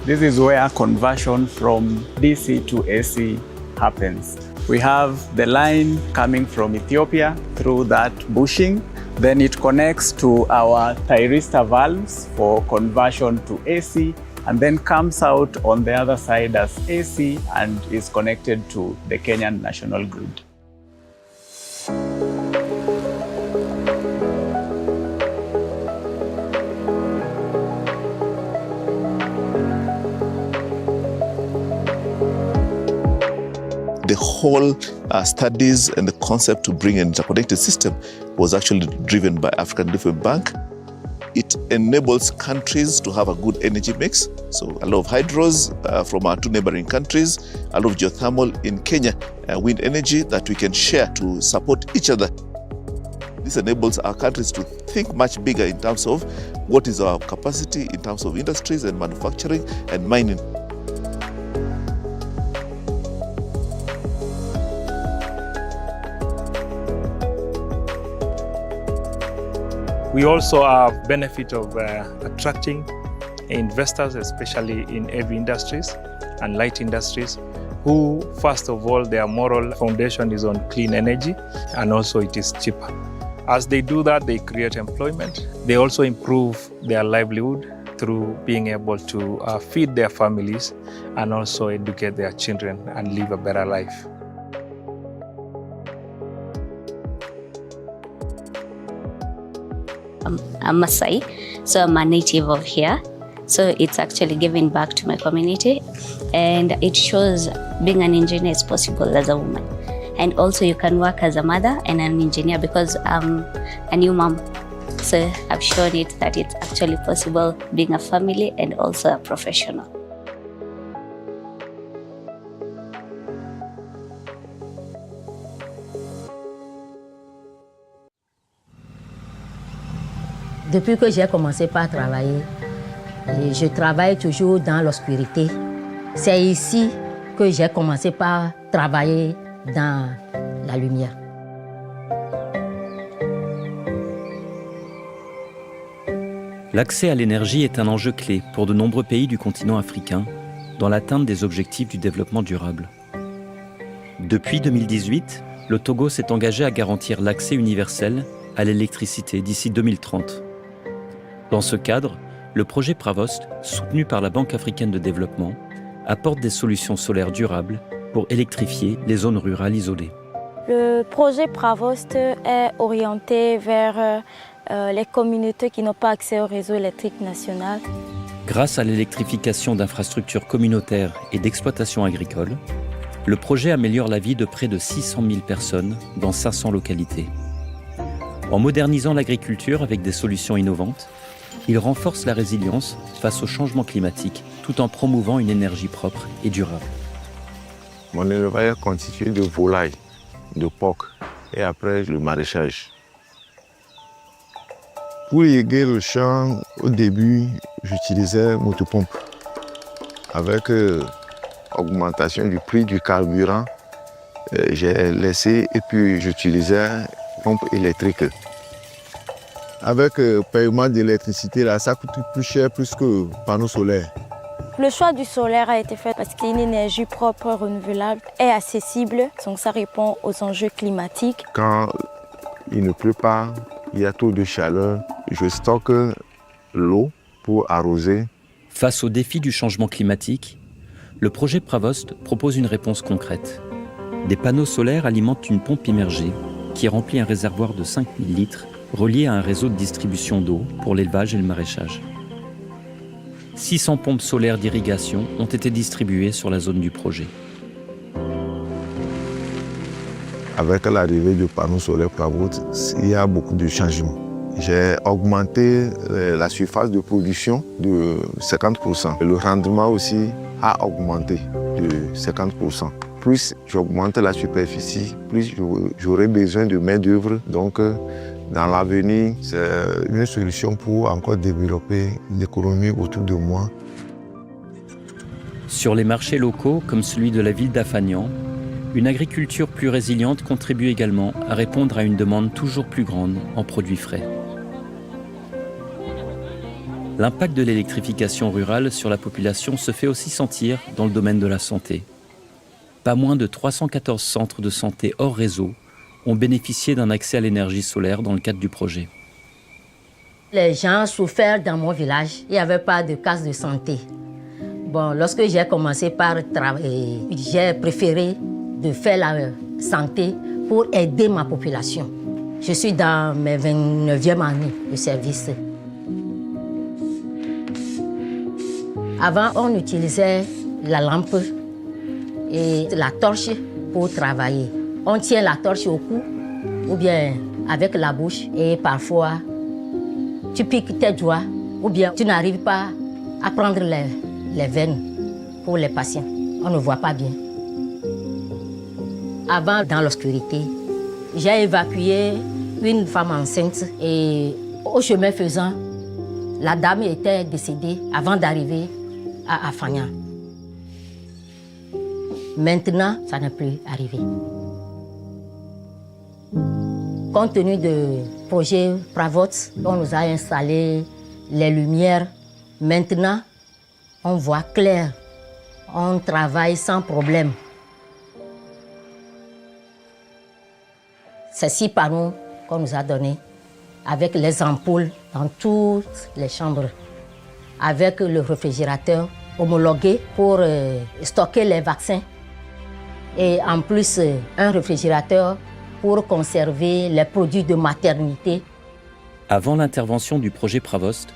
Speaker 23: This is where conversion from DC to AC happens. We have the line coming from Ethiopia through that bushing. Then it connects to our thyristor valves for conversion to AC, and then comes out on the other side as AC and is connected to the Kenyan national grid.
Speaker 3: The whole studies and the concept to bring an interconnected system was actually driven by African Development Bank. It enables countries to have a good energy mix. So a lot of hydros from our two neighboring countries, a lot of geothermal in Kenya, wind energy that we can share to support each other. This enables our countries to think much bigger in terms of what is our capacity in terms of industries and manufacturing and mining.
Speaker 24: We also have benefit of attracting investors, especially in heavy industries and light industries, who, first of all, their moral foundation is on clean energy, and also it is cheaper. As they do that, they create employment. They also improve their livelihood through being able to feed their families and also educate their children and live a better life.
Speaker 25: I'm Masai, so I'm a native of here. So it's actually giving back to my community, and it shows being an engineer is possible as a woman. And also you can work as a mother and an engineer, because I'm a new mom. So I've shown it that it's actually possible being a family and also a professional.
Speaker 26: Depuis que j'ai commencé par travailler, je travaille toujours dans l'obscurité. C'est ici que j'ai commencé par travailler dans la lumière.
Speaker 27: L'accès à l'énergie est un enjeu clé pour de nombreux pays du continent africain dans l'atteinte des objectifs du développement durable. Depuis 2018, le Togo s'est engagé à garantir l'accès universel à l'électricité d'ici 2030. Dans ce cadre, le projet Pravost, soutenu par la Banque africaine de développement, apporte des solutions solaires durables pour électrifier les zones rurales isolées.
Speaker 28: Le projet Pravost est orienté vers les communautés qui n'ont pas accès au réseau électrique national.
Speaker 27: Grâce à l'électrification d'infrastructures communautaires et d'exploitation agricole, le projet améliore la vie de près de 600 000 personnes dans 500 localités. En modernisant l'agriculture avec des solutions innovantes, il renforce la résilience face au changement climatique tout en promouvant une énergie propre et durable.
Speaker 29: Mon élevage est constitué de volailles, de porcs et après le maraîchage. Pour irriguer le champ, au début, j'utilisais motopompe. Avec augmentation du prix du carburant j'ai laissé et puis j'utilisais pompe électrique. Avec le paiement d'électricité, là, ça coûte plus cher plus que panneaux solaires.
Speaker 28: Le choix du solaire a été fait parce qu'il y a une énergie propre, renouvelable et accessible, donc ça répond aux enjeux climatiques.
Speaker 29: Quand il ne pleut pas, il y a trop de chaleur, je stocke l'eau pour arroser.
Speaker 27: Face au défi du changement climatique, le projet Pravost propose une réponse concrète. Des panneaux solaires alimentent une pompe immergée qui remplit un réservoir de 5000 litres relié à un réseau de distribution d'eau pour l'élevage et le maraîchage. 600 pompes solaires d'irrigation ont été distribuées sur la zone du projet.
Speaker 29: Avec l'arrivée du panneau solaire Pravost, il y a beaucoup de changements. J'ai augmenté la surface de production de 50%. Le rendement aussi a augmenté de 50%. Plus j'augmente la superficie, plus j'aurai besoin de main-d'œuvre. Donc, dans l'avenir, c'est une solution pour encore développer l'économie autour de moi.
Speaker 27: Sur les marchés locaux, comme celui de la ville d'Afagnan, une agriculture plus résiliente contribue également à répondre à une demande toujours plus grande en produits frais. L'impact de l'électrification rurale sur la population se fait aussi sentir dans le domaine de la santé. Pas moins de 314 centres de santé hors réseau ont bénéficié d'un accès à l'énergie solaire dans le cadre du projet.
Speaker 26: Les gens souffraient dans mon village, il n'y avait pas de case de santé. Bon, lorsque j'ai commencé par travailler, j'ai préféré de faire la santé pour aider ma population. Je suis dans mes 29e année de service. Avant, on utilisait la lampe et la torche pour travailler. On tient la torche au cou ou bien avec la bouche et parfois tu piques tes doigts ou bien tu n'arrives pas à prendre les veines pour les patients. On ne voit pas bien. Avant, dans l'obscurité, j'ai évacué une femme enceinte et au chemin faisant, la dame était décédée avant d'arriver à Afagnan. Maintenant, ça n'est plus arrivé. Compte tenu du projet Pravost, on nous a installé les lumières. Maintenant, on voit clair. On travaille sans problème. C'est 6 panneaux qu'on nous a donnés avec les ampoules dans toutes les chambres, avec le réfrigérateur homologué pour stocker les vaccins et en plus un réfrigérateur pour conserver les produits de maternité.
Speaker 27: Avant l'intervention du projet Pravost,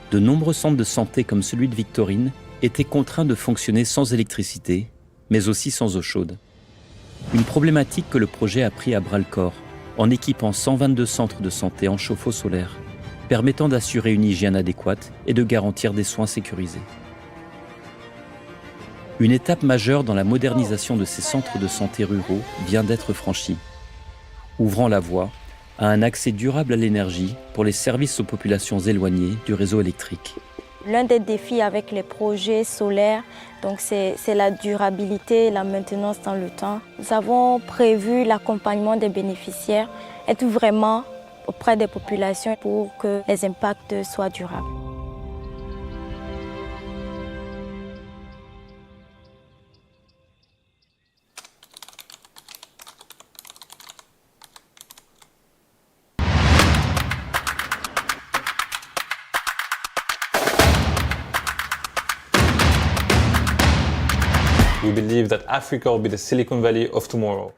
Speaker 27: de nombreux centres de santé comme celui de Victorine étaient contraints de fonctionner sans électricité, mais aussi sans eau chaude. Une problématique que le projet a pris à bras-le-corps en équipant 122 centres de santé en chauffe-eau solaire, permettant d'assurer une hygiène adéquate et de garantir des soins sécurisés. Une étape majeure dans la modernisation de ces centres de santé ruraux vient d'être franchie, ouvrant la voie à un accès durable à l'énergie pour les services aux populations éloignées du réseau électrique.
Speaker 28: L'un des défis avec les projets solaires, c'est la durabilité et la maintenance dans le temps. Nous avons prévu l'accompagnement des bénéficiaires, être vraiment auprès des populations pour que les impacts soient durables.
Speaker 4: We believe that Africa will be the Silicon Valley of tomorrow.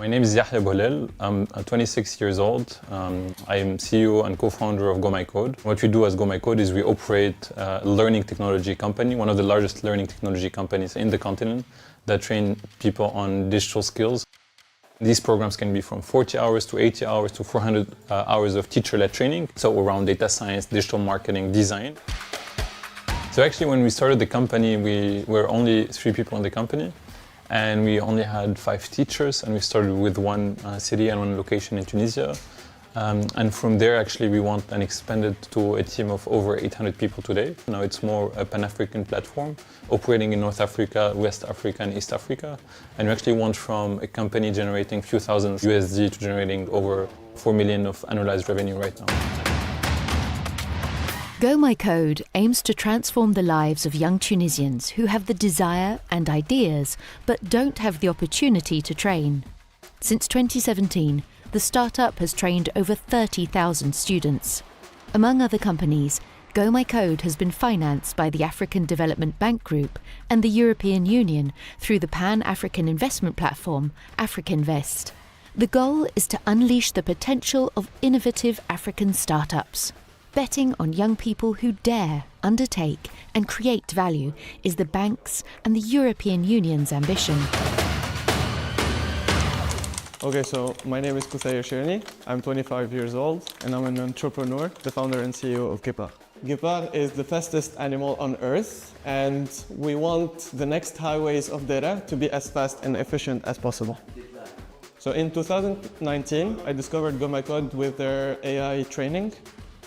Speaker 4: My name is Yahya Boulel. I'm 26 years old. I am CEO and co-founder of Go My Code. What we do as Go My Code is we operate a learning technology company, one of the largest learning technology companies in the continent that train people on digital skills. These programs can be from 40 hours to 80 hours to 400 hours of teacher-led training, so around data science, digital marketing, design. So actually when we started the company, we were only 3 people in the company and we only had 5 teachers, and we started with one city and one location in Tunisia. And from there, actually, we want and expanded to a team of over 800 people today. Now it's more a Pan-African platform operating in North Africa, West Africa, and East Africa. And we actually went from a company generating a few thousand USD to generating over 4 million of annualized revenue right now.
Speaker 5: Go My Code aims to transform the lives of young Tunisians who have the desire and ideas but don't have the opportunity to train. Since 2017, the startup has trained over 30,000 students. Among other companies, Go My Code has been financed by the African Development Bank Group and the European Union through the Pan-African investment platform, AfriCinvest. The goal is to unleash the potential of innovative African startups. Betting on young people who dare, undertake and create value is the bank's and the European Union's ambition.
Speaker 6: Okay, so my name is Koussaïr Cherni. I'm 25 years old and I'm an entrepreneur, the founder and CEO of Guépard. Guépard is the fastest animal on earth and we want the next highways of data to be as fast and efficient as possible. So in 2019, I discovered Go My Code with their AI training.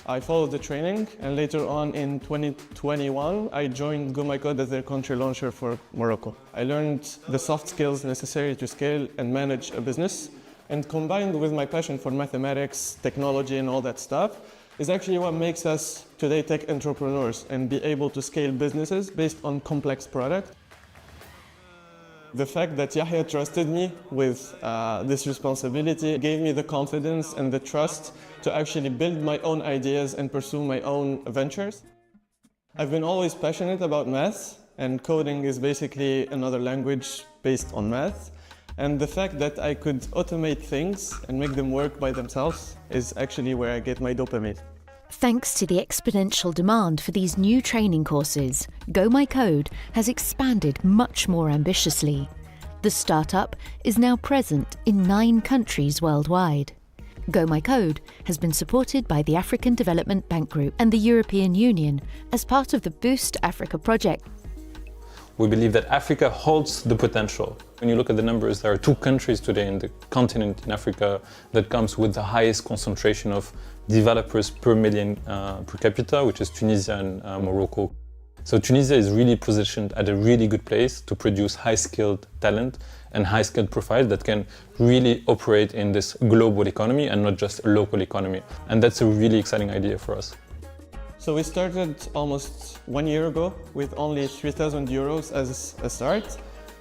Speaker 6: I followed the training and later on in 2021, I joined Go My Code as their country launcher for Morocco. I learned the soft skills necessary to scale and manage a business, and combined with my passion for mathematics, technology and all that stuff, is actually what makes us today tech entrepreneurs and be able to scale businesses based on complex products. The fact that Yahya trusted me with this responsibility gave me the confidence and the trust to actually build my own ideas and pursue my own ventures. I've been always passionate about math, and coding is basically another language based on math. And the fact that I could automate things and make them work by themselves is actually where I get my dopamine.
Speaker 5: Thanks to the exponential demand for these new training courses, Go My Code has expanded much more ambitiously. The startup is now present in 9 countries worldwide. Go My Code has been supported by the African Development Bank Group and the European Union as part of the Boost Africa project.
Speaker 4: We believe that Africa holds the potential. When you look at the numbers, there are 2 countries today in the continent in Africa that comes with the highest concentration of developers per million per capita, which is Tunisia and Morocco. So Tunisia is really positioned at a really good place to produce high-skilled talent and high-skilled profiles that can really operate in this global economy and not just a local economy. And that's a really exciting idea for us.
Speaker 6: So we started almost 1 year ago with only 3,000 euros as a start.